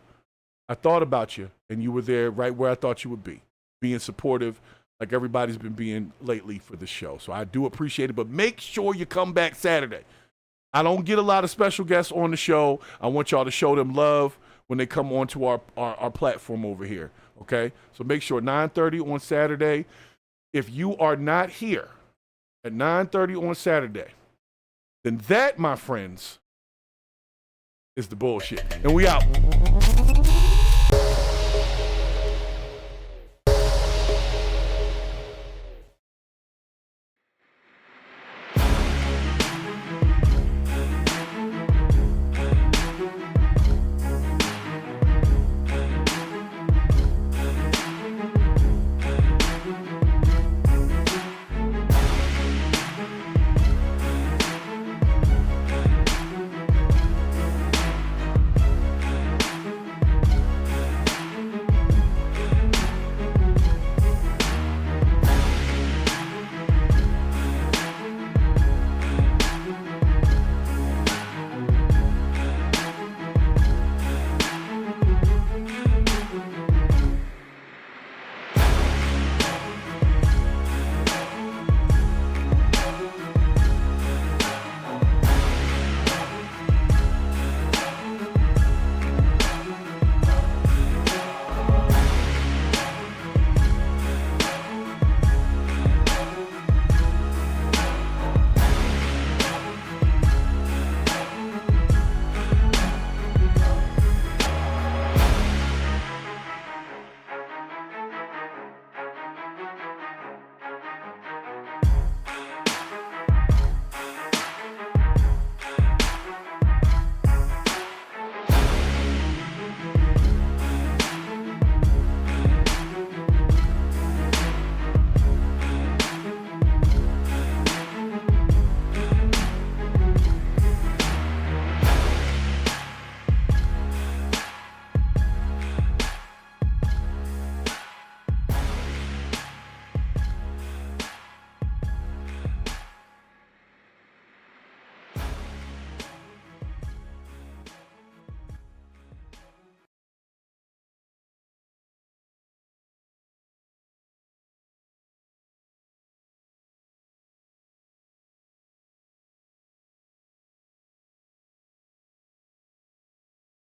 I thought about you, and you were there right where I thought you would be, being supportive like everybody's been being lately for the show. So I do appreciate it, but make sure you come back Saturday. I don't get a lot of special guests on the show. I want y'all to show them love when they come onto our platform over here, okay? So make sure 9:30 on Saturday. If you are not here at 9:30 on Saturday, then that, my friends, is the bullshit. And we out.